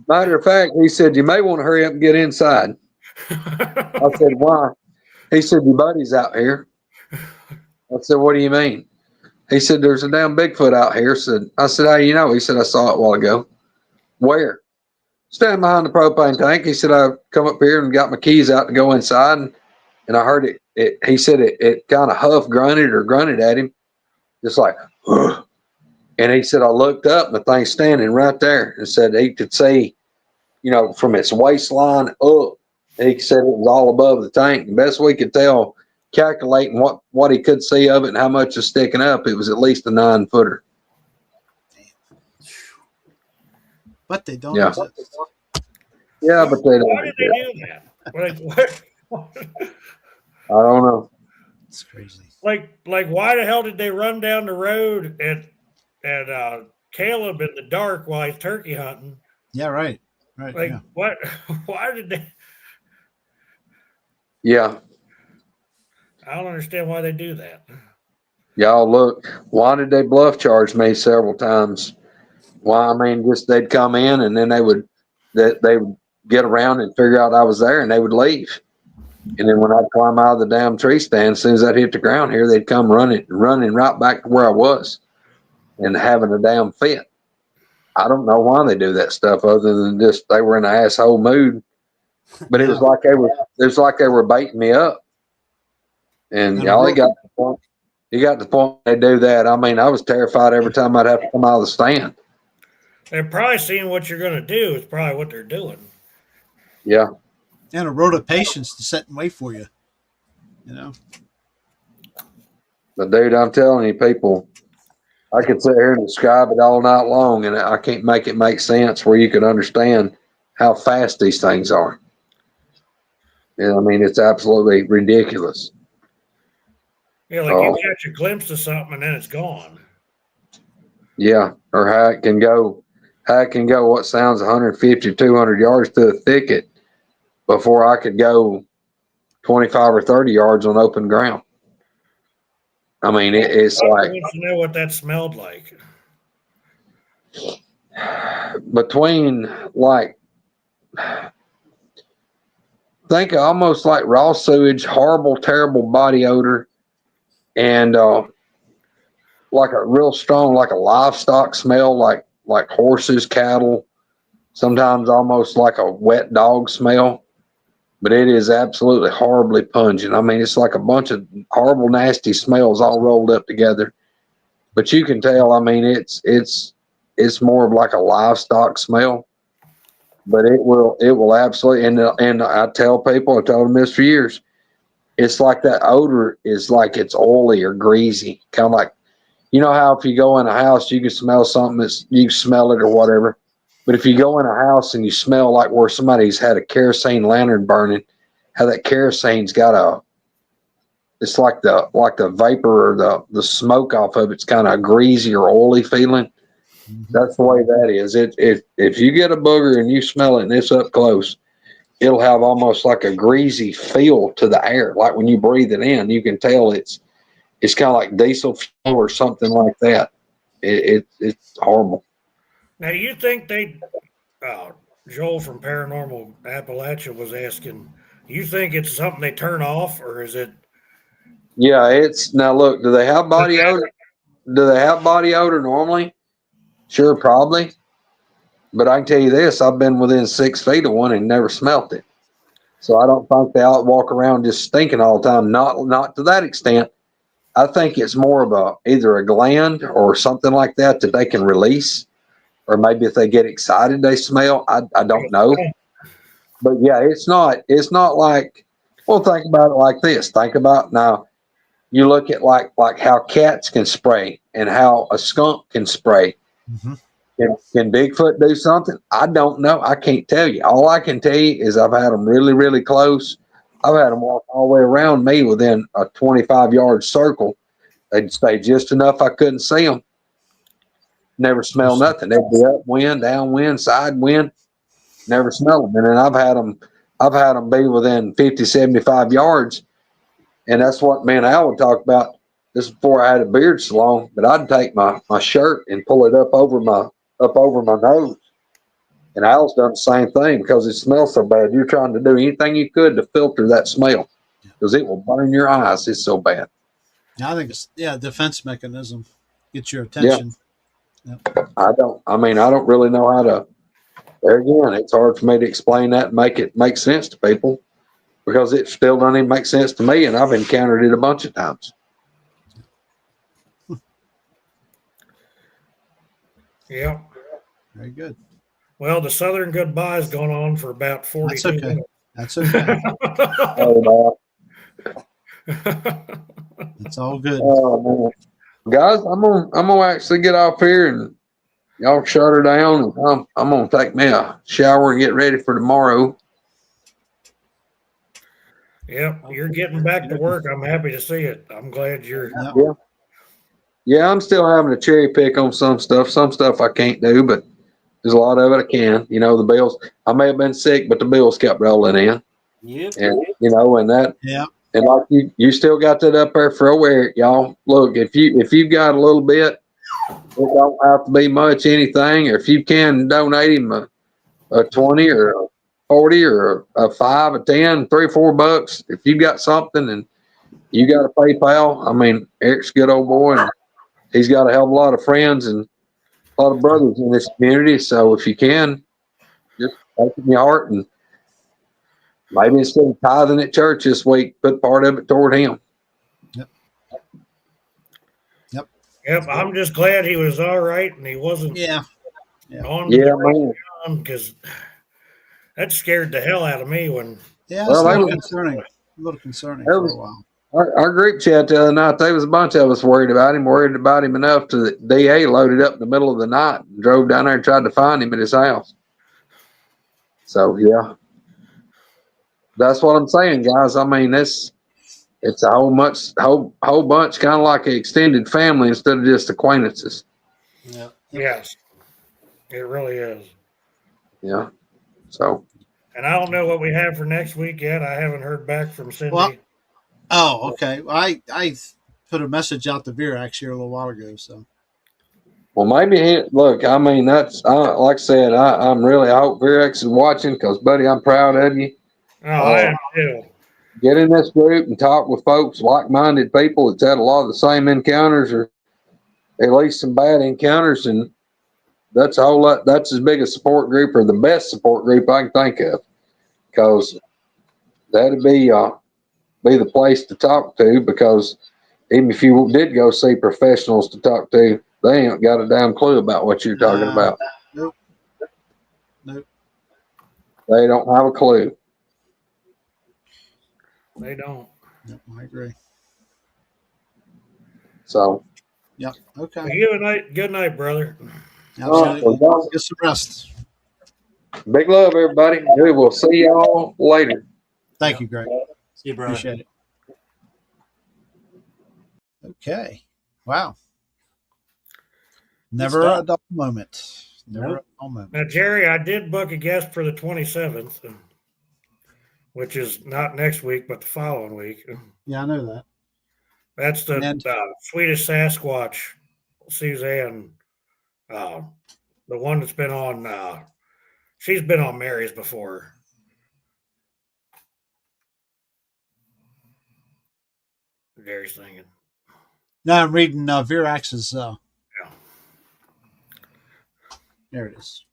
Matter of fact, he said, "You may want to hurry up and get inside." I said, "Why?" He said, "Your buddy's out here." I said, "What do you mean?" He said, "There's a damn Bigfoot out here." I said, "How you know?" He said, "I saw it a while ago." Where? Standing behind the propane tank. He said, "I come up here and got my keys out to go inside, and I heard it. He said it kind of grunted at him, just like, ugh. And he said, I looked up and the thing's standing right there, and said he could see, you know, from its waistline up. He said it was all above the tank. The best we could tell, calculating what he could see of it and how much is sticking up, it was at least a 9-footer. But they don't Yeah. exist. Yeah, but they don't. Why did they do that? I don't know. It's crazy. Like, why the hell did they run down the road at Caleb in the dark while he's turkey hunting? Yeah, right. Right. Like, yeah. what? Why did they? Yeah. I don't understand why they do that. Y'all look, why did they bluff charge me several times? Why? I mean, just they'd come in and then they would get around and figure out I was there and they would leave. And then when I'd climb out of the damn tree stand, as soon as I'd hit the ground here, they'd come running right back to where I was and having a damn fit. I don't know why they do that stuff other than just they were in an asshole mood. But it was like they were baiting me up. And y'all got the point. You got the point they do that. I mean, I was terrified every time I'd have to come out of the stand. They're probably seeing what you're going to do. Is probably what they're doing. Yeah. And a road of patience to sit and wait for you. You know. But dude, I'm telling you, people, I could sit here and describe it all night long, and I can't make it make sense where you can understand how fast these things are. Yeah, I mean, it's absolutely ridiculous. Yeah, like you catch a glimpse of something and then it's gone. Yeah, or how it can go what sounds 150, 200 yards to a thicket before I could go 25 or 30 yards on open ground. I mean, it's like. I want to know what that smelled like. Between think of almost like raw sewage, horrible, terrible body odor, and like a real strong, like a livestock smell, like horses, cattle, sometimes almost like a wet dog smell. But it is absolutely horribly pungent. I mean, it's like a bunch of horrible, nasty smells all rolled up together. But you can tell, I mean, it's more of like a livestock smell. But it will absolutely, and I tell people, I told them this for years, it's like that odor is like it's oily or greasy, kind of like, you know how if you go in a house, you can smell something you can smell it or whatever. But if you go in a house and you smell like where somebody's had a kerosene lantern burning, how that kerosene's got it's like the vapor or the smoke off of it's kind of greasy or oily feeling. That's the way that is. If you get a booger and you smell it and it's up close, it'll have almost like a greasy feel to the air. Like when you breathe it in, you can tell it's kind of like diesel fuel or something like that. It's horrible. Now, do you think Joel from Paranormal Appalachia was asking, you think it's something they turn off, or is it? Yeah, it's now look, do they have body odor? Do they have body odor normally? Sure, probably. But I can tell you this, I've been within 6 feet of one and never smelt it. So I don't think they walk around just stinking all the time. Not to that extent. I think it's more of either a gland or something like that they can release. Or maybe if they get excited, they smell. I don't know. But yeah, it's not like, well, think about it like this. Think about now, you look at like how cats can spray and how a skunk can spray. Mm-hmm. Can Bigfoot do something? I don't know. I can't tell you. All I can tell you is I've had them really, really close. I've had them walk all the way around me within a 25-yard circle. They'd stay just enough I couldn't see them. Never smell nothing. They'd be upwind, downwind, side wind. Never smell them. And then I've had them be within 50, 75 yards. And that's what me and Al would talk about. This is before I had a beard so long, but I'd take my shirt and pull it up over my nose. And Al's done the same thing because it smells so bad. You're trying to do anything you could to filter that smell because it will burn your eyes. It's so bad. I think it's defense mechanism. Get your attention. Yeah. Yep. I don't really know how to. There again, it's hard for me to explain that and make it make sense to people because it still doesn't even make sense to me, and I've encountered it a bunch of times. Yeah. Very good. Well, the Southern Goodbye's gone on for about 42 minutes. That's okay. Oh, It's all good. man. Guys, I'm gonna actually get off here and y'all shut her down. And I'm gonna take me a shower and get ready for tomorrow. Yep, you're getting back to work. I'm happy to see it. I'm glad you're. Yeah, I'm still having to cherry pick on some stuff. Some stuff I can't do, but there's a lot of it I can. You know, the bills. I may have been sick, but the bills kept rolling in. Yep. And and that. Yeah. And like you still got that up there for aware, y'all. Look, if you've got a little bit, it don't have to be much anything. Or if you can donate him a 20 or a 40 or a 5, a 10, $3, $4. If you got something and you got a PayPal, I mean, Eric's a good old boy, and he's got a hell of a lot of friends and a lot of brothers in this community. So if you can, just open your heart and maybe instead of tithing at church this week, put part of it toward him. Yep, I'm just glad he was all right and he wasn't. On man. Because that scared the hell out of me when. Yeah, it's a little concerning for a while. Our group chat the other night, there was a bunch of us worried about him enough to the DA loaded up in the middle of the night and drove down there and tried to find him at his house. So, yeah. That's what I'm saying, guys. I mean, it's a whole bunch, kind of like an extended family instead of just acquaintances. Yeah. Yes. It really is. Yeah. So. And I don't know what we have for next week yet. I haven't heard back from Cindy. Well, oh, okay. Well, I put a message out to Vera actually a little while ago. So. Well, maybe look. I mean, that's like I said. I hope Virax is watching because, buddy, I'm proud of you. Oh, I am too. Get in this group and talk with folks, like-minded people that's had a lot of the same encounters, or at least some bad encounters, and that's a whole lot. That's as big a support group, or the best support group I can think of, because that'd be the place to talk to. Because even if you did go see professionals to talk to, they ain't got a damn clue about what you're talking about. Nope. They don't have a clue. They don't. Yep, I agree. So, Yep. Okay. Well, you have a night. Good night, brother. Absolutely. Well, Get some rest. big love, everybody. We will see y'all later. Thank you, Greg. See you, brother. Appreciate it. Okay. Wow. Never a stuff. dull moment. Never Nope. a dull moment. Now, Jerry, I did book a guest for the 27th, which is not next week, but the following week. Yeah, I know that. That's the And Swedish Sasquatch, Suzanne, the one that's been on. She's been on Mary's before. Jerry's thinking. now I'm reading Virax's. Yeah. There it is.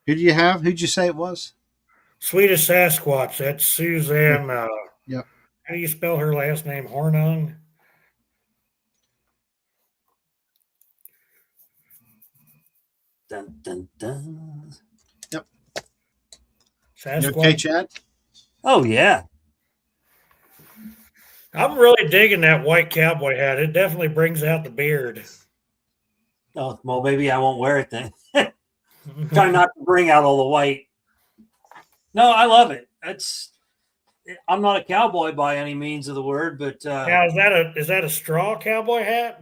Who do you have? Who'd you say it was? Swedish Sasquatch. That's Suzanne. Yep. How do you spell her last name? Hornung? Dun, dun, dun. Sasquatch. You okay, Chad? Oh, yeah. I'm really digging that white cowboy hat. It definitely brings out the beard. Oh, well, maybe I won't wear it then. Try not to bring out all the white. No, I love it. I'm not a cowboy by any means of the word, but Now, is that a straw cowboy hat?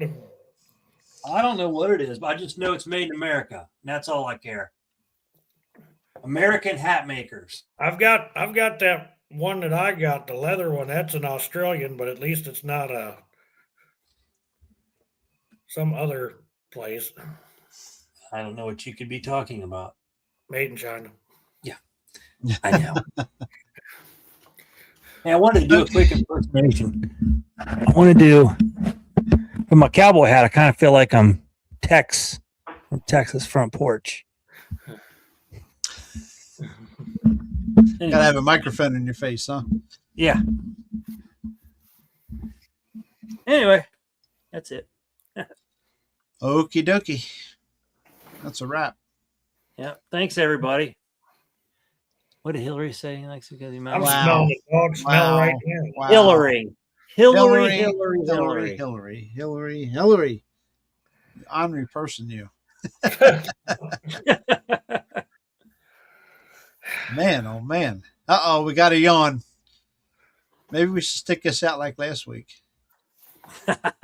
I don't know what it is, but I just know it's made in America. And that's all I care. American hat makers. I've got that one that I got, the leather one. That's an Australian, but at least it's not some other place. I don't know what you could be talking about. Made in China. I know. Hey, I wanted to do a quick impersonation. I want to do with my cowboy hat. I kind of feel like I'm Tex from Texas Front Porch. Gotta have a microphone in your face, huh? Yeah. Anyway, that's it. Okie dokie. That's a wrap. Yeah. Thanks, everybody. What did Hillary say? Like, because I'm Wow. smelling the dog smell right now. Wow. Hillary. Hillary. Honorary person, you. Man, oh man. We got a yawn. Maybe we should stick this out like last week. Let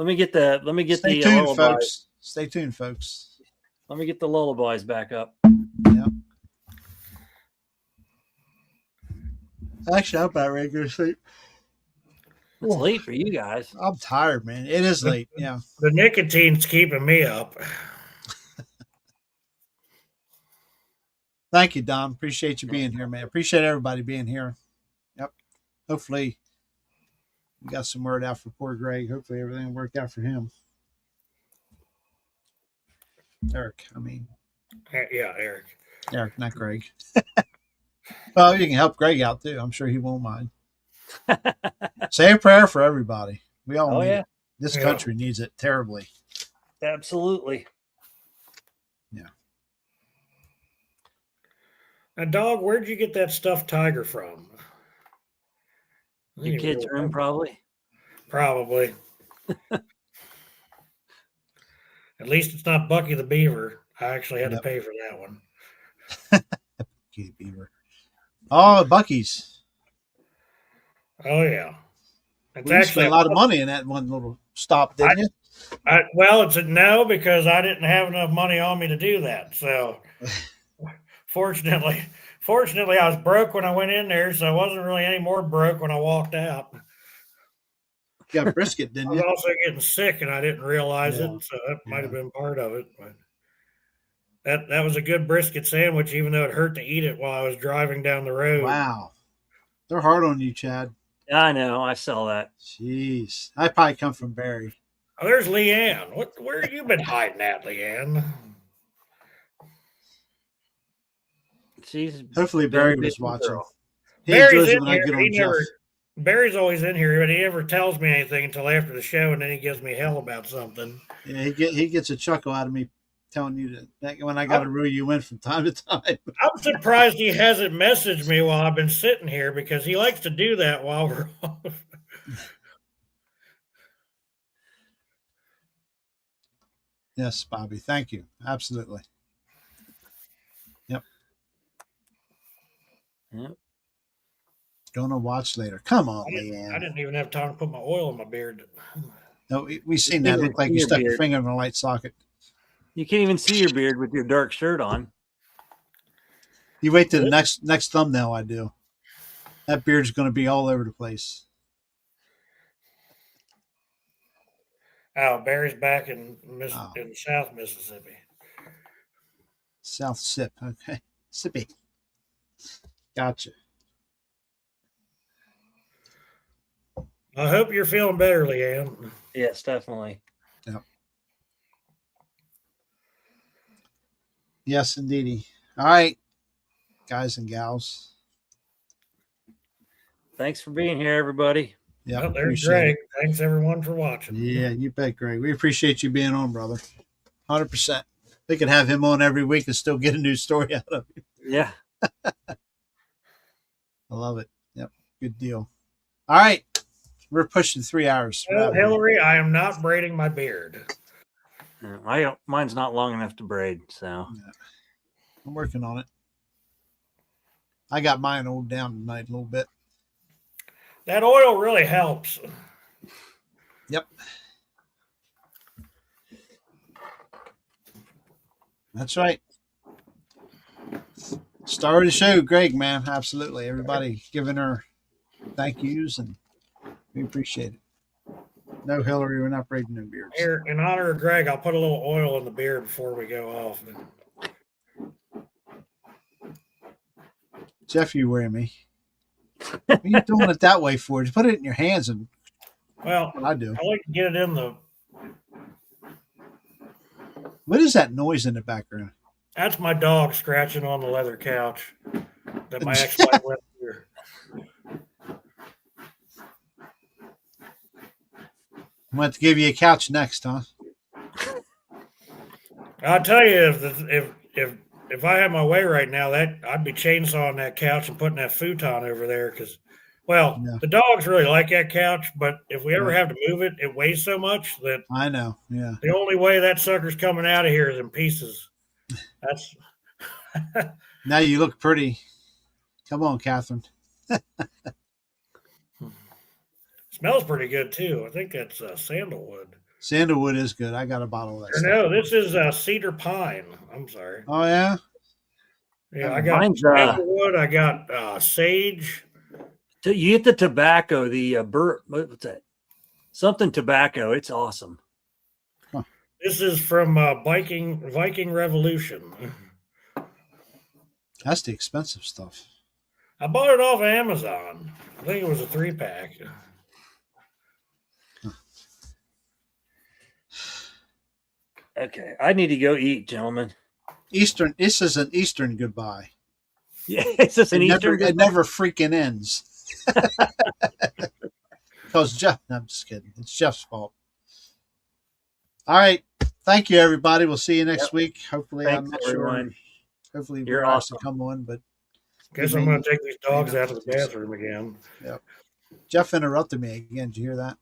me get the Stay tuned, lullabies. folks. Stay tuned, folks. Let me get the lullabies back up. Yep. Actually, I'm about ready to go to sleep. It's late for you guys. I'm tired, man. It is late. Yeah. The nicotine's keeping me up. Thank you, Don. Appreciate you being here, man. Appreciate everybody being here. Yep. Hopefully, we got some word out for poor Greg. Hopefully, everything worked out for him. Eric, I mean. Yeah, Eric. Eric, not Greg. Well, you can help Greg out too. I'm sure he won't mind. Say a prayer for everybody. We all need it. This country needs it terribly. Absolutely. Yeah. Now, dog, where'd you get that stuffed tiger from? Your kid's room, probably. Probably. At least it's not Bucky the Beaver. I actually had to pay for that one. Bucky the Beaver. Oh, Bucky's. Oh, yeah. It's You spent a lot of money in that one little stop, didn't you? Well, it's a no, because I didn't have enough money on me to do that. So, fortunately, I was broke when I went in there, so I wasn't really any more broke when I walked out. You got brisket, didn't I was you? also getting sick, and I didn't realize it, so that might have been part of it. But that was a good brisket sandwich, even though it hurt to eat it while I was driving down the road. Wow. They're hard on you, Chad. I know. I saw that. Jeez. I probably come from Barry. Oh, there's Leanne. Where have you been hiding at, Leanne? Hopefully Barry was watching. He Barry's enjoys it in when I get on Jeff. Barry's always in here, but he never tells me anything until after the show, and then he gives me hell about something. Yeah, he gets a chuckle out of me telling you that when I got to reel you in from time to time. I'm surprised he hasn't messaged me while I've been sitting here, because he likes to do that while we're off. Yes, Bobby. Thank you. Absolutely. Yep. Yep. Gonna watch later. Come on, I Leanne. didn't even have time to put my oil in my beard. No, we seen that. You Looked like see you your stuck your beard. finger in a light socket. You can't even see your beard with your dark shirt on. You wait till the next thumbnail I do. That beard's going to be all over the place. Oh, Barry's back in Oh. in South Mississippi. South Sip. Okay. Sippy. Gotcha. I hope you're feeling better, Leanne. Yes, definitely. Yep. Yes, indeedy. All right, guys and gals. Thanks for being here, everybody. Yeah, Well, there's appreciate Greg. it. Thanks everyone for watching. Yeah, you bet, Greg. We appreciate you being on, brother. 100%. We could have him on every week and still get a new story out of him. Yeah. I love it. Yep, good deal. All right, we're pushing 3 hours. Oh, Hillary, I am not braiding my beard. Mine's not long enough to braid, so Yeah. I'm working on it. I got mine oiled down tonight a little bit. That oil really helps. Yep. That's right. Star of the show, Greg, man. Absolutely. Everybody giving her thank yous, and we appreciate it. No, Hillary, we're not braiding no beards. Here, in honor of Greg, I'll put a little oil in the beard before we go off. Jeff, you wear me. What are you doing it that way for? Just put it in your hands, and Well, what I do. I like to get it in the. What is that noise in the background? That's my dog scratching on the leather couch that my ex-wife left here. I'm going to have to give you a couch next, huh? I'll tell you, if I had my way right now, that I'd be chainsawing that couch and putting that futon over there because, well, Yeah. the dogs really like that couch, but if we ever have to move it, it weighs so much that I know. Yeah. the only way that sucker's coming out of here is in pieces. That's Now you look pretty. Come on, Catherine. smells pretty good too. I think that's sandalwood. Sandalwood is good. I got a bottle of that Or stuff. no, this is cedar pine. I'm sorry. Oh, yeah? Yeah, I got Mine's, sandalwood. I got sage. you get the tobacco, the what's that? Something tobacco. It's awesome. This is from Viking Revolution. That's the expensive stuff. I bought it off of Amazon. I think it was a 3-pack. Okay, I need to go eat, gentlemen. Eastern. This is an Eastern goodbye. Yeah, it's just an Eastern. It never freaking ends. Because Jeff. No, I'm just kidding. It's Jeff's fault. All right. Thank you, everybody. We'll see you next week. Hopefully, Thanks, I'm not everyone. sure. Hopefully, You're we're awesome. to come on, but Guess I'm going to take these dogs out of the bathroom again. Yep. Jeff interrupted me again. Did you hear that?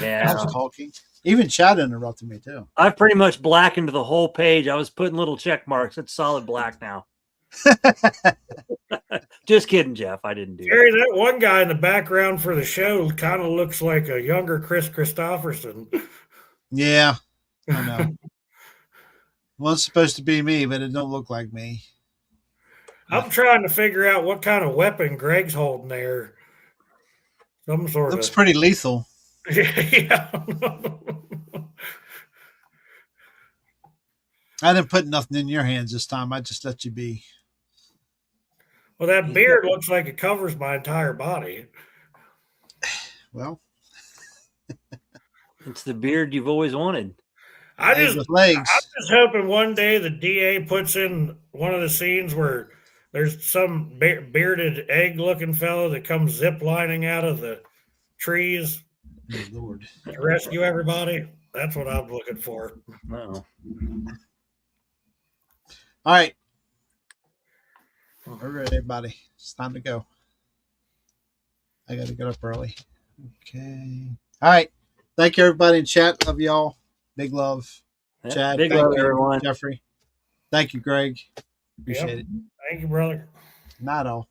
Yeah. I was talking. Even Chad interrupted me too. I've pretty much blackened the whole page. I was putting little check marks. It's solid black now. Just kidding, Jeff. I didn't do Gary, that one guy in the background for the show kind of looks like a younger Chris Christopherson. Yeah, I know. Well, it's supposed to be me, but it don't look like me. I'm trying to figure out what kind of weapon Greg's holding there. Some sort Looks of. pretty lethal. Yeah. I didn't put nothing in your hands this time. I just let you be. Well, that beard looks like it covers my entire body. Well, It's the beard you've always wanted. legs with legs. I'm just hoping one day the DA puts in one of the scenes where there's some bearded egg-looking fellow that comes zip-lining out of the trees Oh, Lord. to rescue everybody. That's what I'm looking for. No. All right. All right, everybody. It's time to go. I got to get up early. Okay. All right. Thank you, everybody in chat. Love y'all. Big love. Yeah, Chad, big thank love, you, everyone. Jeffrey. Thank you, Greg. Appreciate it. Thank you, brother. Not all.